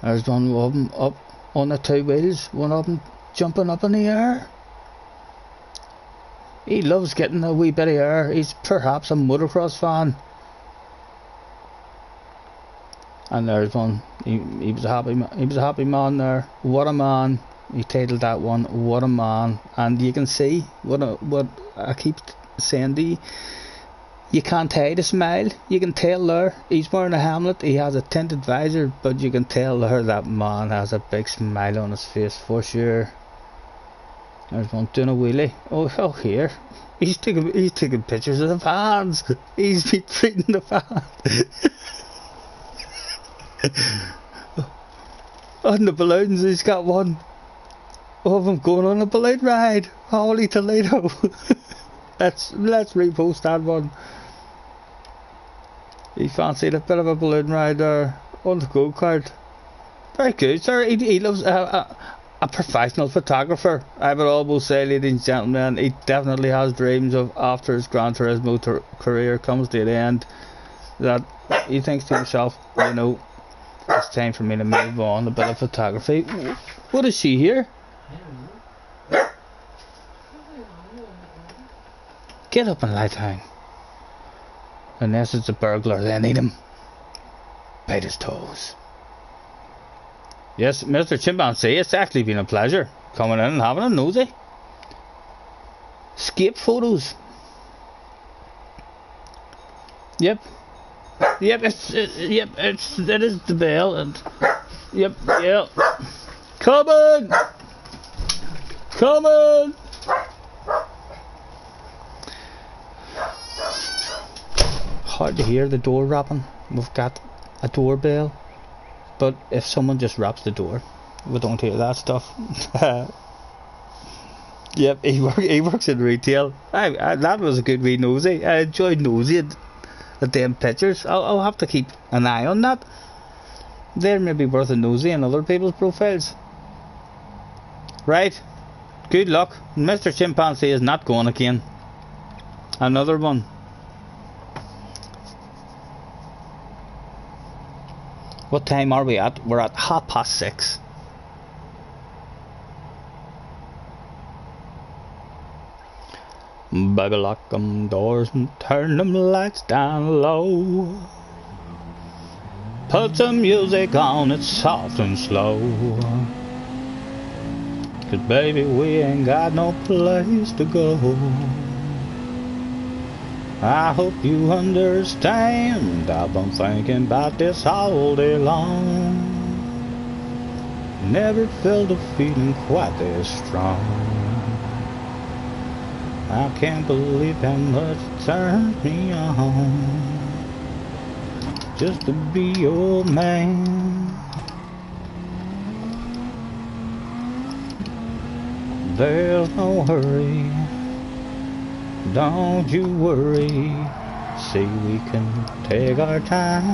There's one of them up on the 2 wheels, one of them jumping up in the air. He loves getting a wee bit of air. He's perhaps a motocross fan. And there's one. He was a happy man there. What a man. He titled that one, What a Man. And you can see what I keep saying to you. You can't hide a smile. You can tell there. He's wearing a helmet. He has a tinted visor, but you can tell there that man has a big smile on his face for sure. There's one doing a wheelie. Oh, here. He's taking pictures of the fans. He's been treating the fans. On the balloons, he's got one of them going on a balloon ride. Holy Toledo. Let's repost that one. He fancied a bit of a balloon ride there on the go-kart. Very good, sir. He loves a professional photographer. I would almost say, ladies and gentlemen, he definitely has dreams of, after his Gran Turismo career comes to an end, that he thinks to himself, you know, it's time for me to move on, a bit of photography. What is she here? Get up and lie down. Unless it's a burglar, then eat him. Bite his toes. Yes, Mr. Chimpanzee, it's actually been a pleasure coming in and having a nosy. Escape photos. Yep, it is the bell, and yep. Come on. Hard to hear the door rapping. We've got a doorbell, but if someone just raps the door, we don't hear that stuff. Yep, he works in retail. That was a good wee nosy. I enjoyed nosy at them pictures. I'll have to keep an eye on that. They're maybe worth a nosy in other people's profiles. Right, good luck. Mr. Chimpanzee is not going again. Another one. What time are we at? We're at 6:30. Baby, lock them doors and turn them lights down low. Put some music on, it's soft and slow. 'Cause baby, we ain't got no place to go. I hope you understand, I've been thinking about this all day long. Never felt a feeling quite this strong. I can't believe how much it turns me on just to be your man. There's no hurry, don't you worry. See, we can take our time.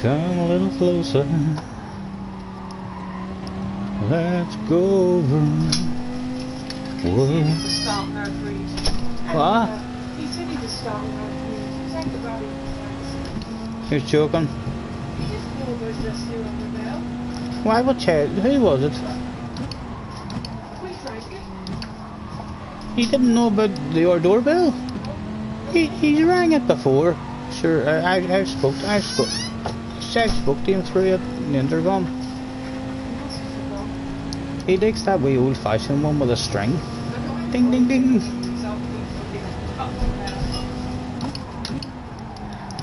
Come a little closer, let's go over. He said he was starting our breed. What? He said he was starting our breed. Thank the body was You're joking? He didn't know about this here on the bell. Why, what child? Who was it? We drank it. He didn't know about your doorbell? He's rang it before. Sure, I spoke to him through it in the intercom. He likes that wee old fashioned one with a string. Ding ding ding.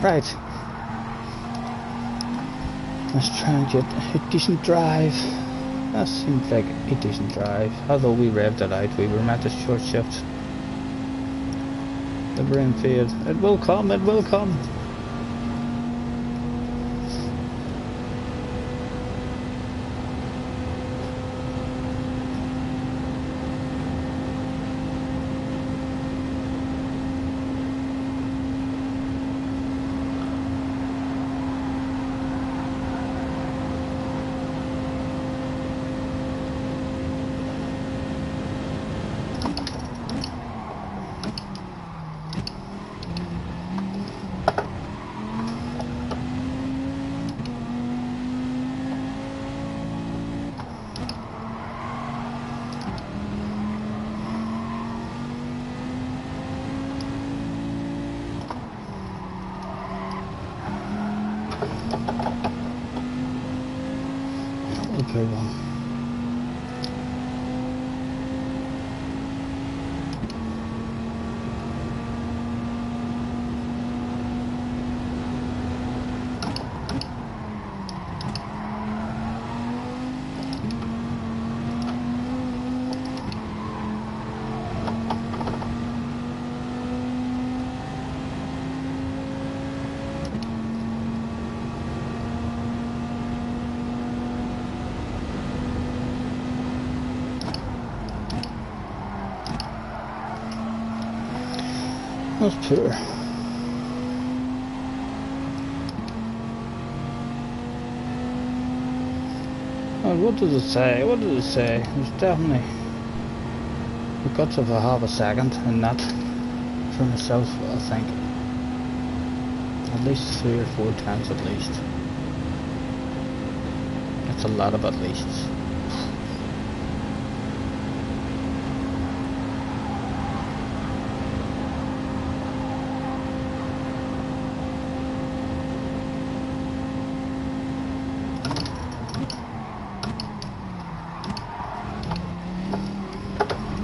Right. Let's try and get a decent drive. That seems like a decent drive. Although we revved it out, we were meant to short shift. The brain fade. It will come, it will come. Okay, well. Let's put her. Oh, what does it say? What does it say? There's definitely the guts of a half a second in that for myself, I think. At least 3 or 4 times at least. That's a lot of at least.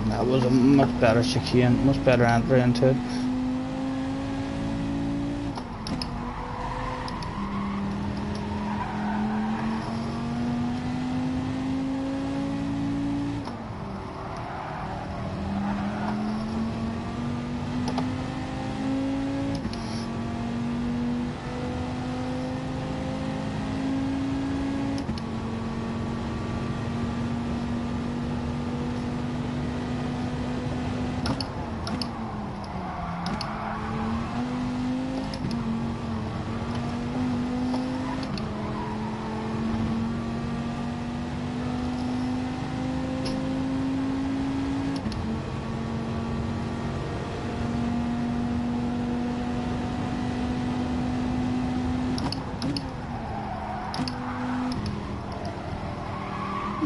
That was a much better chicane, much better entry into it.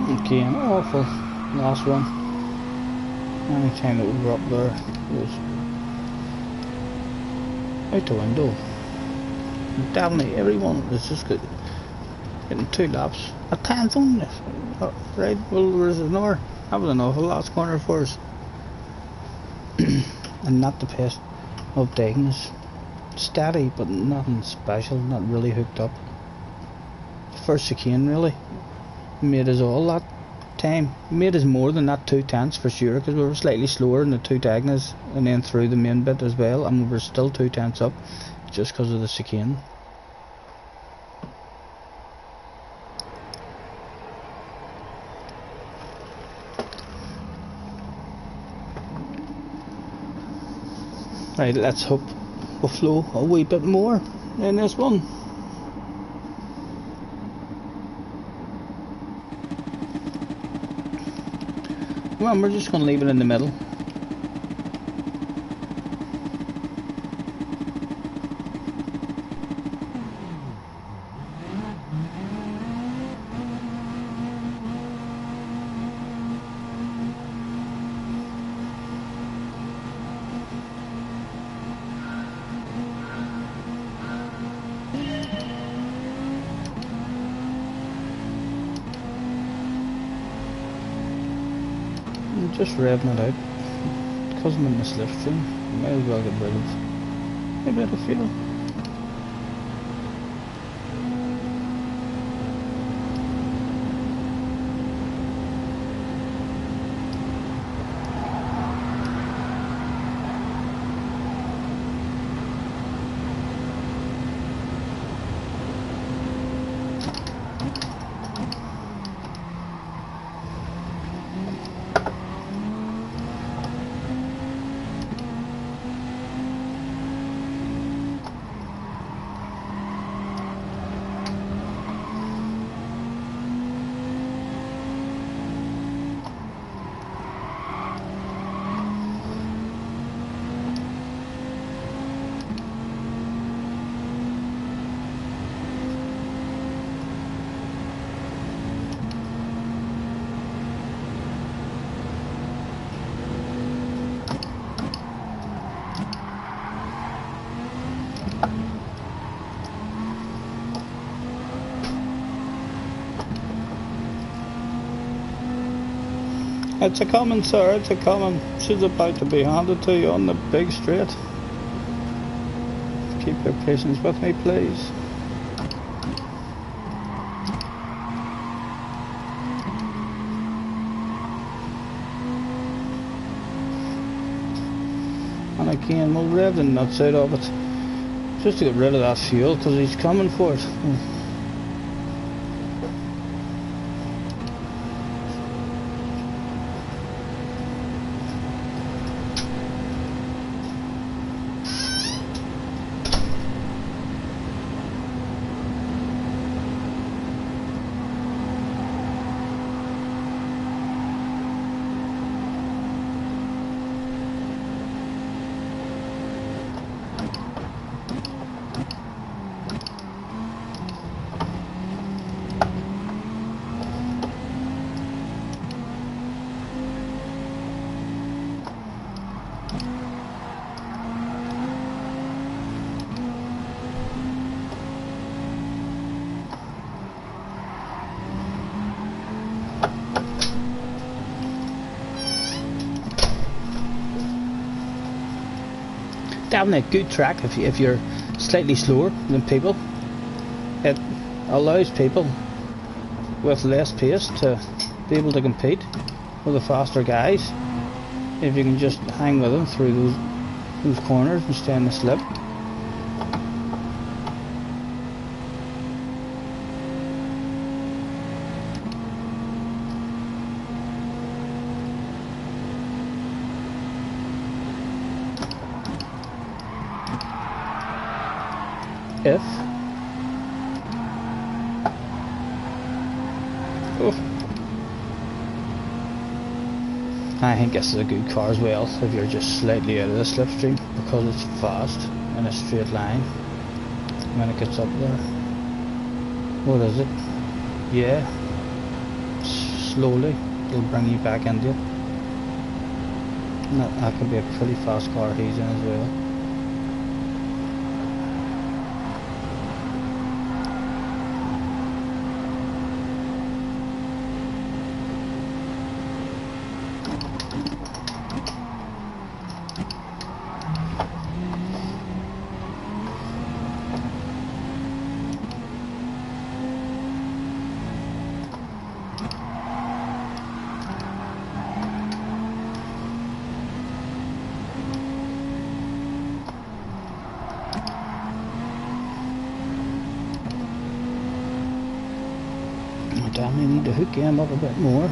Okay, an awful last one. Anytime that we were up there was out the window. Definitely everyone is just getting 2 laps. A 10th only. Right, well there's another. That was an awful last corner for us. And not the pace of Degness. Steady, but nothing special, not really hooked up. First chicane really made us all that time. Made us more than that 2 tenths for sure, because we were slightly slower in the 2 Degnas and then through the main bit as well, and we were still 2 tenths up just because of the chicane. Right, let's hope we'll flow a wee bit more in this one. Well, we're just going to leave it in the middle. Just revving it out, because I'm in the slipstream, might as well get rid of a bit of fuel. It's a coming, sir, it's a coming. She's about to be handed to you on the big straight. Keep your patience with me, please. And again, we'll rev the nuts out of it, just to get rid of that fuel, because he's coming for it. Definitely a good track if you're slightly slower than people. It allows people with less pace to be able to compete with the faster guys if you can just hang with them through those corners and stay in the slip. If I think this is a good car as well if you're just slightly out of the slipstream, because it's fast in a straight line when it gets up there. What is it? Yeah, slowly, it'll bring you back into it. And that could be a pretty fast car he's in as well. Damn, we need to hook him up a bit more.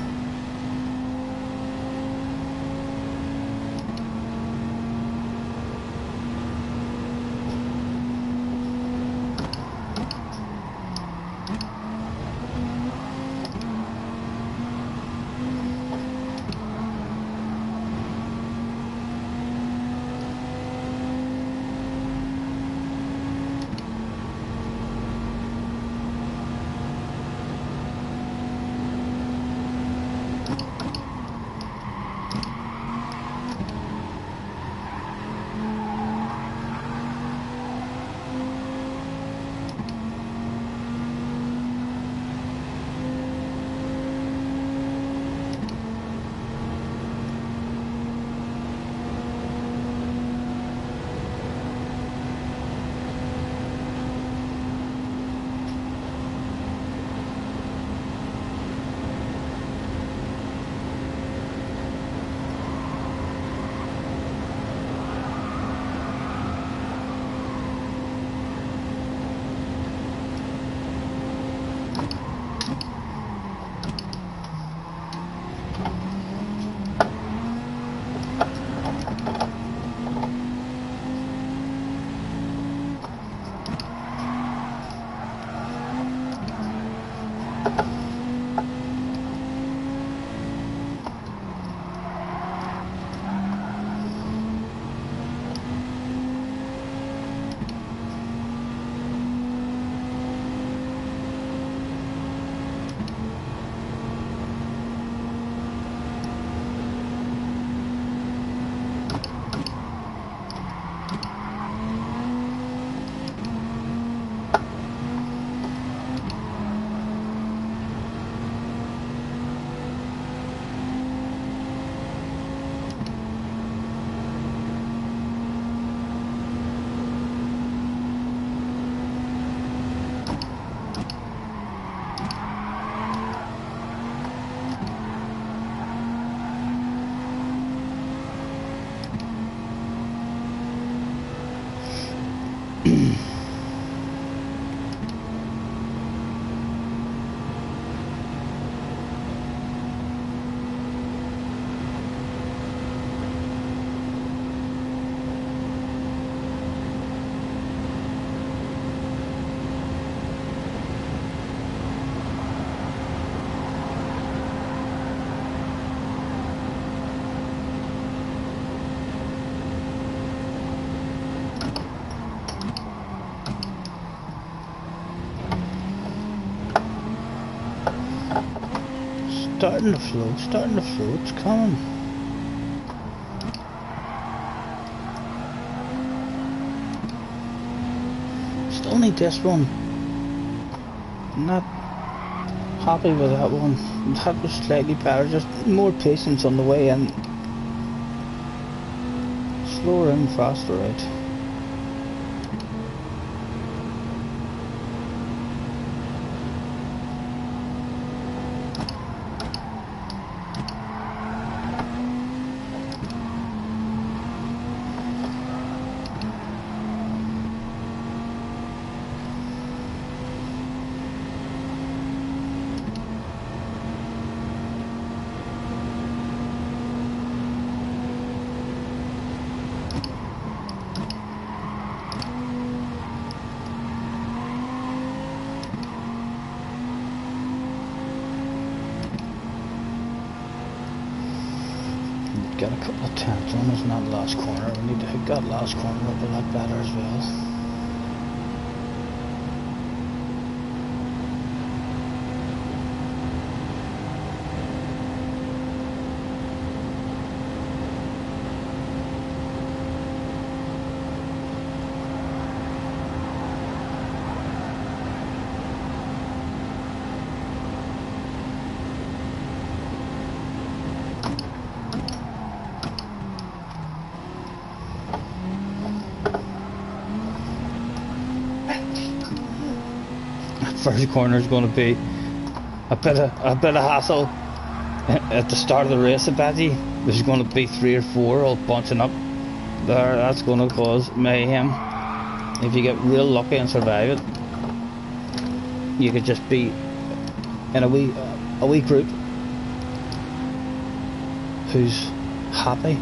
Starting to flow, it's coming. Still need this one. Not happy with that one. That was slightly better, just more patience on the way in. Slower in, faster out. Got a couple of tenths on us in that last corner. We need to hook that last corner up a lot better as well. first corner is going to be a bit of hassle at the start of the race. I bet you there's going to be 3 or 4 all bunching up there. That's going to cause mayhem. If you get real lucky and survive it, you could just be in a wee group who's happy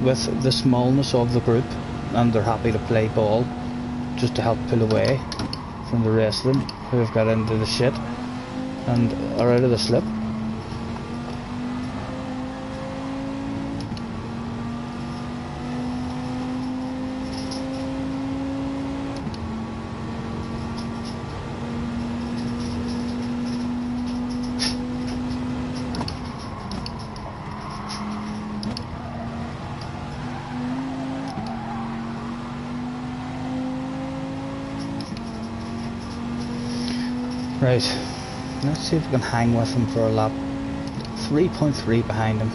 with the smallness of the group, and they're happy to play ball just to help pull away from the rest of them who have got into the shit and are out of the slip. Right, let's see if we can hang with him for a lap. 3.3 behind him.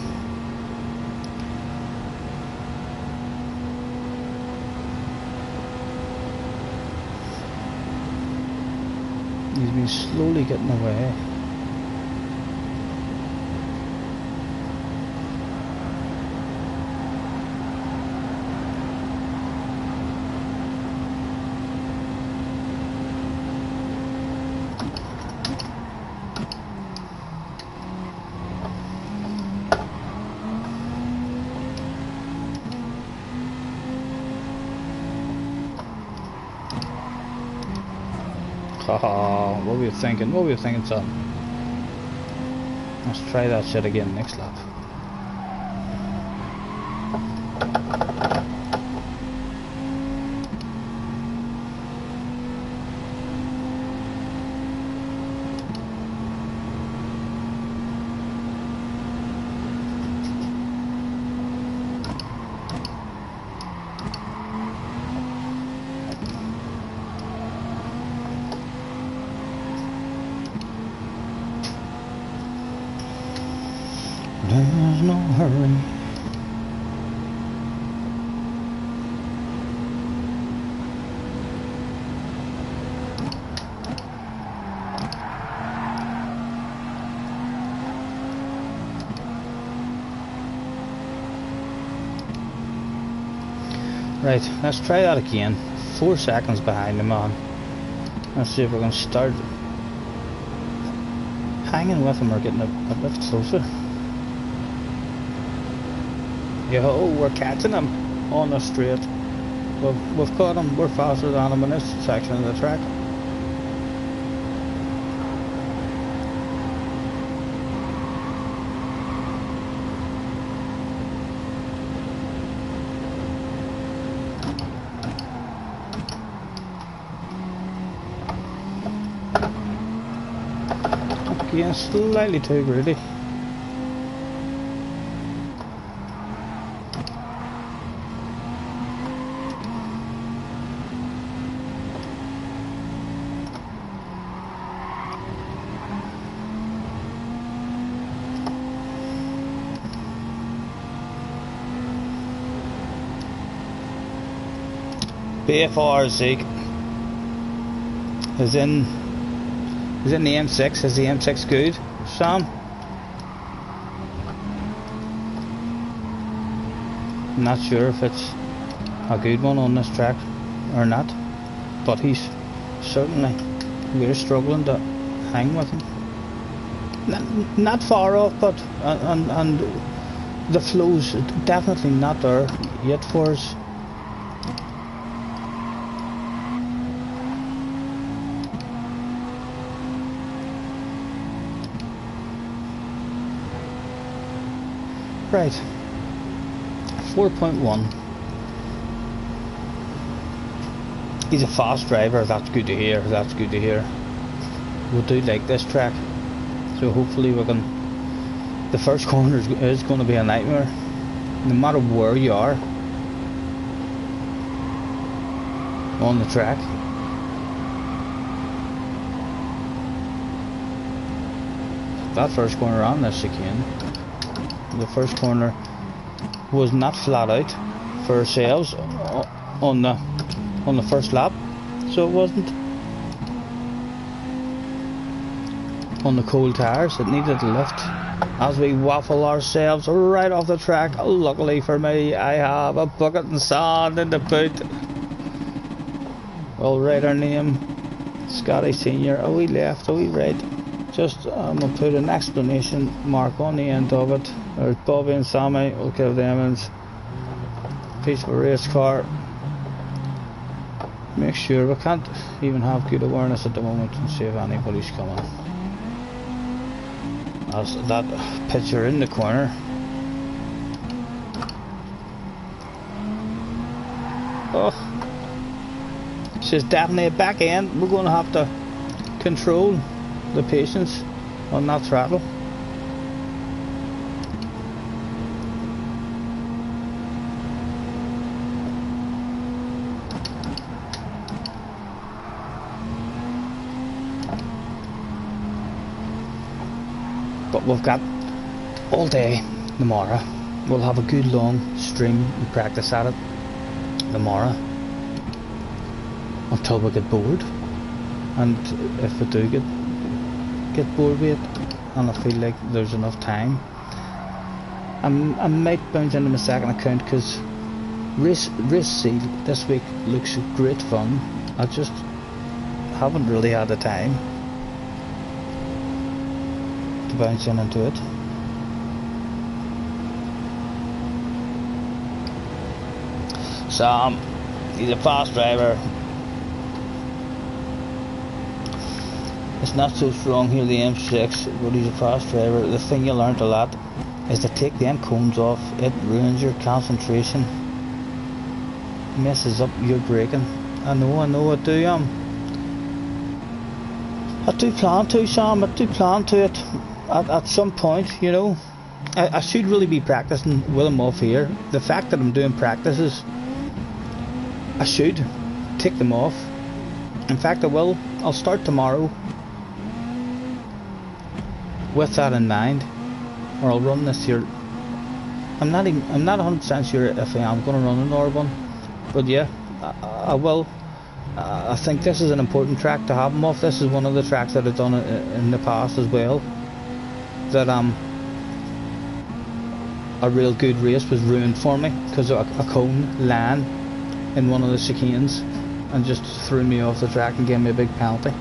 He's been slowly getting away. Haha, what were you thinking? What were you thinking, son? Let's try that shit again next lap. There's no hurry. Right, let's try that again. 4 seconds behind the man. Let's see if we can start hanging with him or getting a bit closer. Yo, we're catching him on the straight. We've caught him. We're faster than him in this section of the track. Again, slightly too greedy. BFR Zeke is in the M6. Is the M6 good, Sam? I'm not sure if it's a good one on this track or not, but he's certainly really struggling to hang with him. Not far off, but and the flow's definitely not there yet for us. Right, 4.1. He's a fast driver, that's good to hear, that's good to hear. We do like this track, so hopefully we can... The first corner is going to be a nightmare, no matter where you are on the track. That first corner on this again. The first corner was not flat out for ourselves on the first lap, so it wasn't. on the cold tires. It needed a lift. As we waffle ourselves right off the track, luckily for me, I have a bucket and sand in the boot. We'll write our name, Scotty Senior, a wee left, a wee right. Just I'm gonna put an explanation mark on the end of it. There's Bobby and Sammy. We'll give them a piece of a race car. Make sure we can't even have good awareness at the moment and see if anybody's coming. As that picture in the corner. Oh, she's definitely a back end. We're going to have to control the patience on that throttle. But we've got all day tomorrow. We'll have a good long stream and practice at it tomorrow until we get bored. And if we do get bored with it, and I feel like there's enough time, I might bounce into my second account, because race seal this week looks great fun. I just haven't really had the time to bounce into it. Sam, he's a fast driver. It's not so strong here, the M6, but he's a fast driver. The thing you learnt a lot is to take them cones off. It ruins your concentration, messes up your braking. I know I do. I do plan to, Sam. I do plan to it at some point, you know. I should really be practicing with him off here. The fact that I'm doing practices, I should take them off. In fact, I will. I'll start tomorrow with that in mind, or I'll run this here. I'm not 100% sure if I am going to run an R1, but yeah, I will. I think this is an important track to have him off. This is one of the tracks that I've done in the past as well, that a real good race was ruined for me because a cone land in one of the chicanes and just threw me off the track and gave me a big penalty.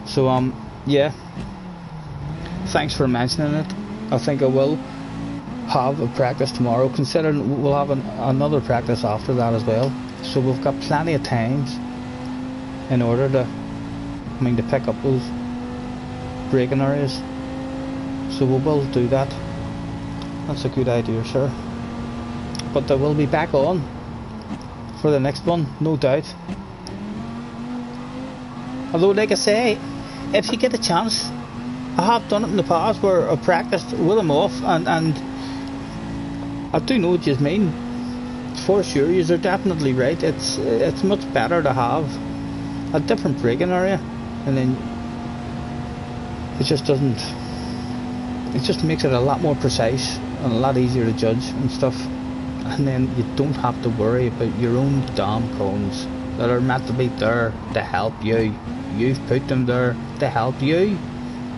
So yeah, thanks for mentioning it. I think I will have a practice tomorrow, considering we'll have another practice after that as well. So we've got plenty of times in order to pick up those braking areas. So we will do that. That's a good idea, sir. But I will be back on for the next one, no doubt. Although, like I say, if you get a chance, I have done it in the past where I practiced with them off, and I do know what you mean. For sure, you're definitely right. It's much better to have a different braking area, and then it just doesn't. It just makes it a lot more precise and a lot easier to judge and stuff. And then you don't have to worry about your own damn cones that are meant to be there to help you. You've put them there to help you.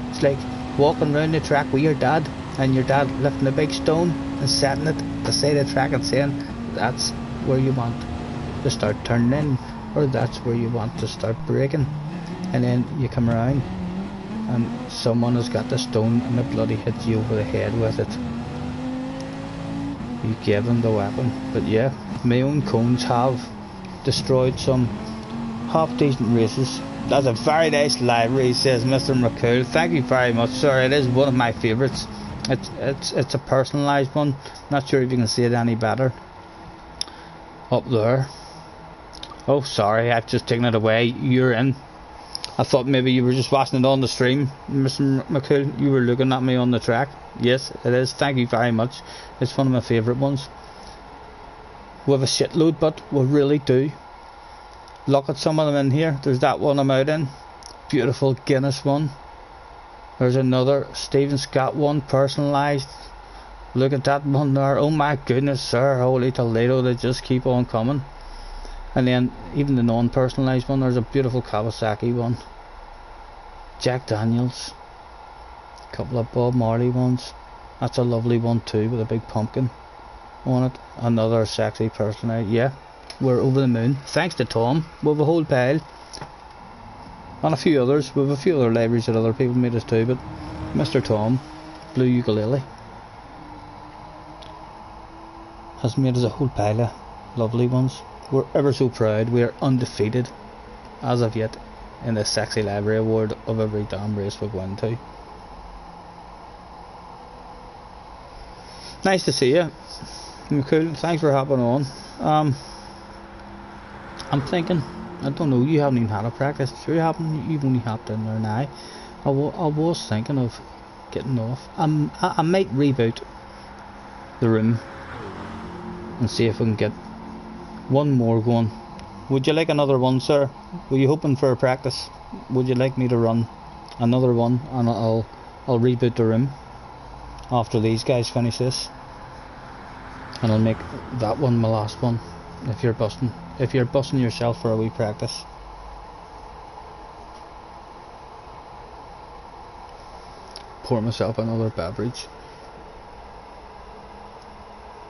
It's like walking around the track with your dad, and your dad lifting a big stone and setting it beside the track and saying, that's where you want to start turning in, or that's where you want to start braking. And then you come around and someone has got the stone and it bloody hits you over the head with it. You gave them the weapon. But yeah, my own cones have destroyed some half decent races. That's a very nice livery, says Mr. McCool. Thank you very much, sir. It is one of my favourites. It's a personalised one. Not sure if you can see it any better. Up there. Oh, sorry, I've just taken it away. You're in. I thought maybe you were just watching it on the stream, Mr. McCool. You were looking at me on the track. Yes, it is. Thank you very much. It's one of my favourite ones. We have a shitload, but we really do. Look at some of them in here. There's that one I'm out in. Beautiful Guinness one. There's another Stephen Scott one, personalised. Look at that one there. Oh my goodness, sir. Holy Toledo, they just keep on coming. And then even the non-personalised one, there's a beautiful Kawasaki one. Jack Daniels. Couple of Bob Marley ones. That's a lovely one too, with a big pumpkin on it. Another sexy person out. Yeah, we're over the moon. Thanks to Tom, we have a whole pile. And a few others. We have a few other libraries that other people made us too, but Mr. Tom, Blue Ukulele, has made us a whole pile of lovely ones. We're ever so proud. We are undefeated as of yet in the Sexy Library Award of every damn race we go into. Nice to see you. Cool. Thanks for hopping on. I'm thinking, I don't know, you haven't even had a practice. Sure you haven't. You've only hopped in there now. I was thinking of getting off. I might reboot the room and see if we can get one more going. Would you like another one, sir? Were you hoping for a practice? Would you like me to run another one, and I'll reboot the room after these guys finish this, and I'll make that one my last one. If you're busting yourself for a wee practice. Pour myself another beverage.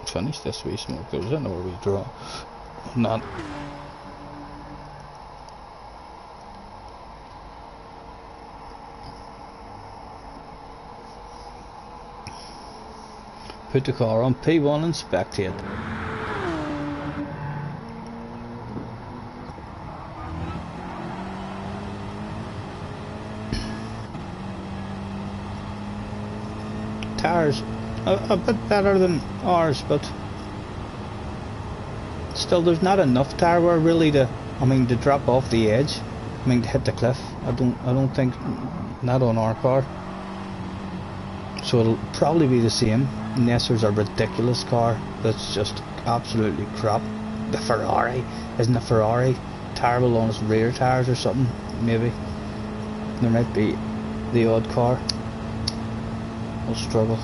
Finish this wee smoke. There's another wee draw. Not. Put the car on P1 and spectate. Tires a bit better than ours, but still there's not enough tire wear really to drop off the edge. To hit the cliff. I don't think, not on our car. So it'll probably be the same unless there's a ridiculous car that's just absolutely crap. The Ferrari, isn't the Ferrari terrible on its rear tires or something? Maybe there might be the odd car. Will struggle,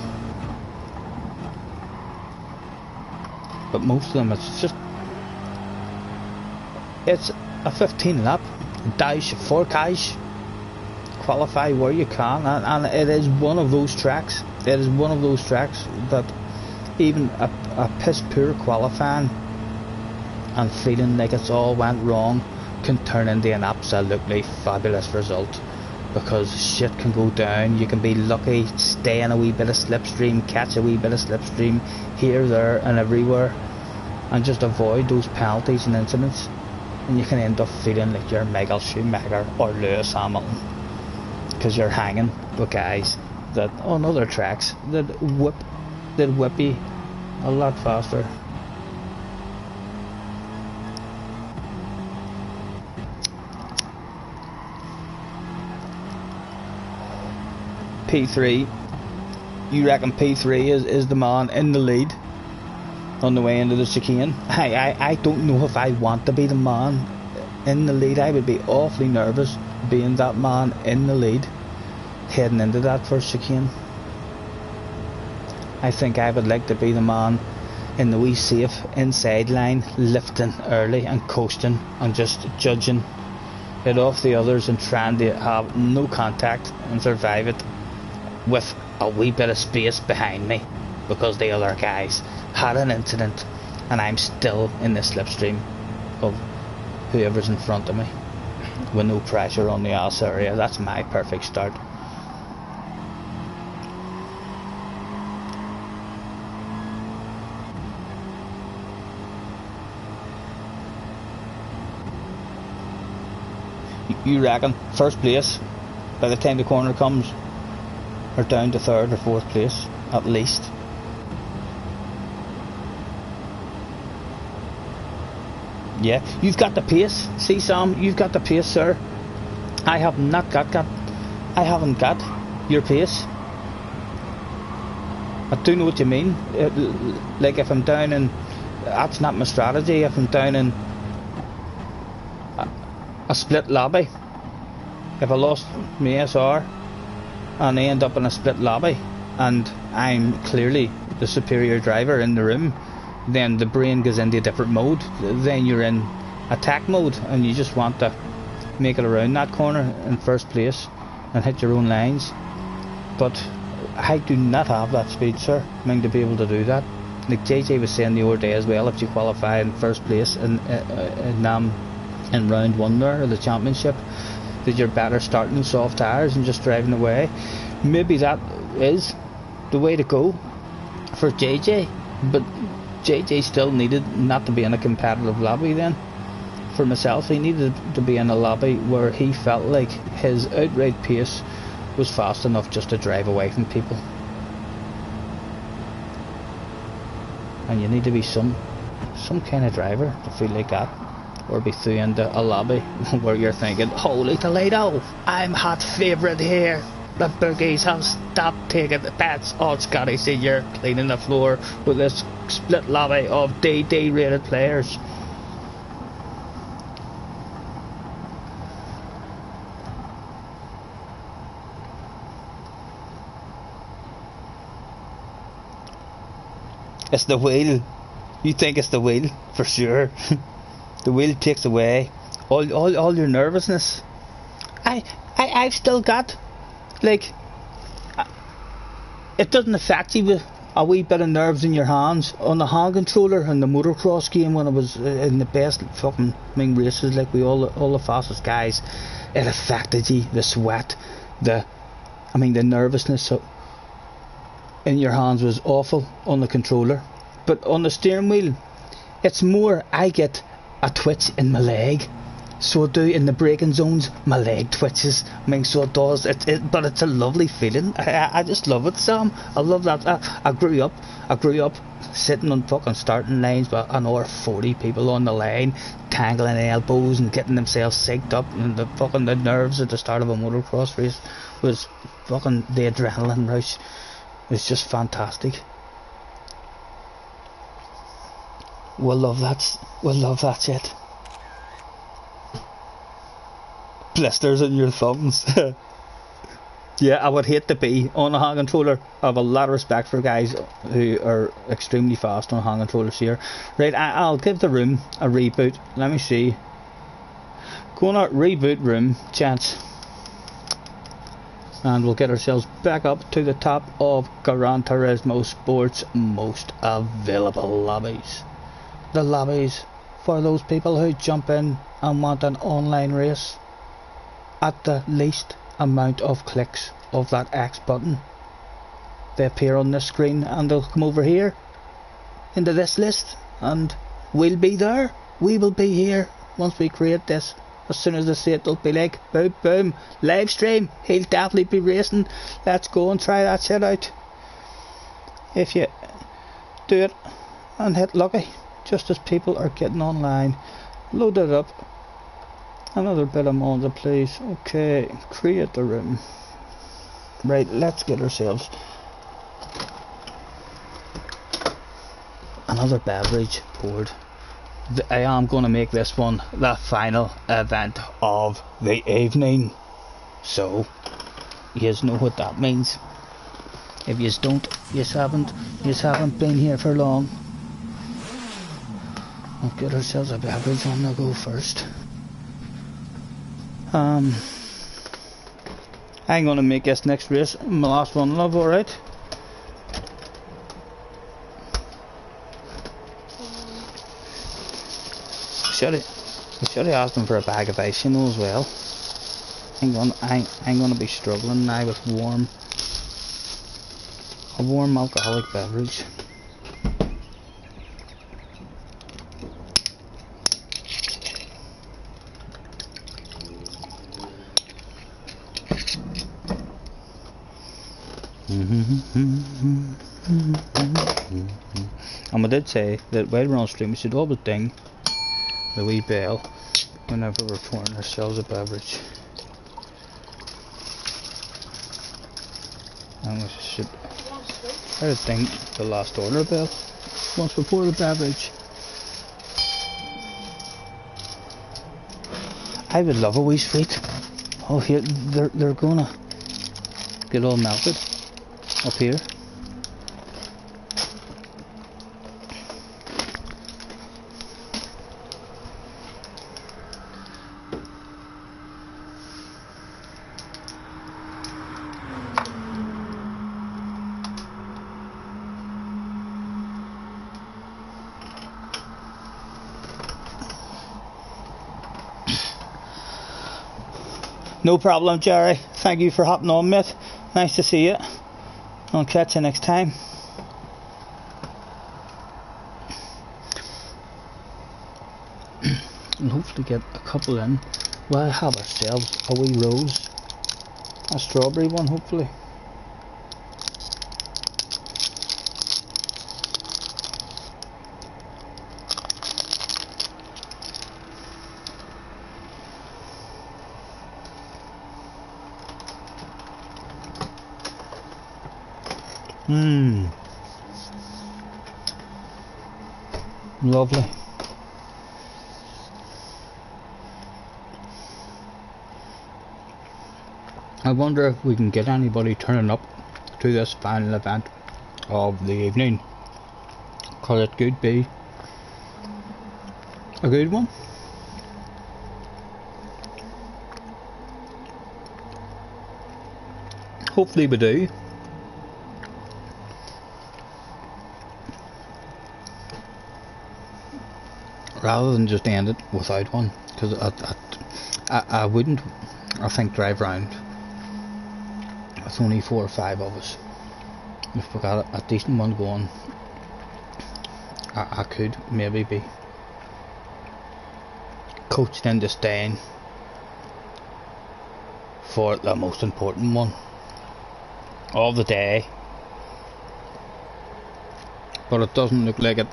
but most of them it's a 15 lap dash for cash. Qualify where you can, and it is one of those tracks. It is one of those tracks that even a piss poor qualifying and feeling like it's all went wrong can turn into an absolutely fabulous result. Because shit can go down, you can be lucky, stay in a wee bit of slipstream, catch a wee bit of slipstream here, there and everywhere, and just avoid those penalties and incidents, and you can end up feeling like you're Michael Schumacher or Lewis Hamilton, because you're hanging with guys that on other tracks that whip you a lot faster. P3, you reckon P3 is the man in the lead on the way into the chicane? I don't know if I want to be the man in the lead. I would be awfully nervous being that man in the lead heading into that first chicane. I think I would like to be the man in the wee safe inside line, lifting early and coasting and just judging it off the others and trying to have no contact and survive it with a wee bit of space behind me, because the other guys had an incident and I'm still in the slipstream of whoever's in front of me with no pressure on the ass area. That's my perfect start. You reckon first place by the time the corner comes, or down to third or fourth place at least? Yeah, you've got the pace. See, Sam, you've got the pace, sir. I have not got I haven't got your pace. I do know what you mean. Like if I'm down in, that's not my strategy. If I'm down in a split lobby, if I lost my SR and I end up in a split lobby and I'm clearly the superior driver in the room, then the brain goes into a different mode. Then you're in attack mode and you just want to make it around that corner in first place. and hit your own lines. But I do not have that speed, sir. I mean, to be able to do that. Like JJ was saying the other day as well, if you qualify in first place in round one there of the championship, that you're better starting in soft tyres and just driving away. Maybe that is the way to go for JJ, but JJ still needed not to be in a competitive lobby then. For myself, he needed to be in a lobby where he felt like his outright pace was fast enough just to drive away from people. And you need to be some kind of driver to feel like that, or be through into a lobby where you're thinking, holy Toledo, I'm hot favourite here. The boogies have stopped taking the bets. Oh, Scotty Senior cleaning the floor with this split lobby of DD rated players. It's the wheel. You think it's the wheel for sure. The wheel takes away all your nervousness. I've still got, like, it doesn't affect you with a wee bit of nerves in your hands on the hand controller in the motocross game when I was in the best fucking races, like we all the fastest guys. It affected you, the sweat, the nervousness in your hands was awful on the controller. But on the steering wheel, it's more, I get a twitch in my leg. So I do in the braking zones, my leg twitches. So it does. But it's a lovely feeling. I just love it, Sam. I love that. I grew up sitting on fucking starting lines with another 40 people on the line, tangling elbows and getting themselves synced up. And the nerves at the start of a motocross race was fucking the adrenaline rush. It's just fantastic. We'll love that shit. Blisters in your thumbs. Yeah, I would hate to be on a hand controller. I have a lot of respect for guys who are extremely fast on hand controllers here. Right, I'll give the room a reboot. Let me see. Gonna reboot room, chance. And we'll get ourselves back up to the top of Gran Turismo Sport's most available lobbies. The lobbies for those people who jump in and want an online race at the least amount of clicks of that X button. They appear on this screen and they'll come over here into this list, and we'll be there. We will be here once we create this. As soon as they see it, they'll be like, boom, boom, live stream, he'll definitely be racing. Let's go and try that shit out. If you do it and hit lucky, just as people are getting online, load it up. Another bit of Monza, please. Okay, create the room. Right, let's get ourselves another beverage poured. I am going to make this one the final event of the evening. So, you know what that means. If you don't, you haven't been here for long. We'll get ourselves a beverage on the go first. I'm going to make this next race my last one, love, alright? We should have asked him for a bag of ice, as well. I'm gonna be struggling now with a warm alcoholic beverage. And I did say that while we're on stream we should always ding the wee bell whenever we're pouring ourselves a beverage. And we should ding the last order bell once we pour the beverage. I would love a wee sweet. Oh, here they're gonna get all melted up here. No problem, Jerry. Thank you for hopping on, mate. Nice to see you. I'll catch you next time. And hopefully get a couple in. We'll have ourselves a wee rose. A strawberry one, hopefully. Lovely. I wonder if we can get anybody turning up to this final event of the evening, because it could be a good one. Hopefully we do. Rather than just end it without one, because I wouldn't, I think, drive round with only 4 or 5 of us. If we got a decent one going, I could maybe be coached into staying for the most important one of the day, but it doesn't look like it.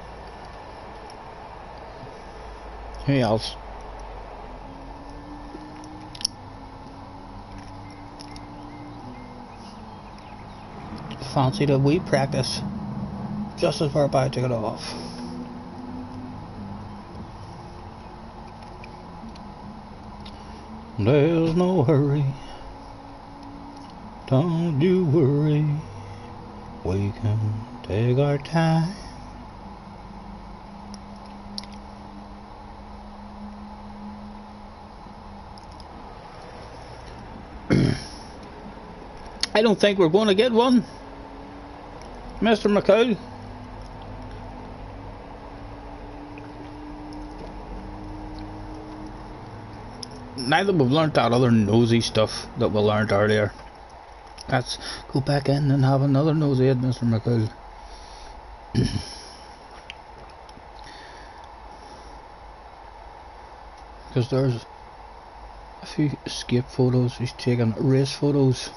Who else? Fancied a wee practice just as we're about to get off. There's no hurry, don't you worry, we can take our time. I don't think we're going to get one, Mr. McCool. Now that we've learnt that other nosy stuff that we learnt earlier, let's go back in and have another nosy at Mr. McCool. Because there's a few escape photos. He's taking race photos.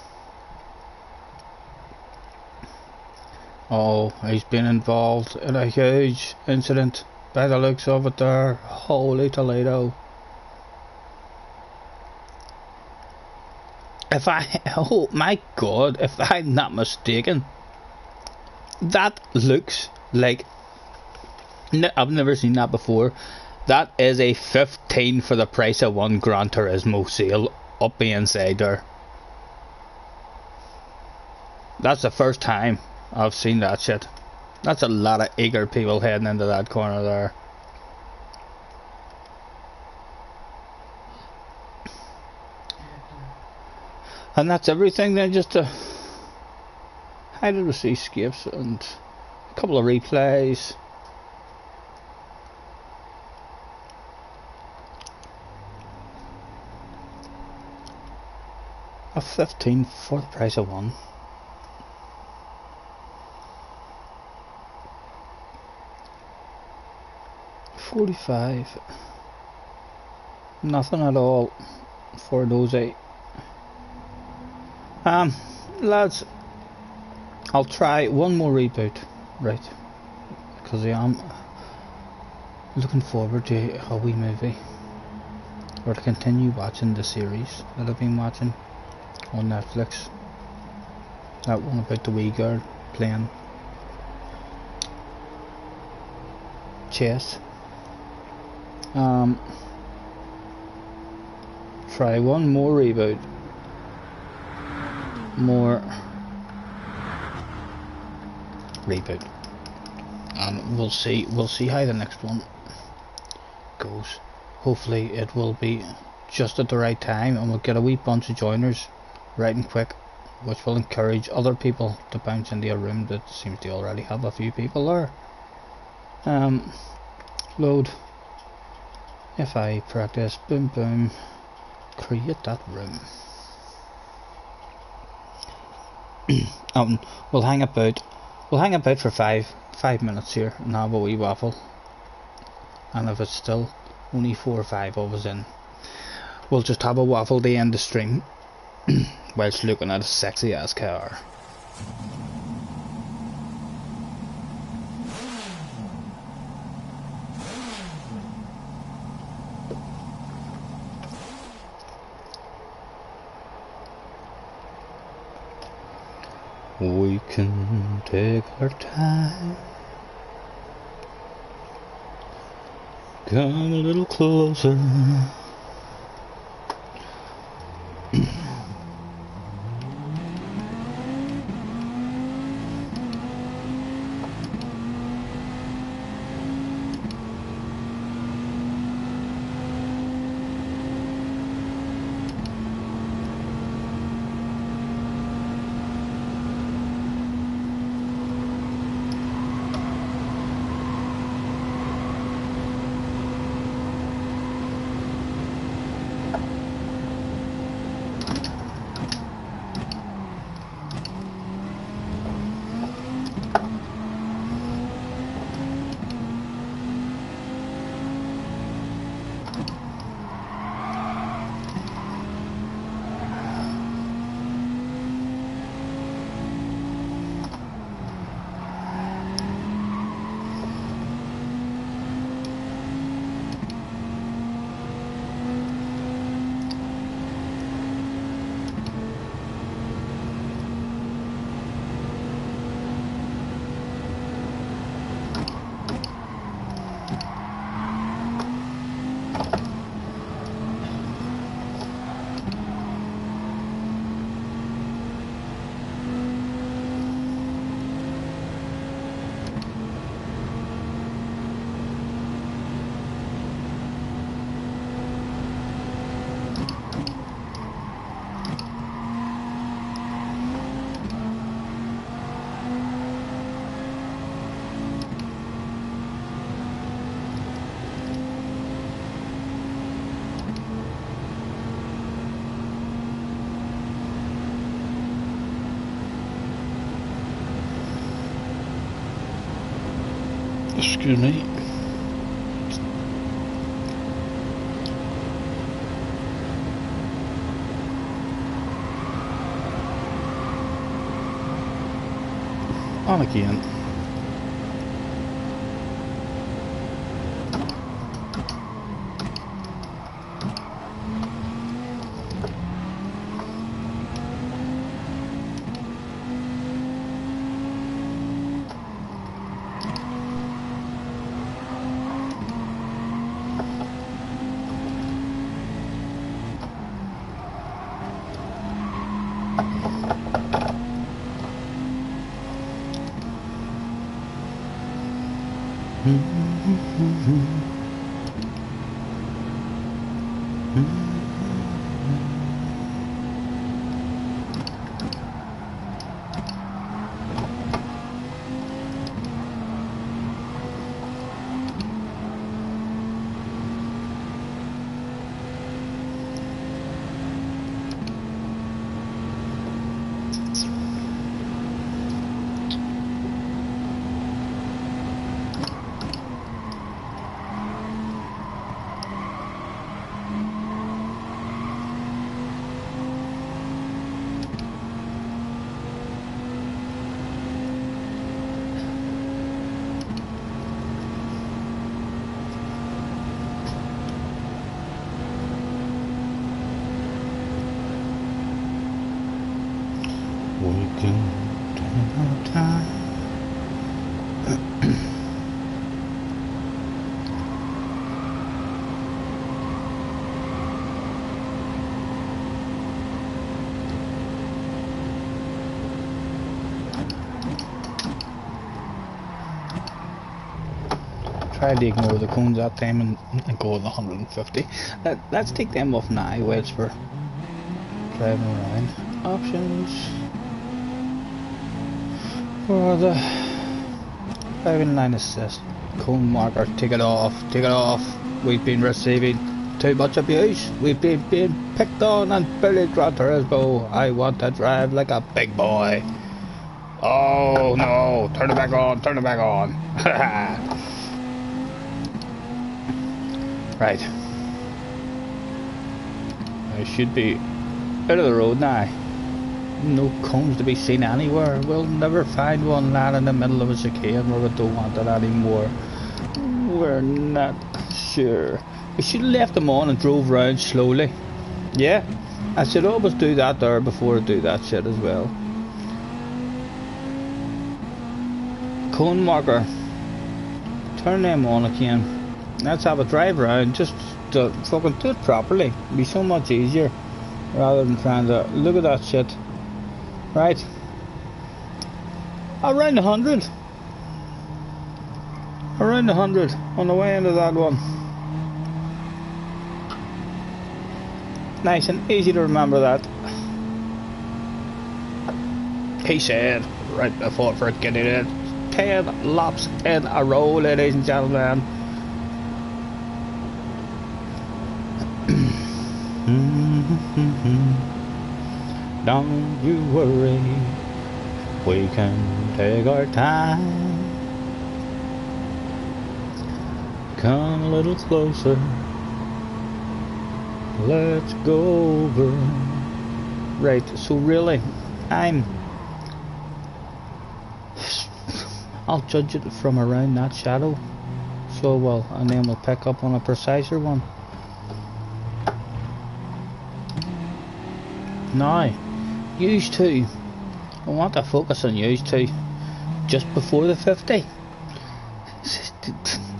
Oh, he's been involved in a huge incident by the looks of it there. Holy Toledo. Oh my god, if I'm not mistaken, that looks like, I've never seen that before. That is a 15 for the price of one Gran Turismo sale up the inside there. That's the first time I've seen that shit. That's a lot of eager people heading into that corner there. And that's everything then, just to hide the receipt skips and a couple of replays. A 15 for the price of one. $45. Nothing at all for those 8. Lads, I'll try one more reboot, right? Because I am looking forward to a wee movie, or to continue watching the series that I've been watching on Netflix. That one about the wee girl playing chess. Try one more reboot. More reboot, and we'll see how the next one goes. Hopefully it will be just at the right time, and we'll get a wee bunch of joiners right and quick, which will encourage other people to bounce into a room that seems to already have a few people there. Load. If I practice, boom boom, create that room. We'll hang about for five minutes here and have a wee waffle, and if it's still only 4 or 5 of us in, we'll just have a waffle to end the stream whilst looking at a sexy ass car. We can take our time, come a little closer. Excuse me. On again. Try to ignore the cones that time and go with 150. Let's take them off now whilst we're driving around. Options for the driving line assist. Cone marker, take it off, take it off. We've been receiving Too much abuse. We've been being picked on and bullied Gran Turismo. I want to drive like a big boy. Oh no, turn it back on, turn it back on. Right. I should be out of the road now. No cones to be seen anywhere. We'll never find one land in the middle of a chicane where we don't want it anymore. We're not sure. We should have left them on and drove round slowly. Yeah, I should always do that there before I do that shit as well. Cone marker. Turn them on again. Let's have a drive around. Just to fucking do it properly. It'd be so much easier rather than trying to look at that shit. Right. Around 100. Around 100 on the way into that one. Nice and easy to remember that. He said right before getting it. 10 laps in a row, ladies and gentlemen. Don't you worry, we can take our time. Come a little closer, let's go over. Right, so really, I'll judge it from around that shadow. So well, and then we'll pick up on a preciser one. Now, use 2. I want to focus on use 2 just before the 50.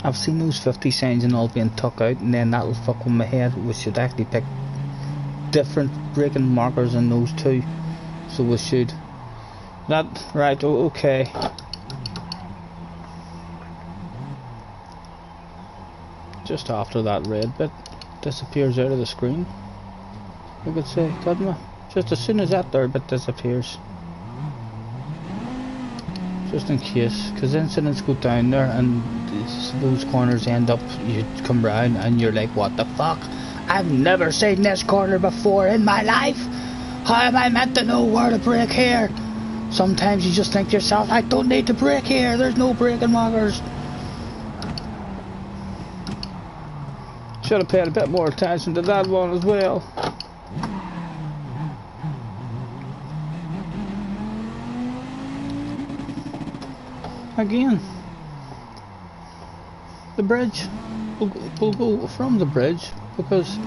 I've seen those 50 signs and all being tucked out, and then that'll fuck with my head. We should actually pick different braking markers in those 2. So we should. That, right, okay. Just after that red bit disappears out of the screen, we could say, couldn't we? Just as soon as that third bit disappears. Just in case, because incidents go down there and those corners end up, you come round and you're like, what the fuck? I've never seen this corner before in my life. How am I meant to know where to brake here? Sometimes you just think to yourself, I don't need to brake here, there's no braking markers. Should have paid a bit more attention to that one as well. Again, the bridge. We'll go from the bridge because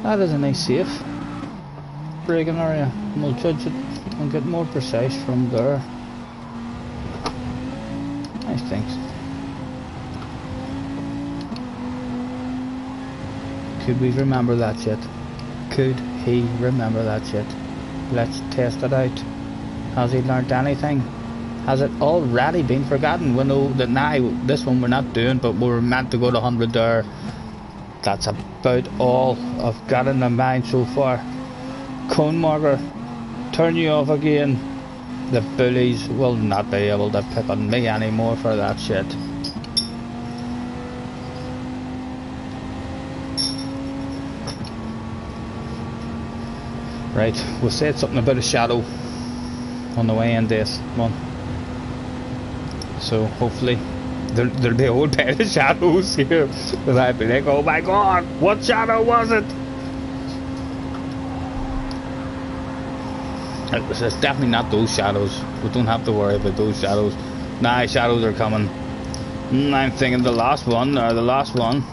that is a nice safe braking area, and we'll judge it and get more precise from there. Nice things. Could we remember that yet? Could he remember that yet? Let's test it out. Has he learnt anything? Has it already been forgotten? We know that now this one we're not doing, but we were meant to go to 100 there. That's about all I've got in my mind so far. Cone marker, turn you off again. The bullies will not be able to pick on me anymore for that shit. Right, we said something about a shadow on the way in this one. So hopefully there'll be a whole pair of shadows here. And I'll be like, oh my god, what shadow was it? It's definitely not those shadows. We don't have to worry about those shadows. Nah, shadows are coming. I'm thinking the last one, or the last one.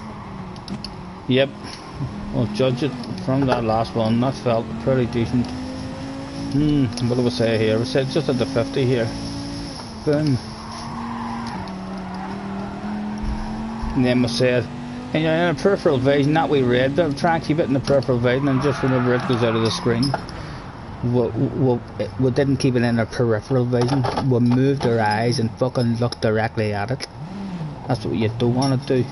Yep, we'll judge it from that last one. That felt pretty decent. What do we say here? We said just at the 50 here. Boom. And then we said, in a peripheral vision, that we read, but try and keep it in the peripheral vision, and just whenever it goes out of the screen, we didn't keep it in our peripheral vision. We moved our eyes and fucking looked directly at it. That's what you don't want to do.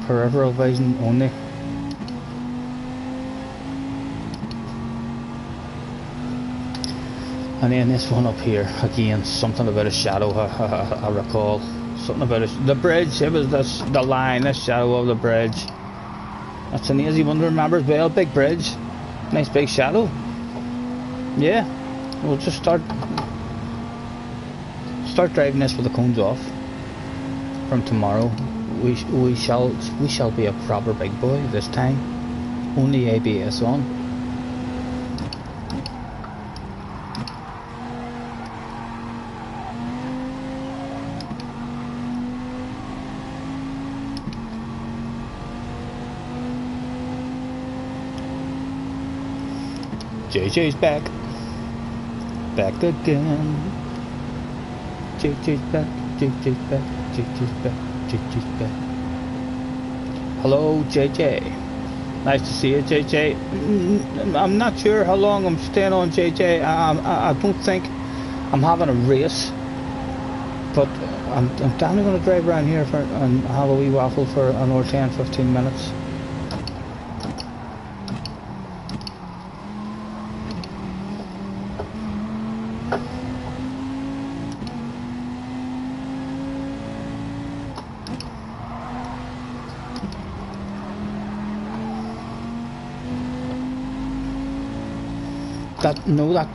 Peripheral vision only. And then this one up here, again, something about a shadow, I recall. Something about it. The bridge, it was this, the line, this shadow of the bridge. That's an easy one to remember as well. Big bridge. Nice big shadow. Yeah. We'll just start driving this with the cones off. From tomorrow. We shall be a proper big boy this time. Only ABS on. JJ's back. Back again. JJ's back. JJ's back. JJ's back. JJ's back. Hello, JJ. Nice to see you, JJ. I'm not sure how long I'm staying on, JJ. I don't think I'm having a race, but I'm definitely going to drive around here and have a wee waffle for another 10-15 minutes.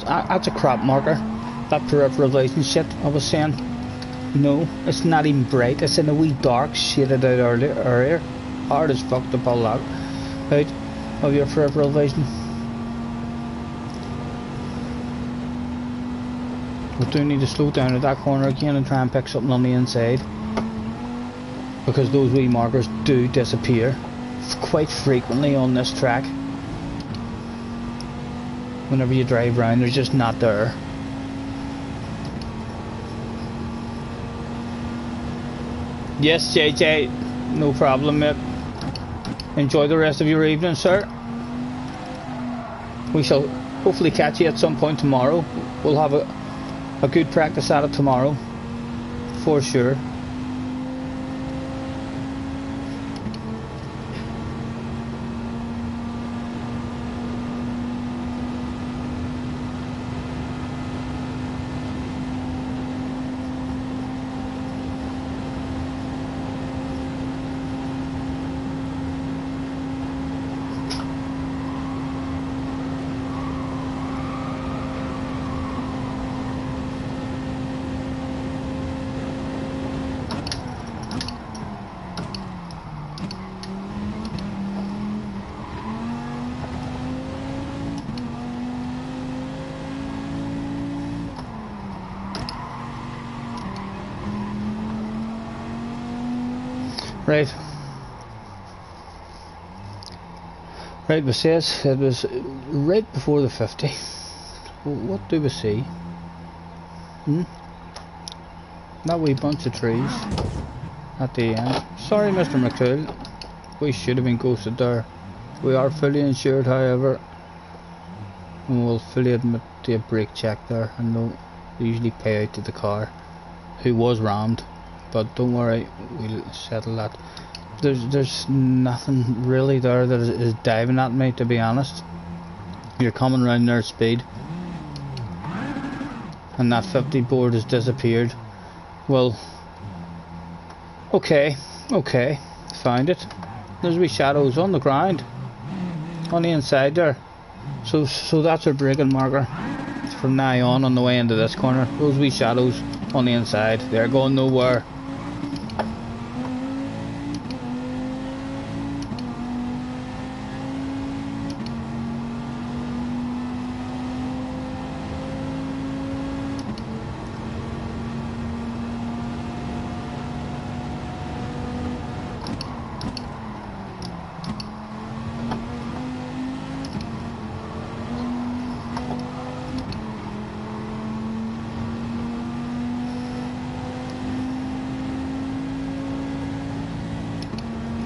That's a crop marker. That peripheral vision shit I was saying. No, it's not even bright. It's in a wee dark shaded out area. Hard as fuck to pull that out of your peripheral vision. We do need to slow down at that corner again and try and pick something on the inside, because those wee markers do disappear quite frequently on this track. Whenever you drive around, they're just not there. Yes, JJ, no problem, mate. Enjoy the rest of your evening, sir. We shall hopefully catch you at some point tomorrow. We'll have a good practice at it tomorrow, for sure. Right. Right, we says it was right before the 50. What do we see? That wee bunch of trees at the end. Sorry, Mr. McCool. We should have been ghosted there. We are fully insured, however, and we'll fully admit to a brake check there, and they'll usually pay out to the car who was rammed. But don't worry, we'll settle that. There's nothing really there that is diving at me, to be honest. You're coming around their speed, and that 50 board has disappeared. Well, okay, found it. There's wee shadows on the ground, on the inside there. So that's our braking marker from now on the way into this corner. Those wee shadows on the inside, they're going nowhere.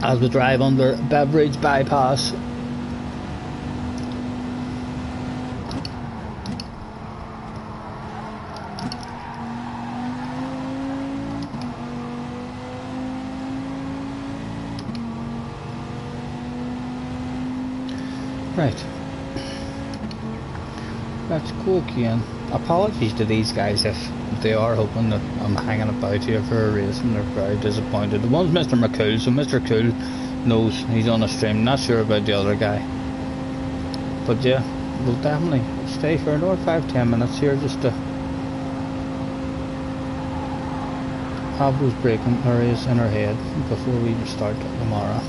As we drive under Beveridge bypass. Right. Let's go again. apologies to these guys if they are hoping that I'm hanging about here for a race and they're very disappointed. The one's Mr. McCool, so Mr. Cool knows he's on a stream. Not sure about the other guy, but yeah, we'll definitely stay for another 5-10 minutes here just to have those braking areas in our head before we start tomorrow.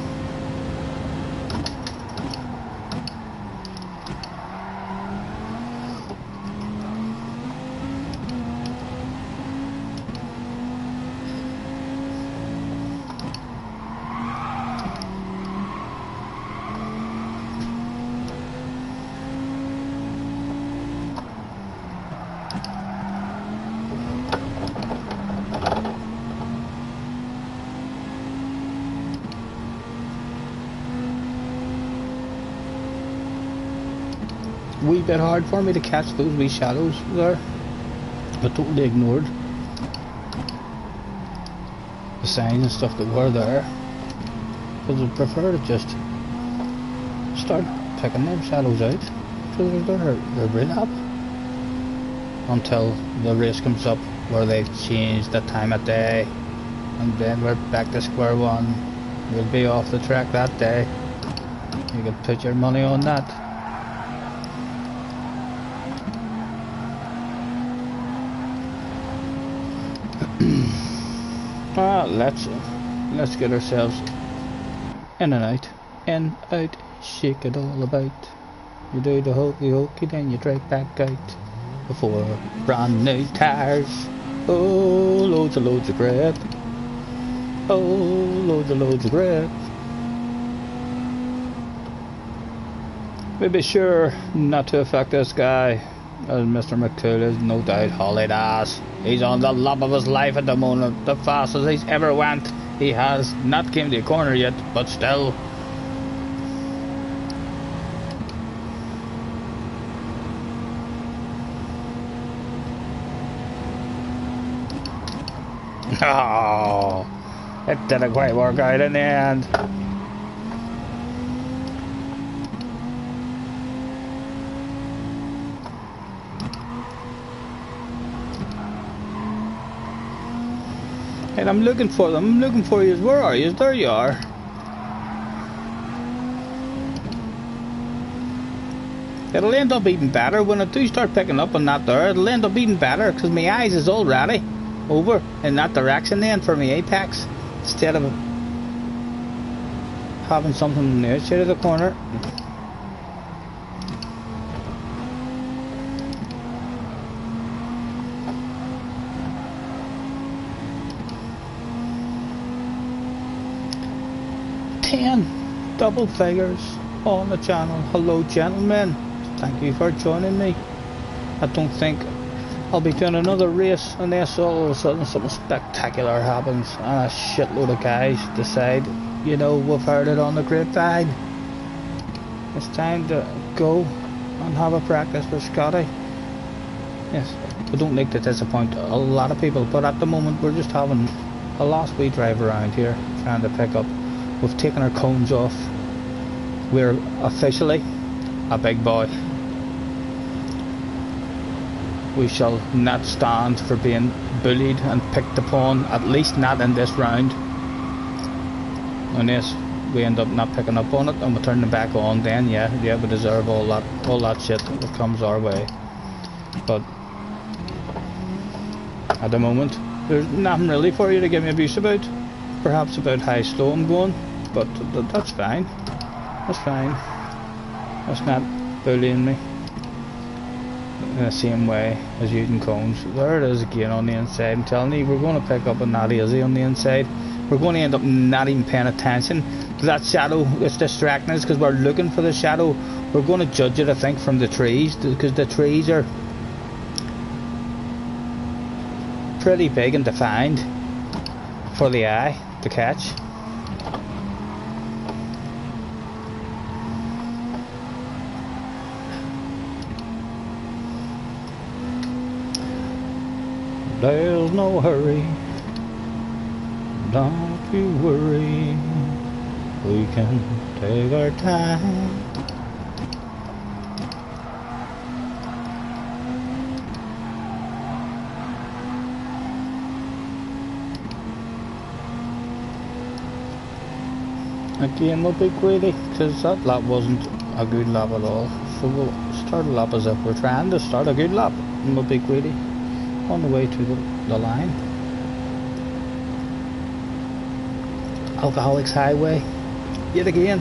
Wee bit hard for me to catch those wee shadows there. I totally ignored the signs and stuff that were there, because I prefer to just start picking them shadows out because they're real up until the race comes up where they change the time of day, and then we're back to square one. We'll be off the track that day. You can put your money on that. Let's get ourselves in and out, shake it all about. You do the hokey hokey, then you drive back out before brand new tires. Oh, loads of grip. Oh, loads of grip. We be sure not to affect this guy, as Mr. McCool is no doubt hauled ass. He's on the lap of his life at the moment, the fastest he's ever went. He has not came to a corner yet, but still. Oh, it didn't quite work out in the end. And I'm looking for them. I'm looking for you. Where are you? There you are. It'll end up even better when I do start picking up on that there. It'll end up even better because my eyes is already over in that direction then for my apex, instead of having something on the outside of the corner. Double figures on the channel. Hello gentlemen, thank you for joining me. I don't think I'll be doing another race unless all of a sudden something spectacular happens and a shitload of guys decide, you know, we've heard it on the grapevine, it's time to go and have a practice with Scotty. Yes, we don't like to disappoint a lot of people, but at the moment we're just having a last wee drive around here trying to pick up. We've taken our cones off. We're officially a big boy. We shall not stand for being bullied and picked upon, at least not in this round. Unless we end up not picking up on it and we turn them back on, then yeah, we deserve all that shit that comes our way. But at the moment, there's nothing really for you to give me abuse about. Perhaps about how slow I'm going. But that's fine. That's fine. That's not bullying me in the same way as using cones. There it is again on the inside. I'm telling you, we're going to pick up a not easy on the inside. We're going to end up not even paying attention to that shadow. It's distracting us because we're looking for the shadow. We're going to judge it, I think, from the trees, because the trees are pretty big and defined for the eye to catch. There's no hurry, don't you worry, we can take our time. Again, we'll be greedy, because that lap wasn't a good lap at all. So we'll start a lap as if we're trying to start a good lap, and we'll be greedy on the way to the line. Alcoholics Highway, yet again.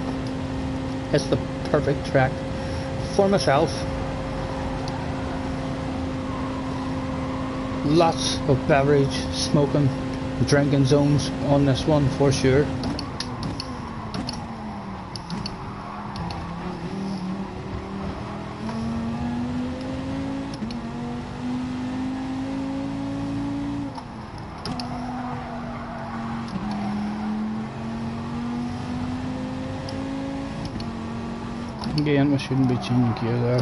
It's the perfect track for myself. Lots of beverage, smoking, drinking zones on this one for sure. Again, we shouldn't be changing gear there.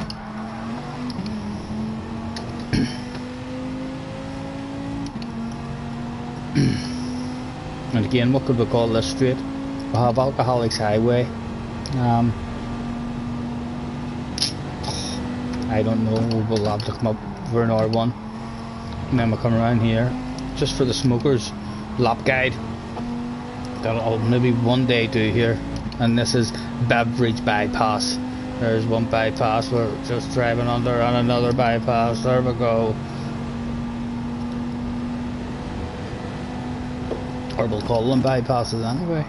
And again, what could we call this straight? We have Alcoholics Highway. I don't know, we'll have to come up for an R1. And then we'll come around here, just for the smokers lap guide. That I'll maybe one day do here. And this is Beveridge Bypass. There's one bypass, we're just driving under, and another bypass, there we go. Or we'll call them bypasses anyway.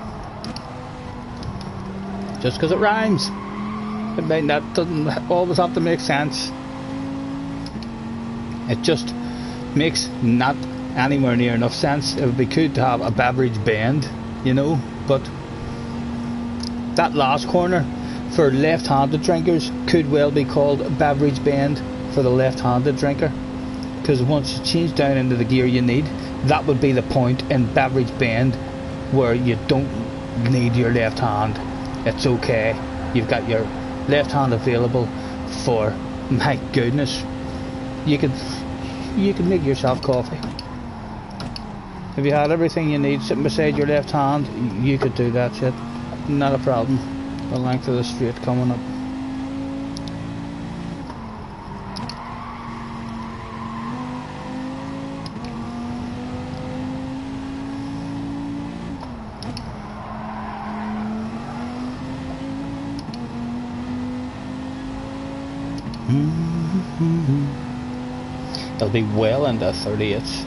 Just because it rhymes. It might not, doesn't always have to make sense. It just makes not anywhere near enough sense. It would be good to have a Beveridge bend, you know, but that last corner for left-handed drinkers could well be called a Beveridge bend for the left-handed drinker, because once you change down into the gear you need, that would be the point in Beveridge bend where you don't need your left hand. It's okay, you've got your left hand available for, my goodness, you could make yourself coffee. If you had everything you need sitting beside your left hand, you could do that shit, not a problem. The length of the straight coming up. It'll be well into 38s.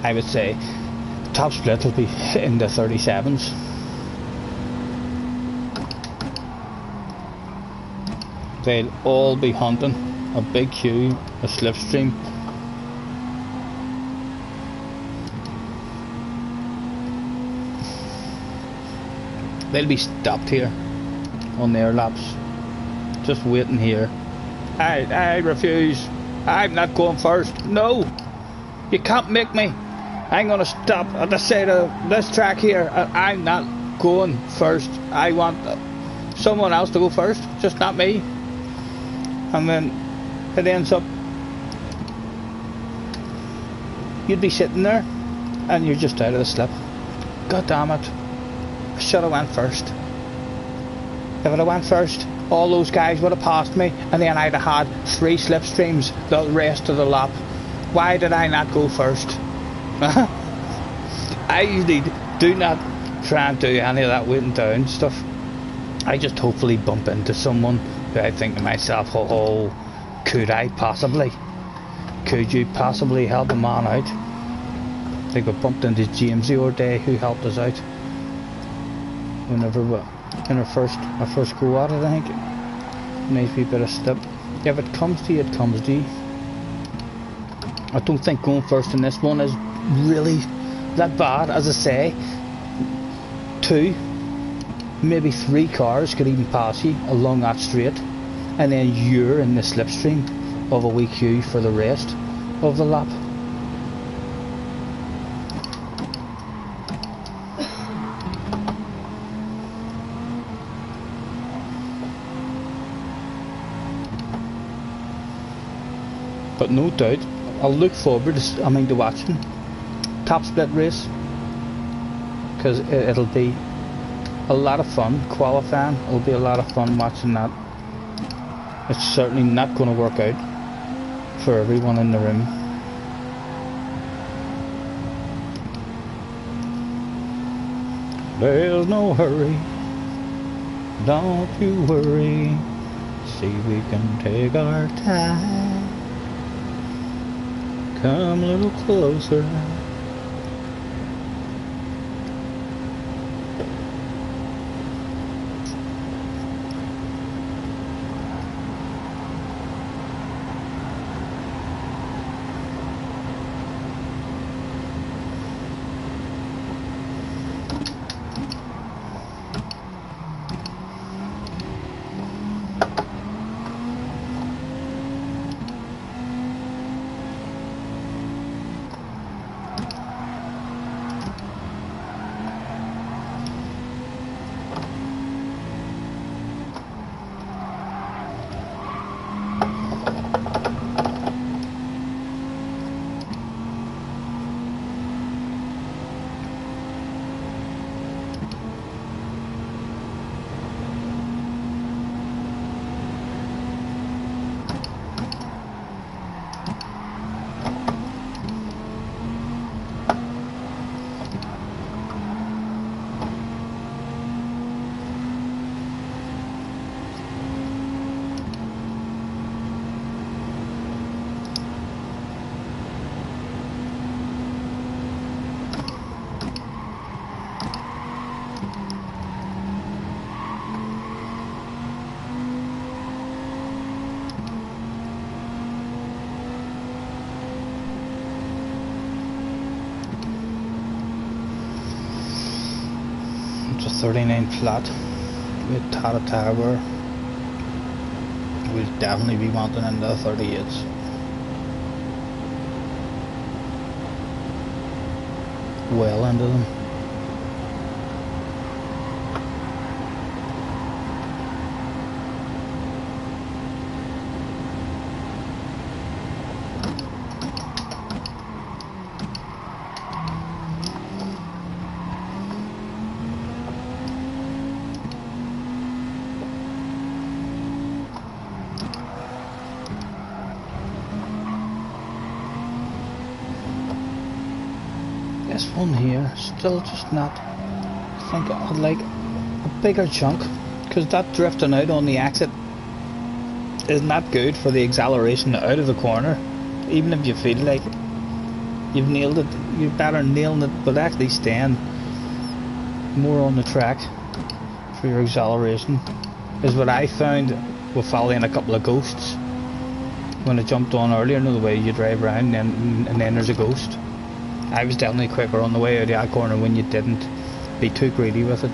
I would say top split will be in the 37s. They'll all be hunting a big queue, a slipstream. They'll be stopped here on their laps, just waiting here. I refuse. I'm not going first. No, you can't make me. I'm gonna stop at the side of this track here. I'm not going first. I want someone else to go first, just not me. And then it ends up you'd be sitting there and you're just out of the slip. God damn it, I should have went first. If I'd have went first, all those guys would have passed me, and then I'd have had 3 slipstreams the rest of the lap. Why did I not go first? I usually do not try and do any of that waiting down stuff. I just hopefully bump into someone who I think to myself, oh, could I possibly? Could you possibly help a man out? I think we bumped into James the other day, who helped us out whenever we in our first go at it. I think nice wee bit of step. If it comes to you, it comes to you. I don't think going first in this one is really that bad. As I say, 2, maybe 3 cars could even pass you along that straight, and then you're in the slipstream of a wee queue for the rest of the lap. But no doubt, I'll look forward to watching top split race, because it'll be a lot of fun qualifying. It'll be a lot of fun watching that. It's certainly not going to work out for everyone in the room. There's no hurry, Don't you worry, see we can take our time. Come a little closer. It's a 39 flat with Tata Tower. We'll definitely be wanting into the 38s. Well into them. This one here, still just not. I think I'd like a bigger chunk, because that drifting out on the exit is not good for the acceleration out of the corner. Even if you feel like you've nailed it, you're better nailing it, but actually staying more on the track for your acceleration is what I found with following a couple of ghosts when I jumped on earlier. You know the way you drive around and then there's a ghost. I was definitely quicker on the way out of that corner when you didn't be too greedy with it.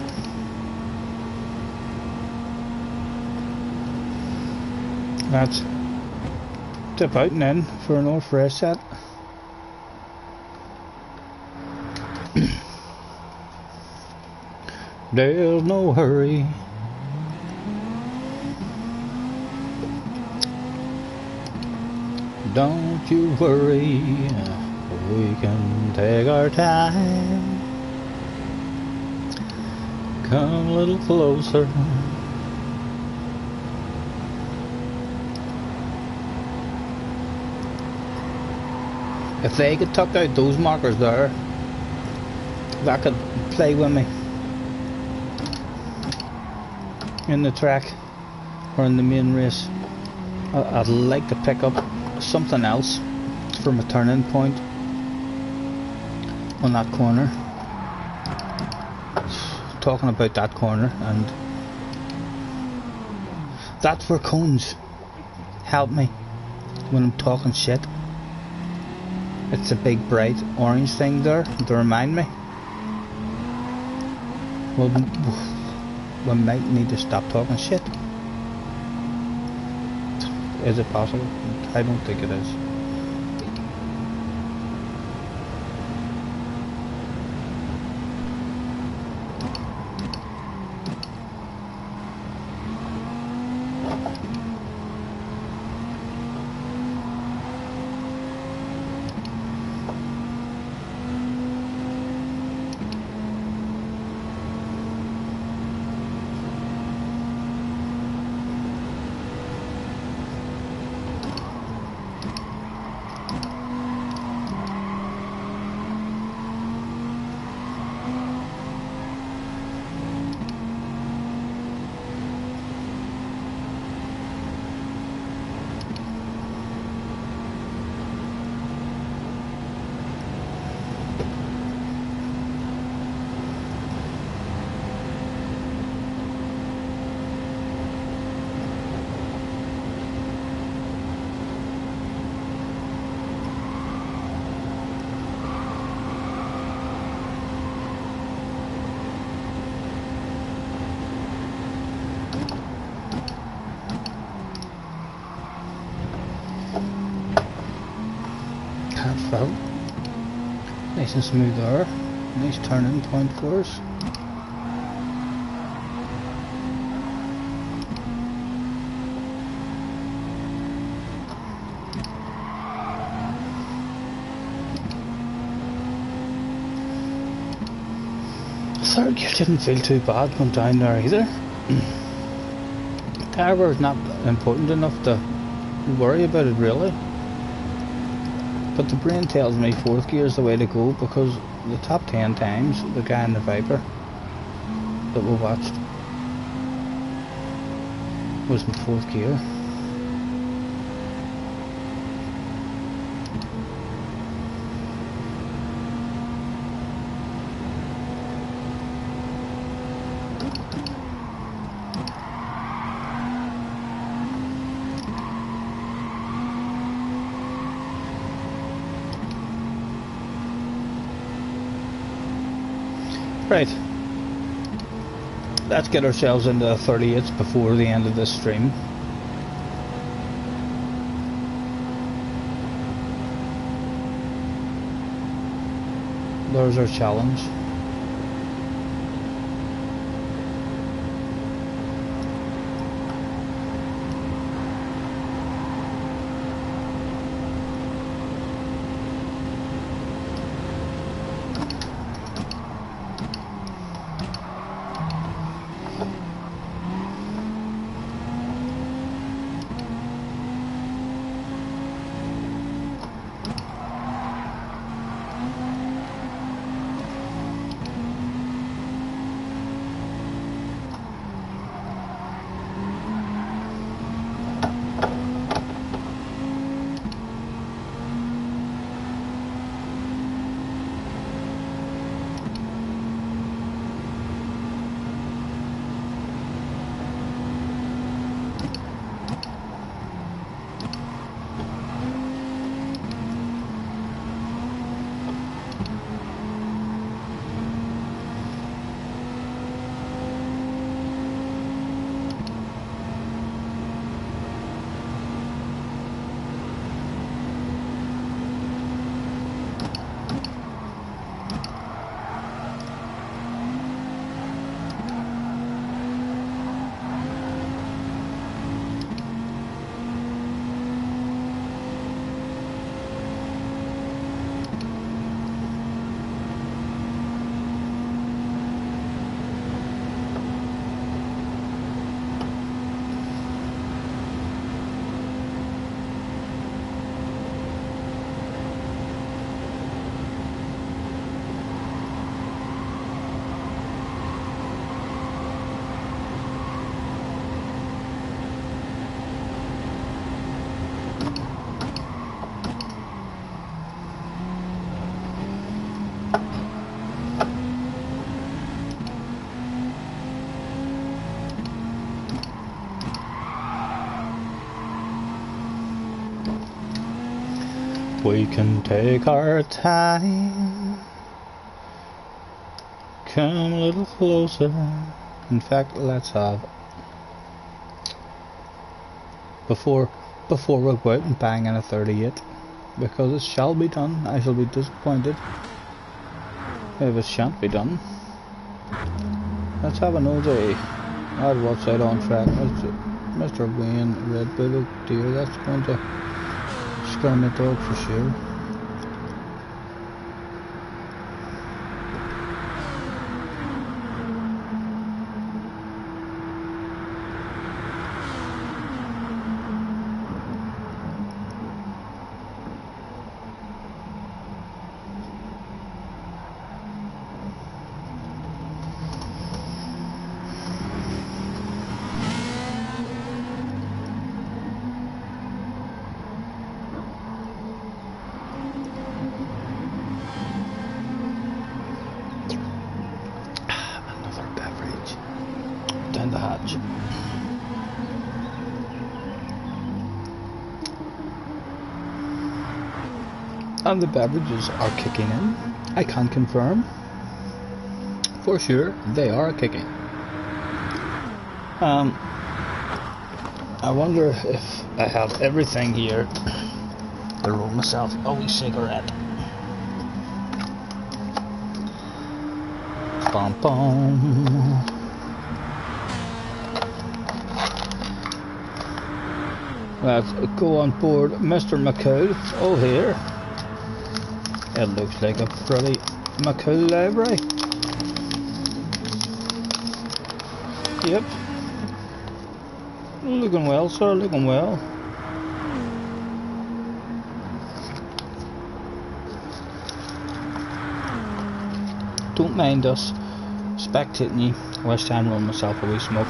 That's tip out and in for an old fresh set. There's no hurry. Don't you worry, we can take our time. Come a little closer. If they could tuck out those markers there, that could play with me in the track or in the main race. I'd like to pick up something else from a turning point on that corner. Talking about that corner, and that's where cones help me when I'm talking shit. It's a big bright orange thing there to remind me. Well, we might need to stop talking shit. Is it possible? I don't think it is. Can't fill. Nice and smooth there. Nice turning point for us. Third gear didn't feel too bad going down there either. Tyre wear is not important enough to worry about it really. But the brain tells me fourth gear is the way to go, because the top 10 times the guy in the Viper that we watched was in fourth gear. Right, let's get ourselves into 38s before the end of this stream. There's our challenge. We can take our time. Come a little closer. In fact, let's have before we go out and bang in a 38, because it shall be done. I shall be disappointed if it shan't be done. Let's have an old day. I'd watch out on track. Mr. Wayne Red Bull, oh dear, that's going to scare my dog for sure. The hatch. And the beverages are kicking in. I can confirm for sure they are kicking. I wonder if I have everything here to roll myself a wee cigarette. Bum bum. Let's go on board Mr. McCool. Oh, here. It looks like a pretty McCool library. Yep. Looking well, sir, looking well. Don't mind us spectating you whilst I'm rolling myself a wee smoke.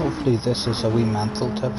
Hopefully this is a wee mental tip.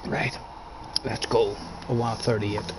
Right, let's go. 138.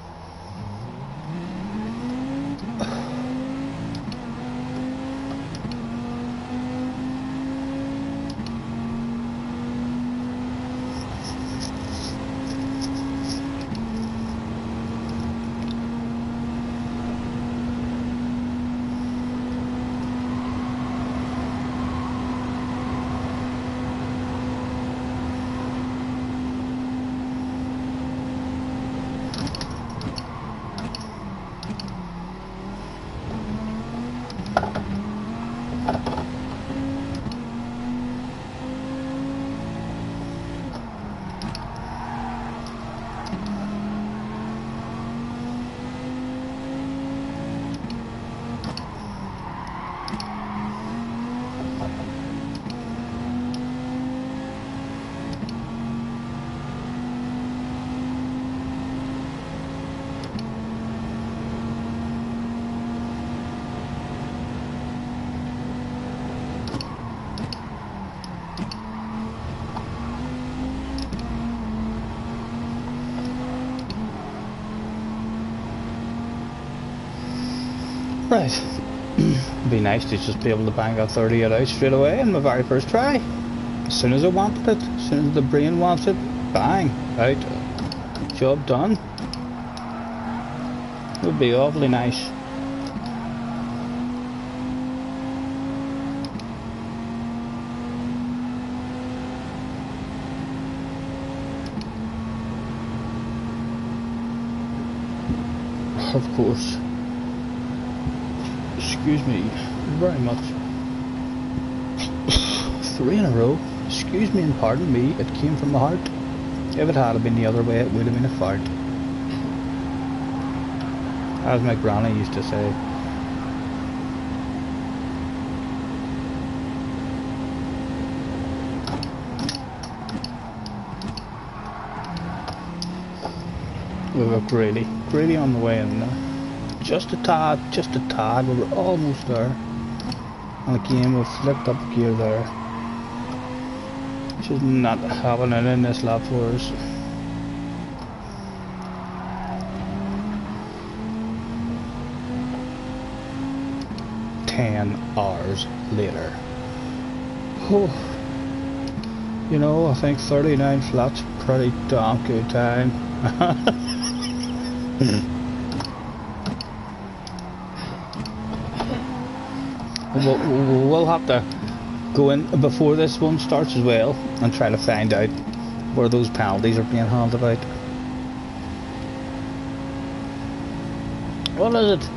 Right, It'd be nice to just be able to bang a 38 out straight away in my very first try. As soon as I wanted it, as soon as the brain wants it, bang, out. Job done. It would be awfully nice. Of course. Excuse me very much. 3 in a row. Excuse me and pardon me, it came from the heart. If it had been the other way, it would have been a fart. As my granny used to say. We were greedy on the way in there. Just a tad, we were almost there. And again we flipped up gear there. Which is not happening in this lap for us. Hours later. Oh. You know, I think 39 flat's pretty damn good time. We'll have to go in before this one starts as well and try to find out where those penalties are being handed out. What is it?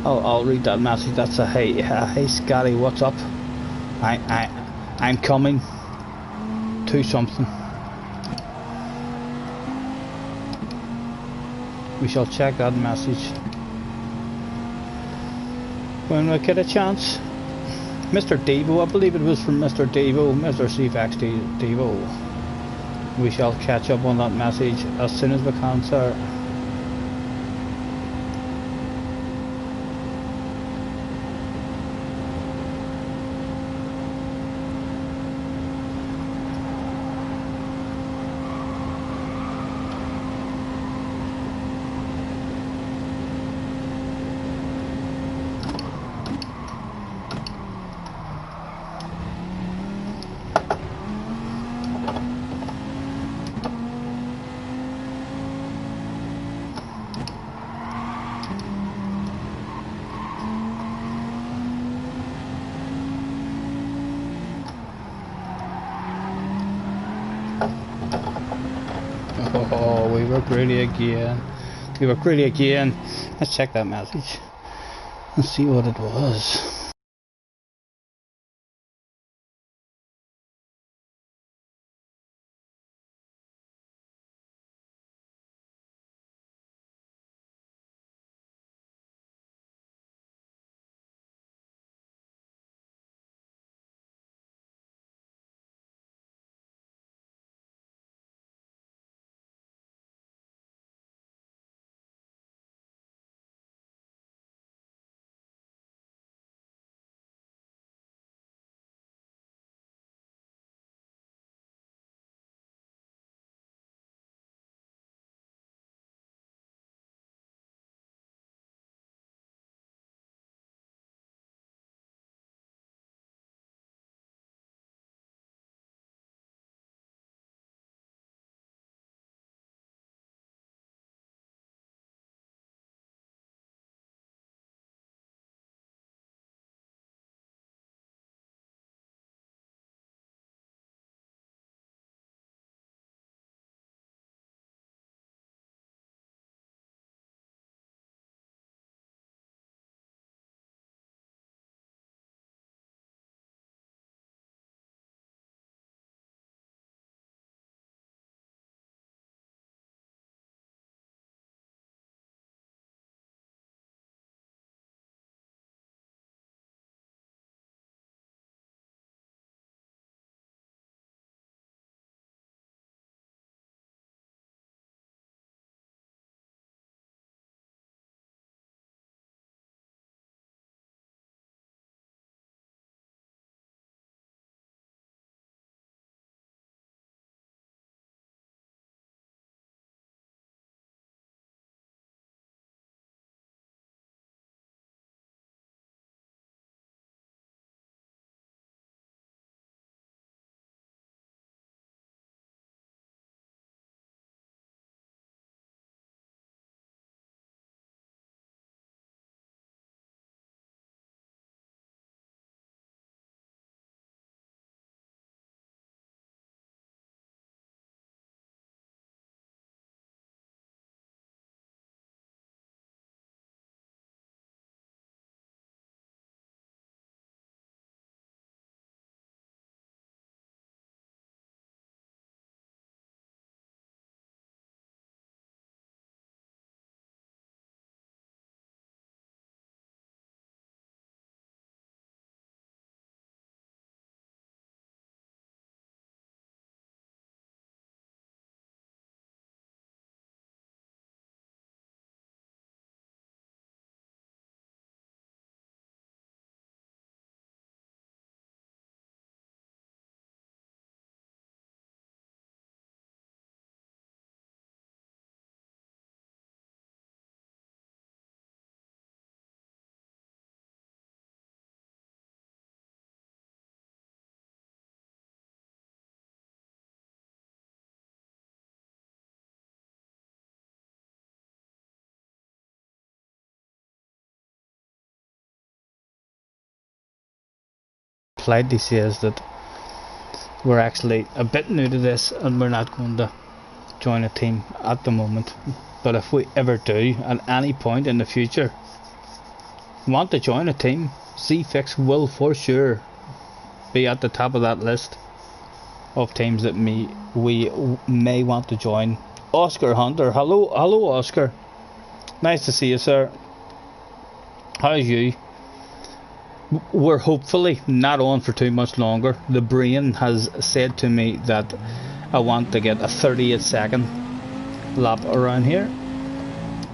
I'll read that message. That's a hey Scotty, what's up? I'm coming to something. We shall check that message when we get a chance. Mr. Devo, I believe it was from Mr. Devo, Mr. CFAX Devo. We shall catch up on that message as soon as we can, sir. Oh, we were greedy again. Let's check that message and see what it was. politely says that we're actually a bit new to this and we're not going to join a team at the moment. But if we ever do, at any point in the future, want to join a team, CFix will for sure be at the top of that list of teams that we may want to join. Oscar Hunter, hello Oscar, nice to see you, sir. How's you? We're hopefully not on for too much longer. The brain has said to me that I want to get a 38-second lap around here,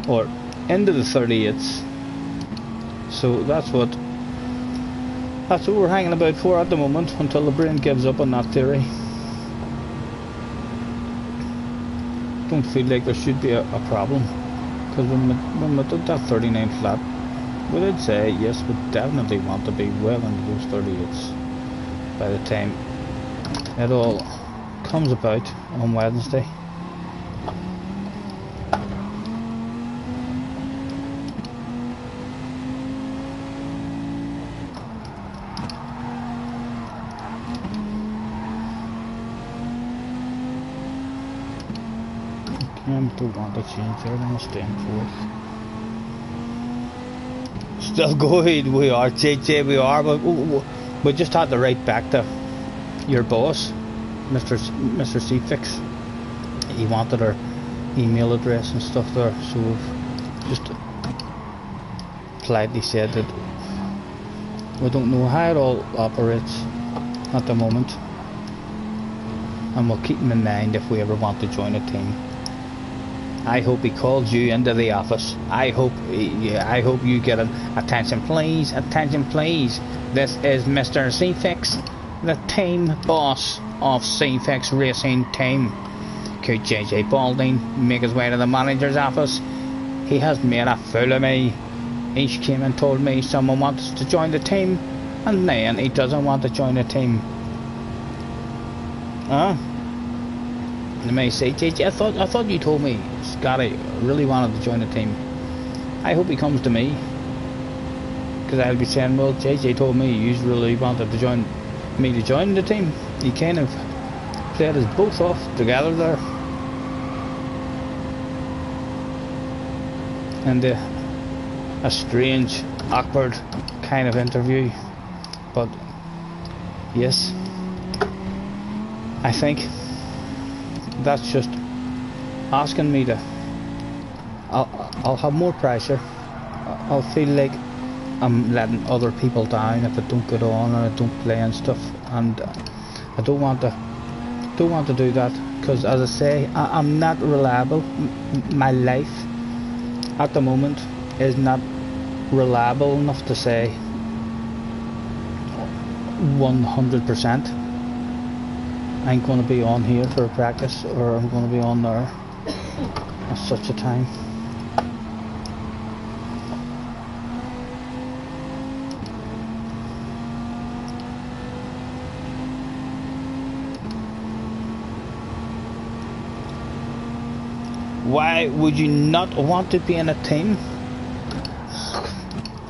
or into the 38s. So that's what we're hanging about for at the moment, until the brain gives up on that theory. Don't feel like there should be a problem, because when we did that 39 flat, we did say yes, we definitely want to be well into those 38s by the time it all comes about on Wednesday. I don't want to change there, I'm going to stay in fourth. Still going, we are, JJ, we are, but we just had to write back to your boss, Mr. CFix. He wanted our email address and stuff there, so we've just politely said that we don't know how it all operates at the moment, and we'll keep him in mind if we ever want to join a team. I hope he called you into the office. I hope you get an attention please, this is Mr. CFix, the team boss of CFix Racing Team. Could JJ Balding make his way to the manager's office? He has made a fool of me. He came and told me someone wants to join the team, and then he doesn't want to join the team. Huh? You may say, JJ, I thought you told me Scotty really wanted to join the team. I hope he comes to me, because I'll be saying, well, JJ told me you really wanted to join me to join the team. He kind of played us both off together there, and a strange, awkward kind of interview. But yes, I think that's just asking me to. I'll have more pressure. I'll feel like I'm letting other people down if I don't get on and I don't play and stuff, and I don't want to do that, because as I say, I'm not reliable. My life at the moment is not reliable enough to say 100% I'm going to be on here for a practice, or I'm going to be on there at such a time. Why would you not want to be in a team?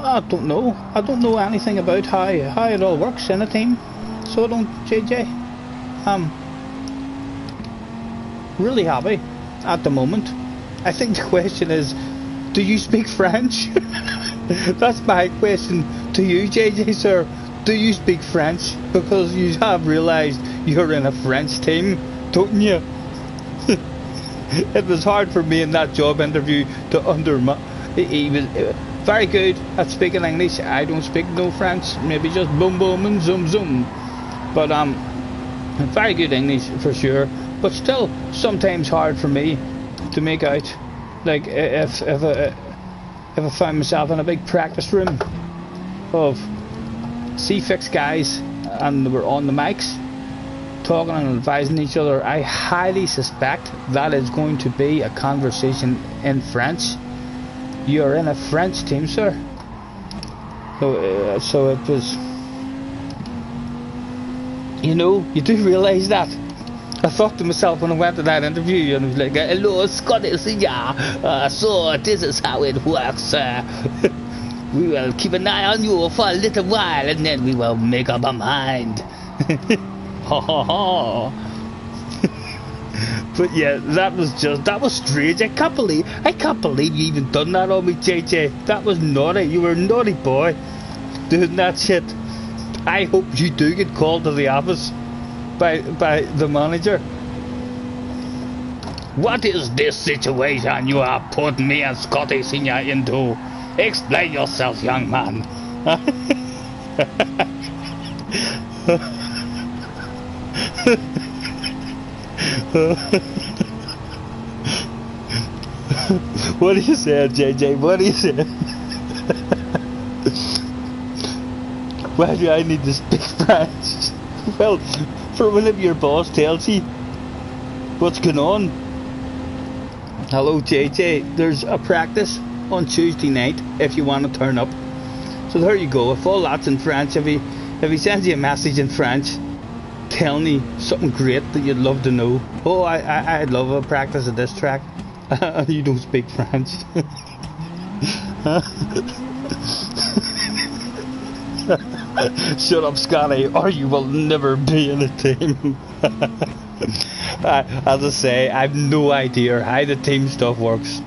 I don't know. I don't know anything about how it all works in a team. So I don't, JJ. I'm really happy at the moment. I think the question is, do you speak French? That's my question to you, JJ, sir. Do you speak French? Because you have realised you're in a French team, don't you? It was hard for me in that job interview to he was very good at speaking English. I don't speak no French, maybe just boom boom and zoom zoom, but very good English for sure, but still sometimes hard for me to make out. Like if I found myself in a big practice room of CFix guys and they were on the mics talking and advising each other, I highly suspect that is going to be a conversation in French. You're in a French team, sir. So it was, you know, you do realise that. I thought to myself when I went to that interview, and I was like, hello, Scotty, yeah, so this is how it works. We will keep an eye on you for a little while, and then we will make up our mind. Ha ha ha. But yeah, that was strange. I can't believe you even done that on me, JJ. That was naughty. You were a naughty boy doing that shit. I hope you do get called to the office by the manager. What is this situation you are putting me and Scotty Senior into? Explain yourself, young man. What do you say, JJ? What do you say? Why do I need to speak French? Well, for whenever your boss tells you what's going on. Hello, JJ. There's a practice on Tuesday night if you want to turn up. So there you go. If all that's in French, if he sends you a message in French, tell me something great that you'd love to know. Oh, I'd love a practice of this track. You don't speak French. Shut up, Scotty, or you will never be in a team. As I say, I've no idea how the team stuff works,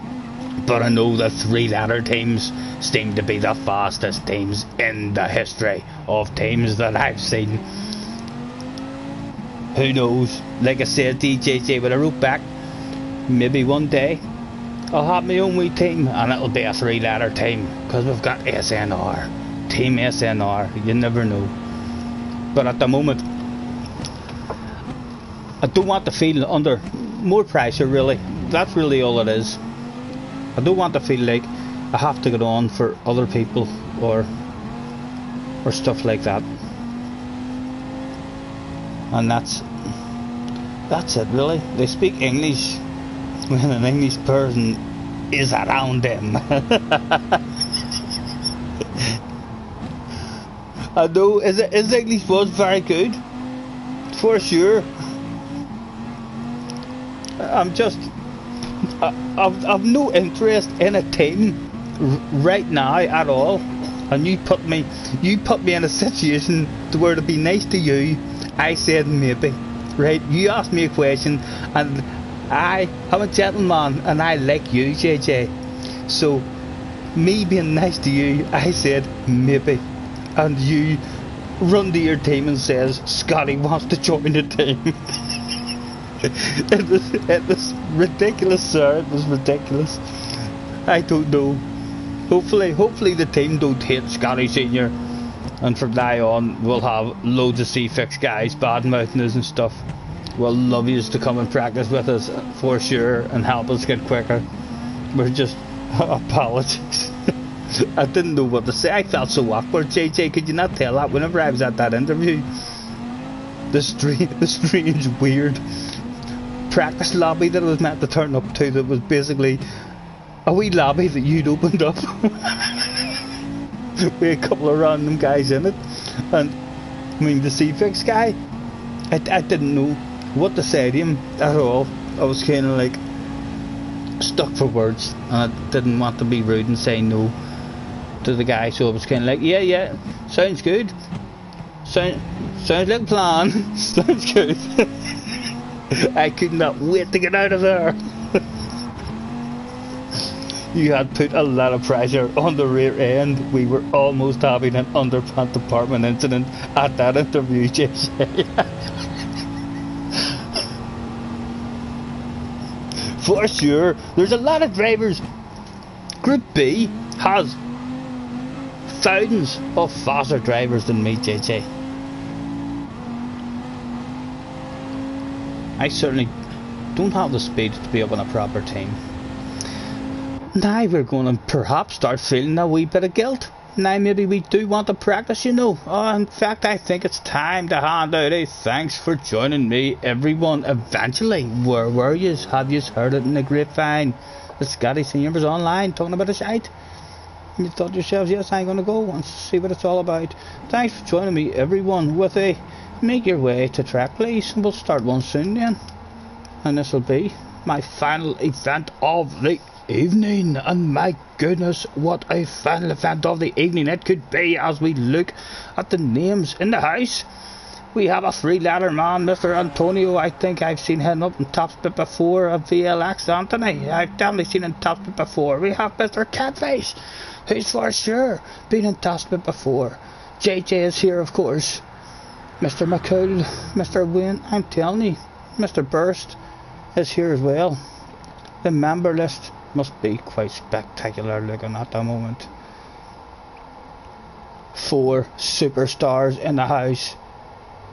but I know the three-ladder teams seem to be the fastest teams in the history of teams that I've seen. Who knows? Like I said, DJJ, when I wrote back, maybe one day I'll have my own wee team, and it'll be a three-ladder team, because we've got SNR, Team SNR. You never know. But at the moment, I don't want to feel under more pressure, really. That's really all it is. I don't want to feel like I have to get on for other people or stuff like that. And that's it, really. They speak English when an English person is around them. I know his English was very good, for sure. I've no interest in a team right now at all, and you put me in a situation to where to be nice to you. I said maybe, right? You asked me a question, and I'm a gentleman, and I like you, JJ. So me being nice to you, I said maybe, and you run to your team and says Scotty wants to join the team. It was ridiculous, sir. It was ridiculous. I don't know. Hopefully the team don't hate Scotty Senior, and from now on we'll have loads of C-Fix guys bad mouthing us and stuff. We'll love you to come and practice with us for sure and help us get quicker. We're just apologies. I didn't know what to say. I felt so awkward, JJ. Could you not tell that whenever I was at that interview? The strange, weird practice lobby that I was meant to turn up to, that was basically a wee lobby that you'd opened up with a couple of random guys in it. And I mean, the C-Fix guy, I didn't know what to say to him at all. I was kind of like stuck for words, and I didn't want to be rude and say no to the guy, so I was kind of like, yeah, sounds good, sounds like a plan. Sounds good. I could not wait to get out of there. You had put a lot of pressure on the rear end. We were almost having an underpant department incident at that interview, JJ. For sure, there's a lot of drivers. Group B has thousands of faster drivers than me, JJ. I certainly don't have the speed to be up on a proper team. Now we're going to perhaps start feeling a wee bit of guilt. Now maybe we do want to practice, you know. In fact, I think it's time to hand out a thanks for joining me, everyone. Eventually, where were you? Have you heard it in the grapevine? The Scotty Senior was online talking about a shite. And you thought to yourselves, yes, I'm going to go and see what it's all about. Thanks for joining me, everyone, with a make your way to track, please. We'll start one soon then. And this will be my final event of the evening, and my goodness, what a final event of the evening it could be as we look at the names in the house. We have a three-letter man, Mr. Antonio. I think I've seen him up in top spit before. A VLX Anthony, I've definitely seen him in top spit before. We have Mr. Catface, who's for sure been in top spit before. JJ is here, of course. Mr. McCool, Mr. Wayne, I'm telling you, Mr. Burst is here as well. The member list must be quite spectacular looking at the moment. 4 superstars in the house.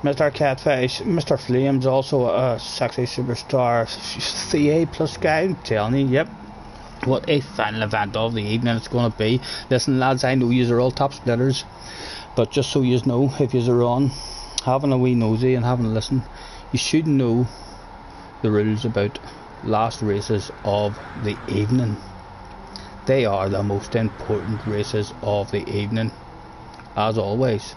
Mr. Catfish, Mr. Flames, also a sexy superstar. CA plus guy, I'm telling you, yep. What a final event of the evening it's going to be. Listen lads, I know yous are all top splitters, but just so yous know, if yous are on having a wee nosy and having a listen, you should know the rules about last races of the evening. They are the most important races of the evening, as always.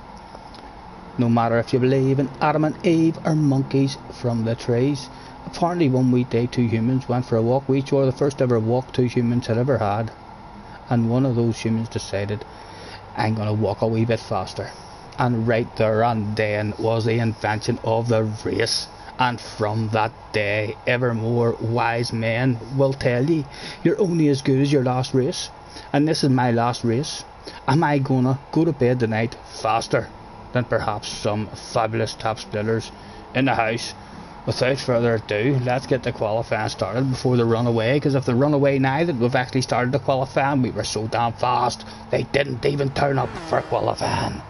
No matter if you believe in Adam and Eve or monkeys from the trees. Apparently one wee day 2 humans went for a walk. We each were the first ever walk 2 humans had ever had, and one of those humans decided, I'm gonna walk a wee bit faster. And right there and then was the invention of the race. And from that day, ever more wise men will tell you, you're only as good as your last race. And this is my last race. Am I gonna go to bed tonight faster than perhaps some fabulous top splitters in the house? Without further ado, let's get the qualifying started before they run away. Because if they run away now that we've actually started the qualifying, we were so damn fast, they didn't even turn up for qualifying.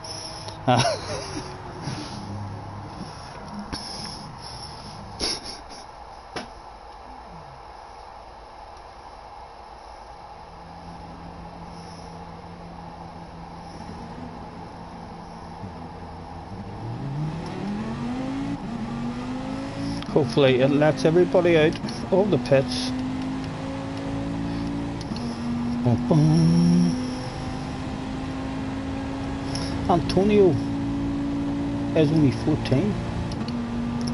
Hopefully it lets everybody out of the pits. Bum, bum. Antonio is only 14.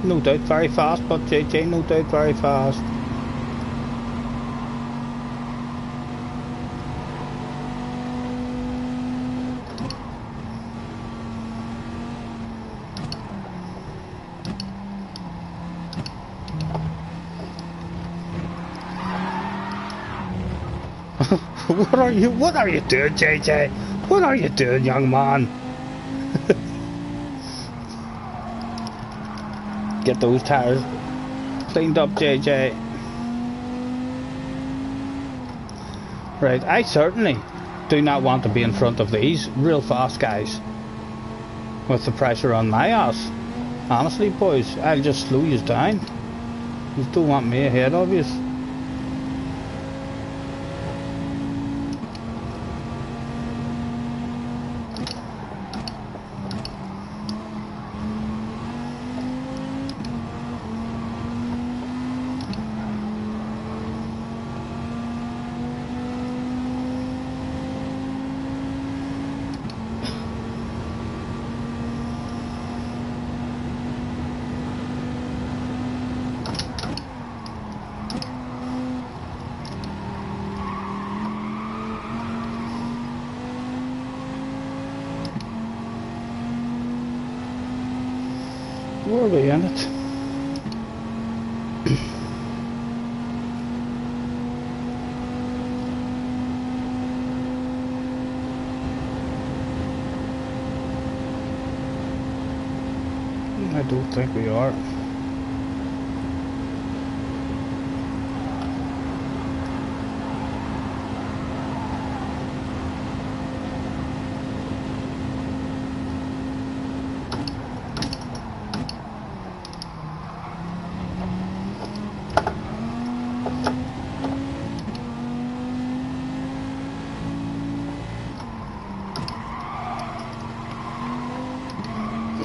No doubt very fast, but JJ no doubt very fast. What are you doing, JJ? What are you doing, young man? Get those tires cleaned up, JJ. Right, I certainly do not want to be in front of these real fast guys with the pressure on my ass. Honestly, boys, I'll just slow you down. You don't want me ahead of you. Where are we in it? I don't think we are.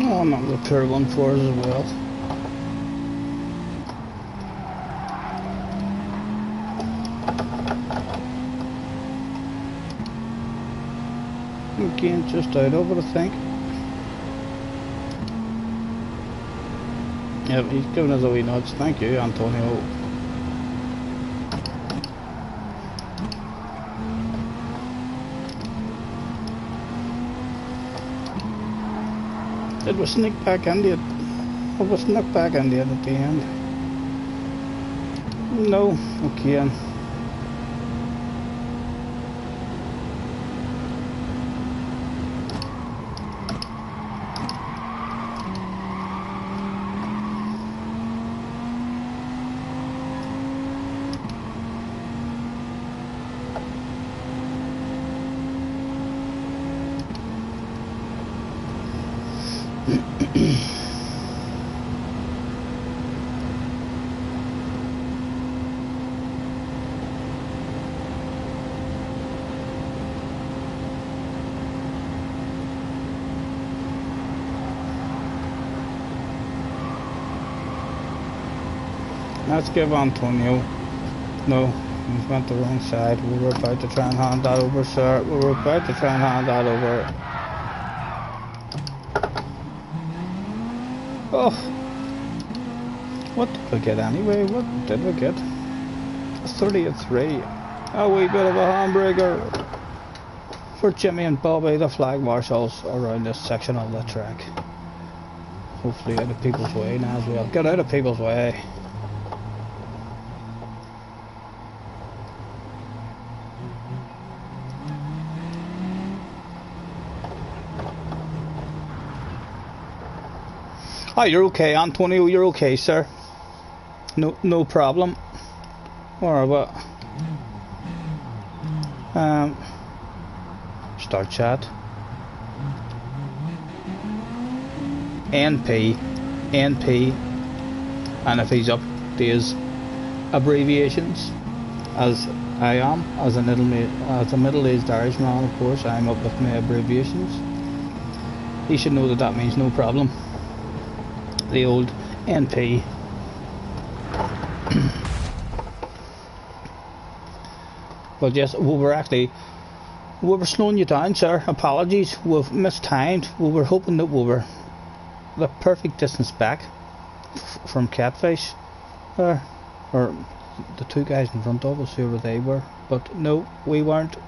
Oh, I'm on the pure 1-4s as well. Again, just out of it, I think. Yep, he's giving us a wee nudge. Thank you, Antonio. It was sneaked back into it. It was snuck back into it at the end. No, okay. Let's give Antonio. No, we went the wrong side. We were about to try and hand that over, sir. We were about to try and hand that over. Oh, what did we get anyway? What did we get? 33. A wee bit of a handbrake for Jimmy and Bobby, the flag marshals, around this section of the track. Hopefully out of people's way now as well. Get out of people's way. Oh, you're okay, Antonio, you're okay, sir. No problem. Or what? Start chat. NP, and if he's up to his abbreviations, as I am, as a middle-aged Irishman, of course, I'm up with my abbreviations. He should know that means no problem. The old NP. But yes, we were slowing you down, sir. Apologies, we've mistimed. We were hoping that we were the perfect distance back from Catfish, or the two guys in front of us, whoever they were. But no, we weren't.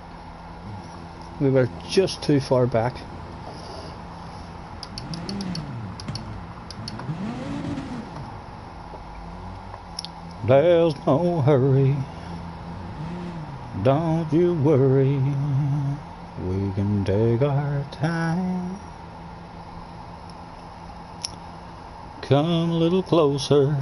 We were just too far back. There's no hurry, don't you worry, we can take our time. Come a little closer.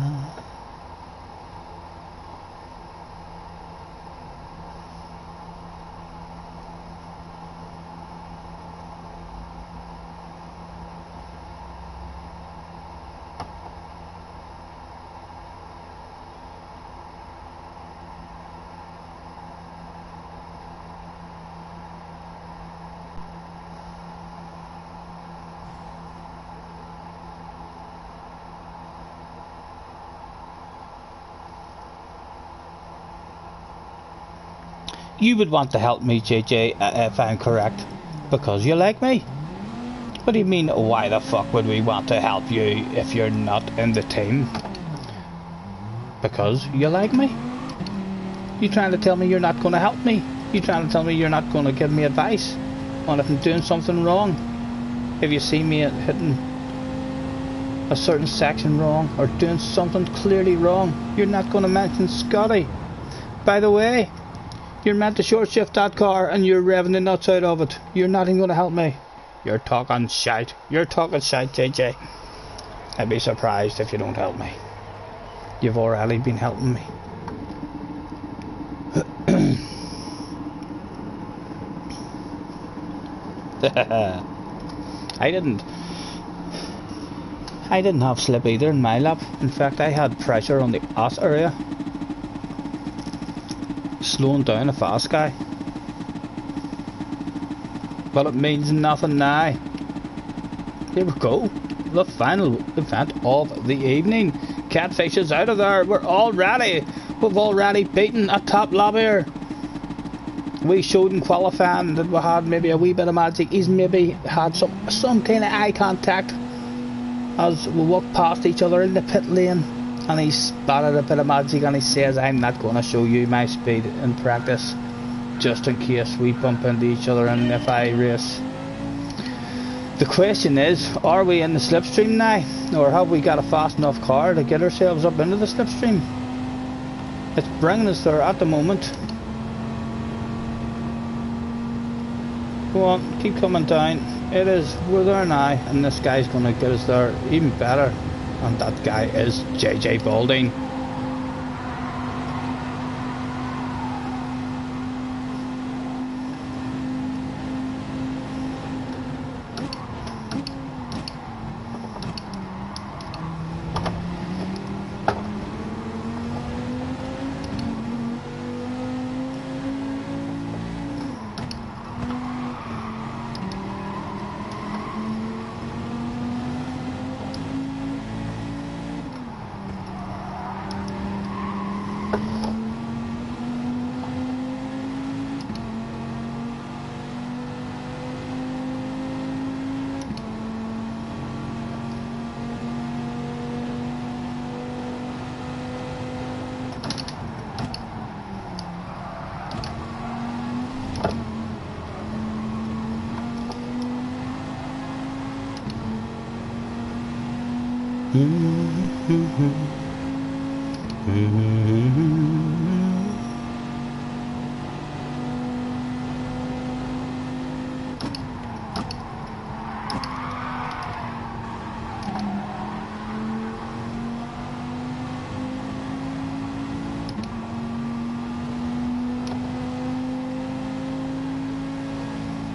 You would want to help me, JJ, if I'm correct, because you like me. What do you mean, why the fuck would we want to help you if you're not in the team? Because you like me? You trying to tell me you're not going to help me? You trying to tell me you're not going to give me advice on if I'm doing something wrong? If you see me hitting a certain section wrong or doing something clearly wrong, you're not going to mention Scotty. By the way, you're meant to short shift that car and you're revving the nuts out of it. You're not even going to help me. You're talking shite. You're talking shite, JJ. I'd be surprised if you don't help me. You've already been helping me. I didn't have slip either in my lap. In fact, I had pressure on the ass area, slowing down a fast guy. But it means nothing now. Here we go. The final event of the evening. Catfish is out of there. We've already beaten a top lobbier. We showed in qualifying that we had maybe a wee bit of magic. He's maybe had some kind of eye contact as we walked past each other in the pit lane, and he spotted a bit of magic and he says, I'm not going to show you my speed in practice, just in case we bump into each other and if I race. The question is, are we in the slipstream now? Or have we got a fast enough car to get ourselves up into the slipstream? It's bringing us there at the moment. Go on, keep coming down. It is, we're there now, and this guy's going to get us there even better. And that guy is JJ Balding.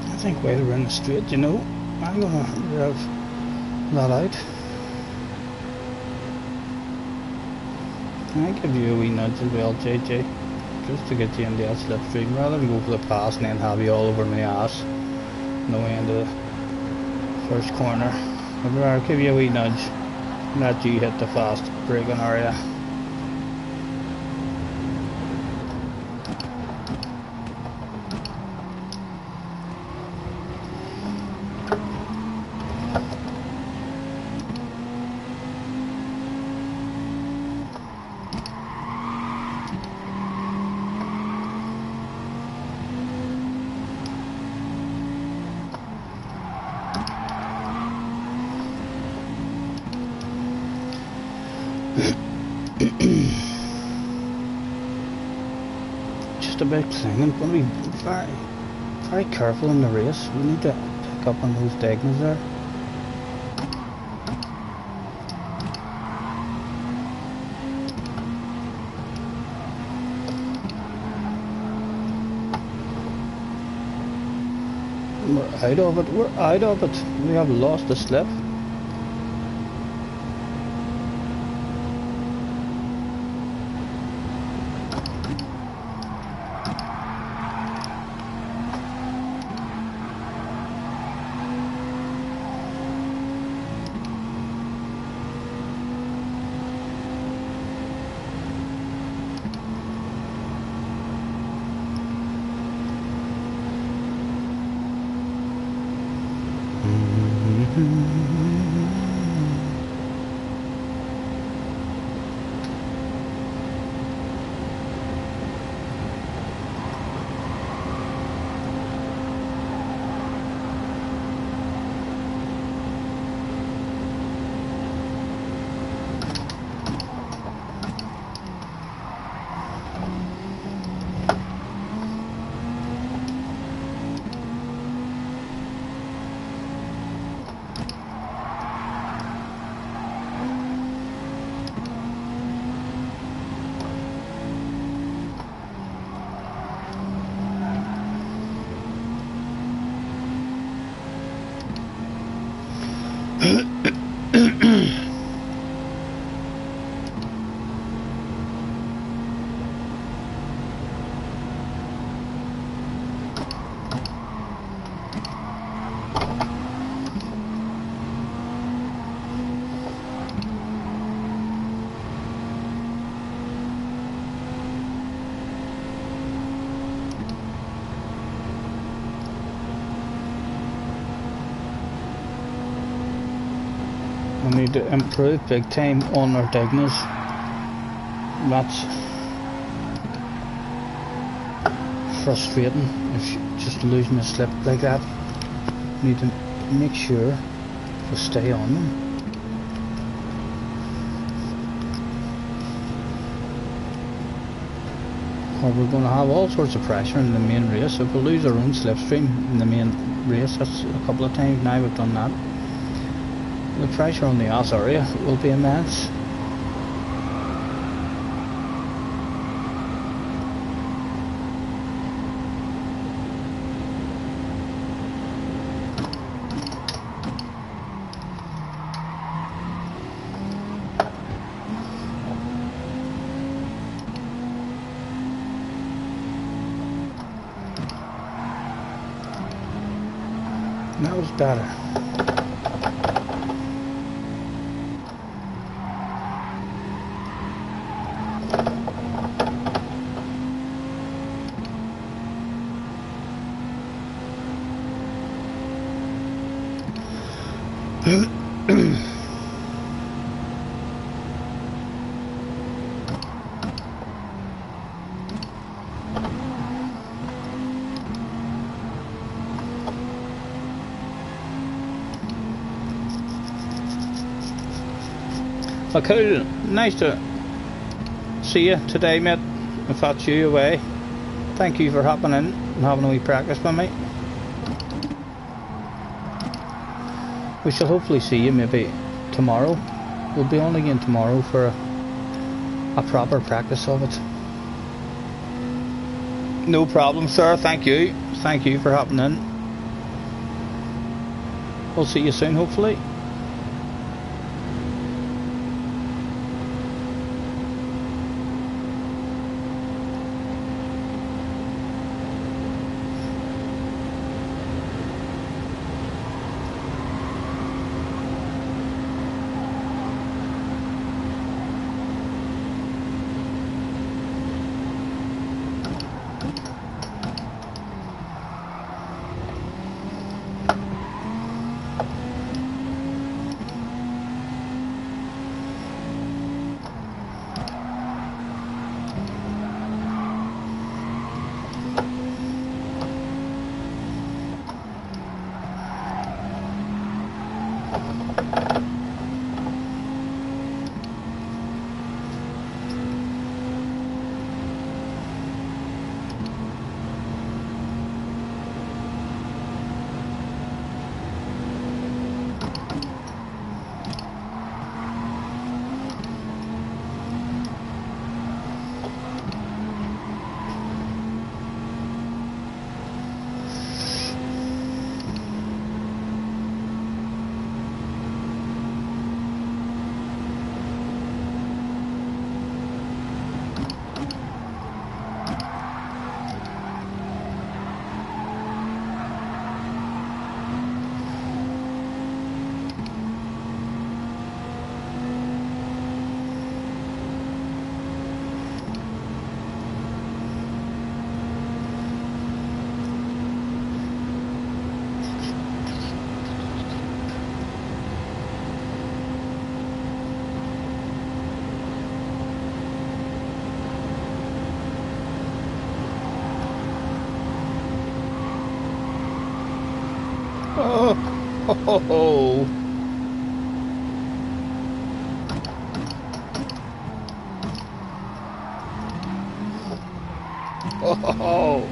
I think while we're in the straight, you know, I'm gonna rev that out. I'll give you a wee nudge as well, JJ, just to get you into that slipstream, rather than go for the pass and then have you all over my ass no way into the first corner. I'll give you a wee nudge and let you hit the fast braking area. Just about clinging, but be very, very careful in the race. We need to pick up on those diagonals there. We're out of it, we're out of it. We have lost the slip. We need to improve big time on our diagonals. That's frustrating if you're just losing a slip like that. Need to make sure to stay on them. Or we're going to have all sorts of pressure in the main race. If we lose our own slipstream in the main race, that's a couple of times now we've done that, the pressure on the ass area will be immense. That was better. Well, cool. Nice to see you today, mate. If that's you away. Thank you for hopping in and having a wee practice with me. We shall hopefully see you maybe tomorrow. We'll be on again tomorrow for a proper practice of it. No problem, sir. Thank you. Thank you for hopping in. We'll see you soon, hopefully. Oh, ho, ho, ho. Oh, ho, ho.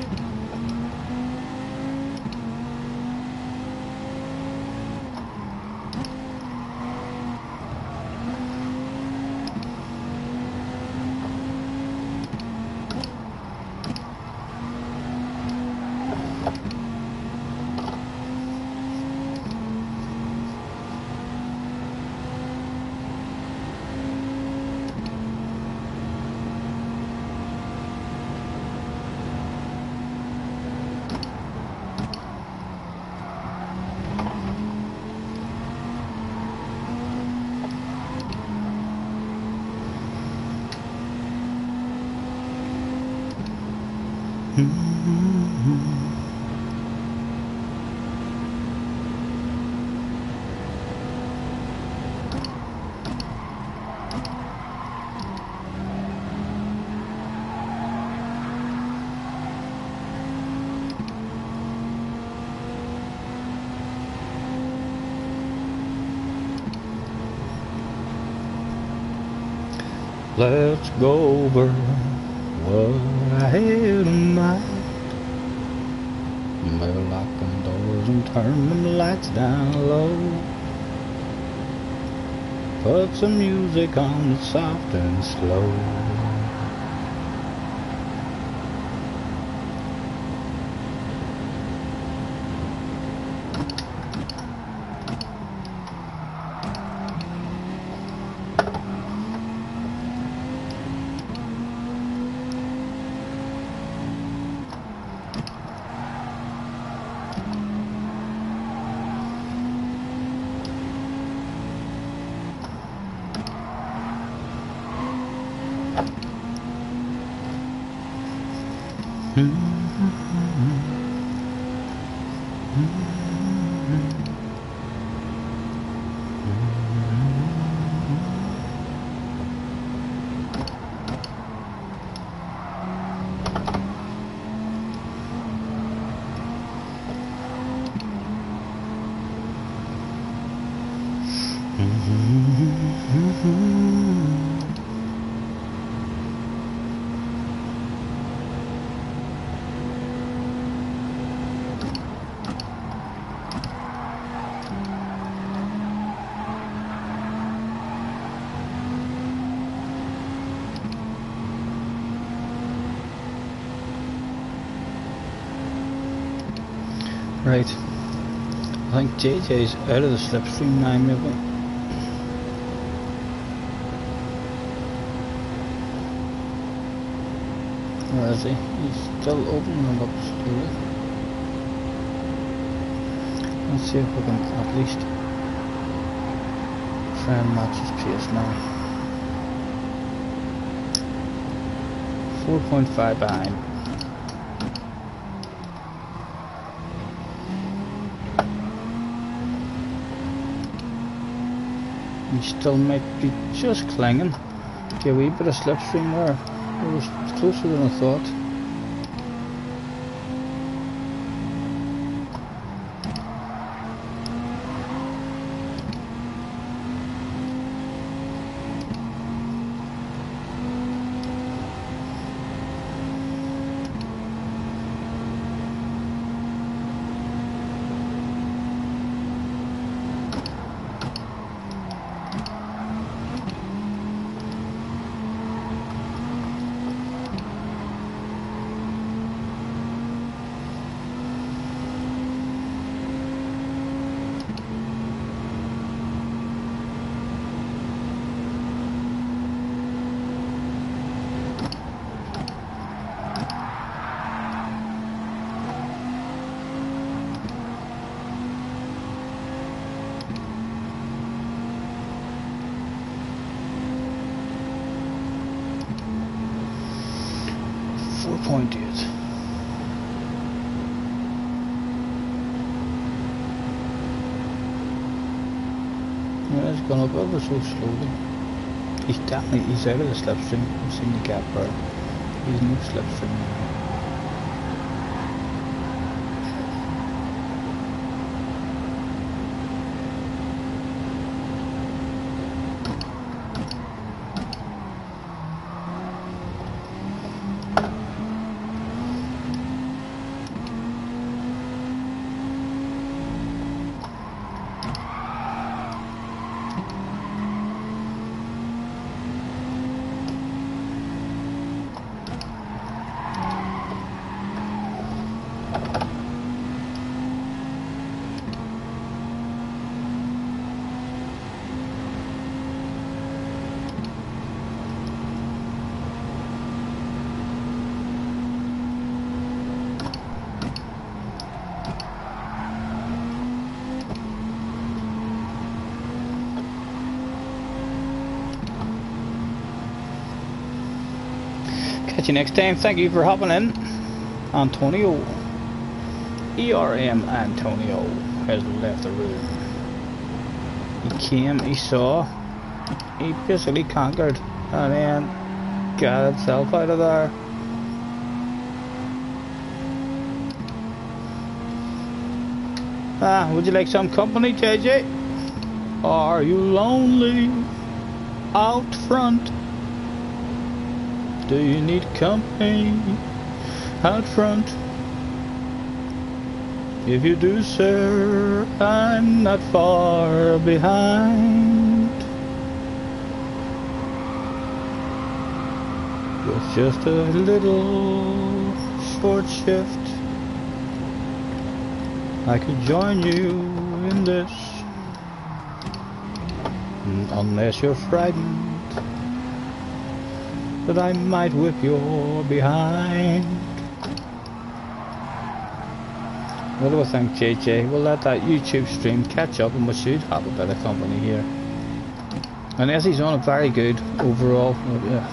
Let's go over what I had in mind. We'll lock them doors and turn them lights down low. Put some music on that's soft and slow. Right, I think JJ's out of the slipstream now, maybe. Where is he? He's still opening them up slowly. Let's see if we can at least try and match his pace now. 4.5 behind. He still might be just clinging to a wee bit of slipstream there. It was closer than I thought. Yeah, it's gone up ever so slowly. He's out of the slipstream. I've seen the gap there. He's no slipstream now. Catch you next time. Thank you for hopping in. Antonio. ERM Antonio has left the room. He came, he saw, he basically conquered, and then got himself out of there. Would you like some company, JJ? Are you lonely out front? Do you need company out front? If you do, sir, I'm not far behind. With just a little short shift, I could join you in this. Unless you're frightened that I might whip your behind. What do I think, JJ? We'll let that YouTube stream catch up and we should have a bit of company here. And Essie's on a very good overall.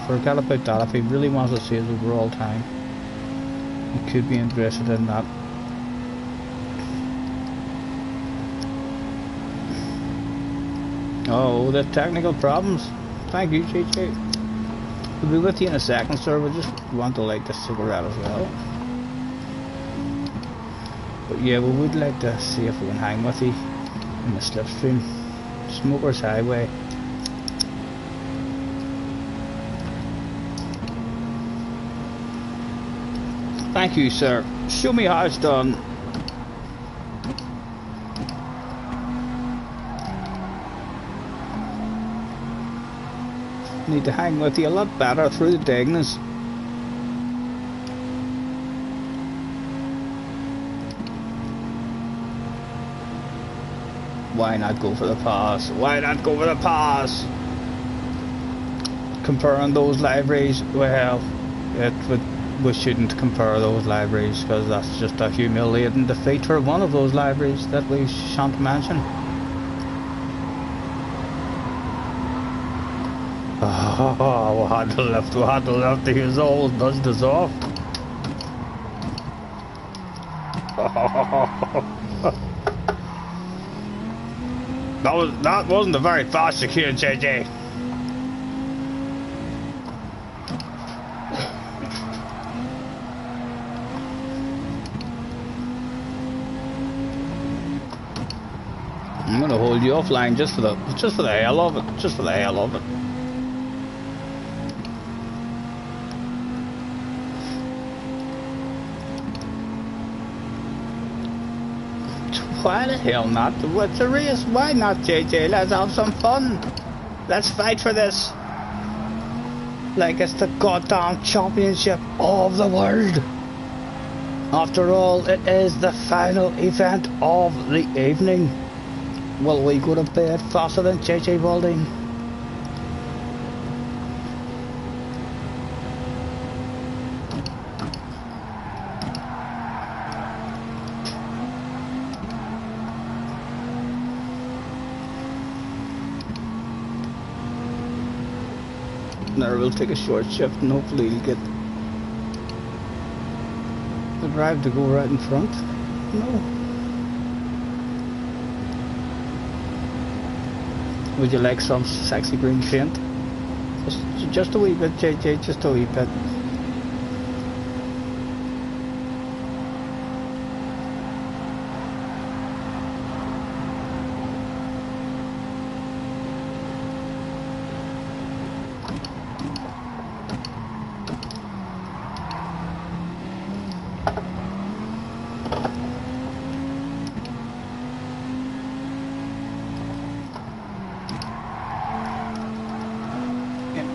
Forget about that. If he really wants to see his overall time, he could be interested in that. Oh, the technical problems. Thank you, JJ. We'll be with you in a second, sir. We just want to light the cigarette as well. But yeah, we would like to see if we can hang with you in the slipstream. Smokers Highway. Thank you, sir. Show me how it's done. Need to hang with you a lot better through the diagonals. Why not go for the pass? Why not go for the pass? Comparing those libraries, well, we shouldn't compare those libraries because that's just a humiliating defeat for one of those libraries that we shan't mention. Oh, we had to lift, he was always buzzed us off. That wasn't a very fast secure, JJ. I'm gonna hold you offline just for the hell of it, just for the hell of it. Why the hell not? What's a race? Why not, JJ? Let's have some fun. Let's fight for this. Like it's the goddamn championship of the world. After all, it is the final event of the evening. Will we go to bed faster than JJ Balding? Now we'll take a short shift and hopefully we'll get the drive to go right in front. No. Would you like some sexy green paint? Just a wee bit, JJ, just a wee bit.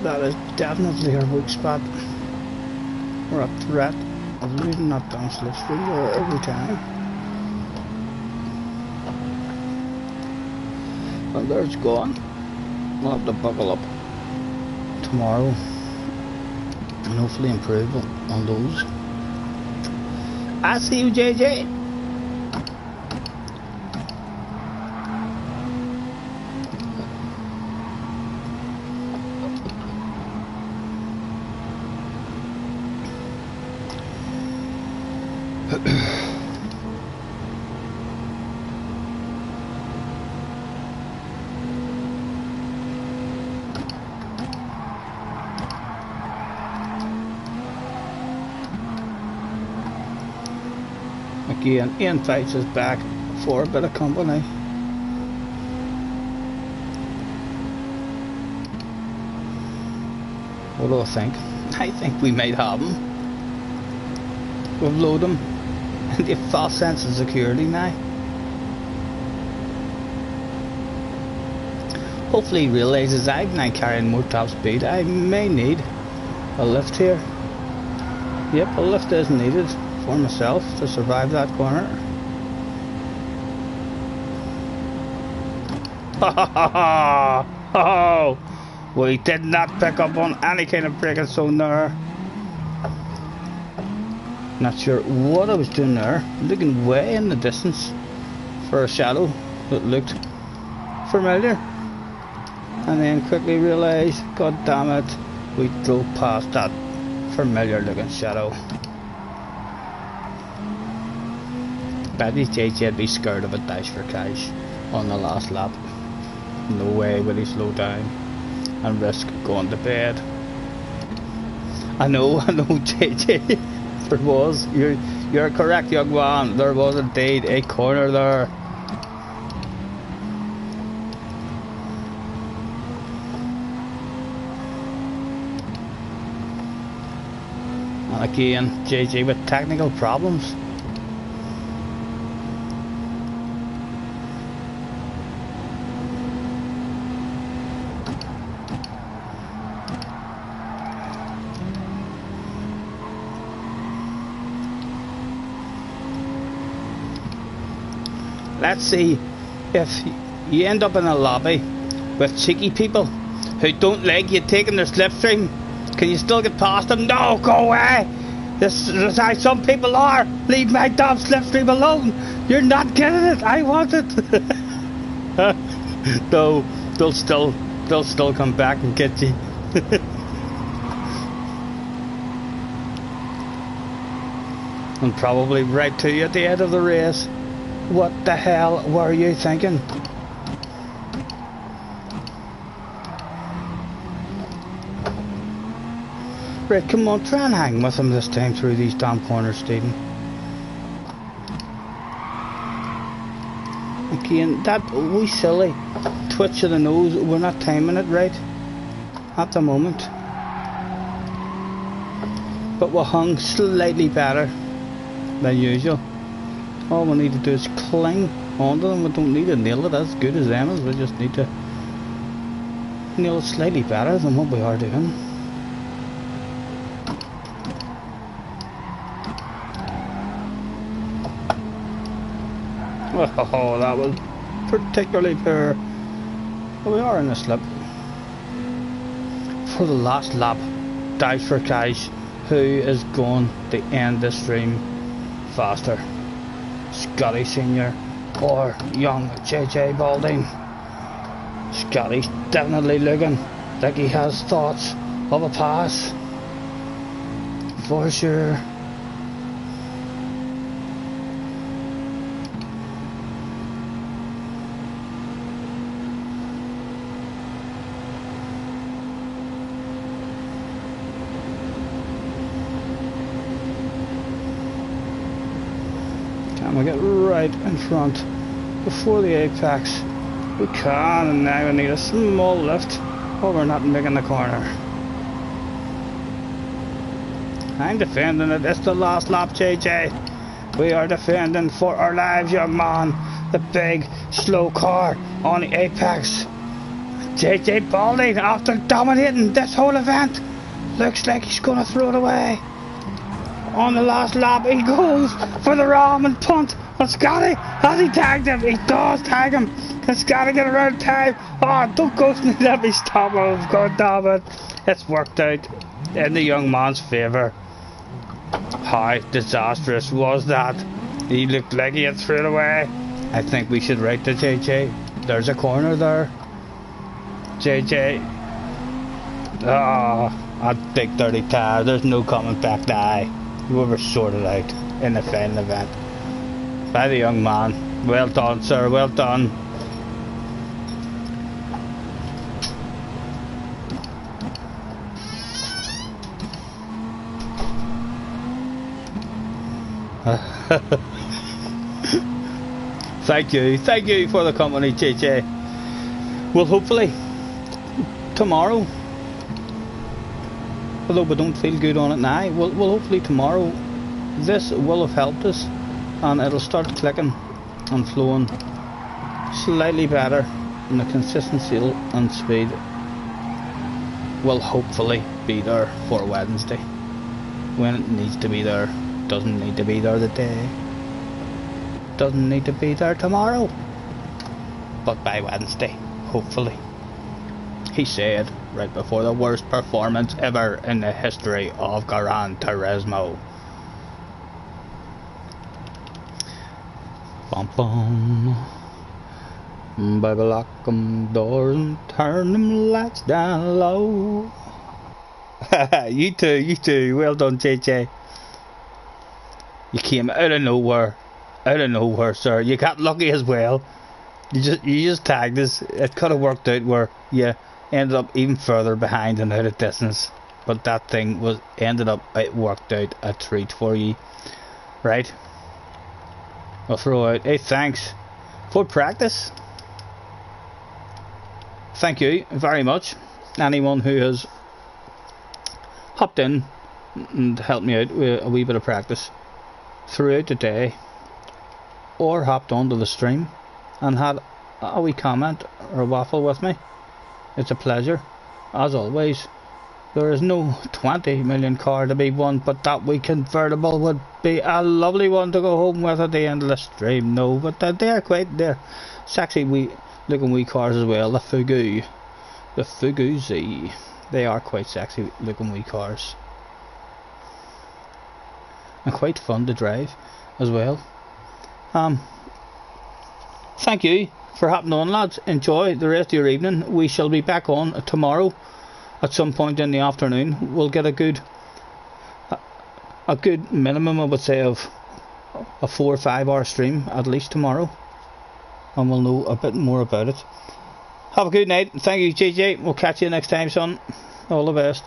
That is definitely our weak spot. We're a threat of losing that down slipstream every time. Well, there it's gone. We'll have to buckle up tomorrow and hopefully improve on those. I see you, JJ. Again, Ian fights us back for a bit of company. What do I think? I think we might have him. We've loaded him into a false sense of security now. Hopefully he realises I'm now carrying more top speed. I may need a lift here. Yep, a lift is needed for myself to survive that corner. Ha ha ha ha! Oh, we did not pick up on any kind of braking zone there. Not sure what I was doing there. Looking way in the distance for a shadow that looked familiar. And then quickly realised, god damn it, we drove past that familiar looking shadow. Maybe JJ'd be scared of a dash for cash on the last lap. No way would he slow down and risk going to bed. I know, JJ. There was, you're correct, young man. There was indeed a corner there. And again, JJ with technical problems. Let's see if you end up in a lobby with cheeky people who don't like you taking their slipstream. Can you still get past them? No, go away! This is how some people are. Leave my damn slipstream alone. You're not getting it. I want it. No, they'll still come back and get you. And probably right to you at the end of the race. What the hell were you thinking? Right, come on, try and hang with him this time through these damn corners, Stephen. Again, that wee silly twitch of the nose, we're not timing it right at the moment. But we hung slightly better than usual. All we need to do is cling onto them. We don't need to nail it as good as them is. We just need to nail it slightly better than what we are doing. Oh, that was particularly poor. But we are in a slip. For the last lap, dive for cash. Who is going to end this stream faster? Scotty Senior or young JJ Balding? Scotty's definitely looking like he has thoughts of a pass. For sure. We get right in front before the apex. We can, and now we need a small lift, but we're not making the corner. I'm defending it. It's the last lap, JJ. We are defending for our lives, young man. The big, slow car on the apex. JJ Balding, after dominating this whole event, looks like he's going to throw it away. On the last lap, he goes for the ram and punt. But Scotty, has he tagged him? He does tag him. Can Scotty get around time? Oh, don't go to me. Let me stop him. God damn it. It's worked out in the young man's favour. How disastrous was that? He looked like he had thrown it away. I think we should write to JJ. There's a corner there. JJ. Ah, a big dirty tire. There's no coming back now. Whoever sorted out in the final event by the young man. Well done, sir, well done. Thank you for the company, JJ. Well, hopefully tomorrow although we don't feel good on it now. Well, hopefully tomorrow this will have helped us, and it'll start clicking and flowing slightly better, and the consistency and speed will hopefully be there for Wednesday when it needs to be there. Doesn't need to be there today, doesn't need to be there tomorrow, but by Wednesday, hopefully. He said right before the worst performance ever in the history of Gran Turismo. Bum bum. Baby, lock them doors and turn them lights down low. You too. Well done, JJ. You came out of nowhere, sir. You got lucky as well. You just tagged us. It could have worked out where you ended up even further behind and out of distance, but that thing it worked out a treat for you, right? I'll throw out a thanks for practice. Thank you very much, anyone who has hopped in and helped me out with a wee bit of practice throughout the day, or hopped onto the stream and had a wee comment or a waffle with me. It's a pleasure, as always. There is no 20 million car to be won, but that wee convertible would be a lovely one to go home with at the end of the stream. No, but they're sexy wee looking wee cars as well. The Fugu Z. They are quite sexy looking wee cars, and quite fun to drive as well. Thank you for hopping on, lads. Enjoy the rest of your evening. We shall be back on tomorrow at some point in the afternoon. We'll get a good minimum, I would say, of a 4 or 5 hour stream at least tomorrow, and we'll know a bit more about it. Have a good night. Thank you, JJ. We'll catch you next time, son. All the best.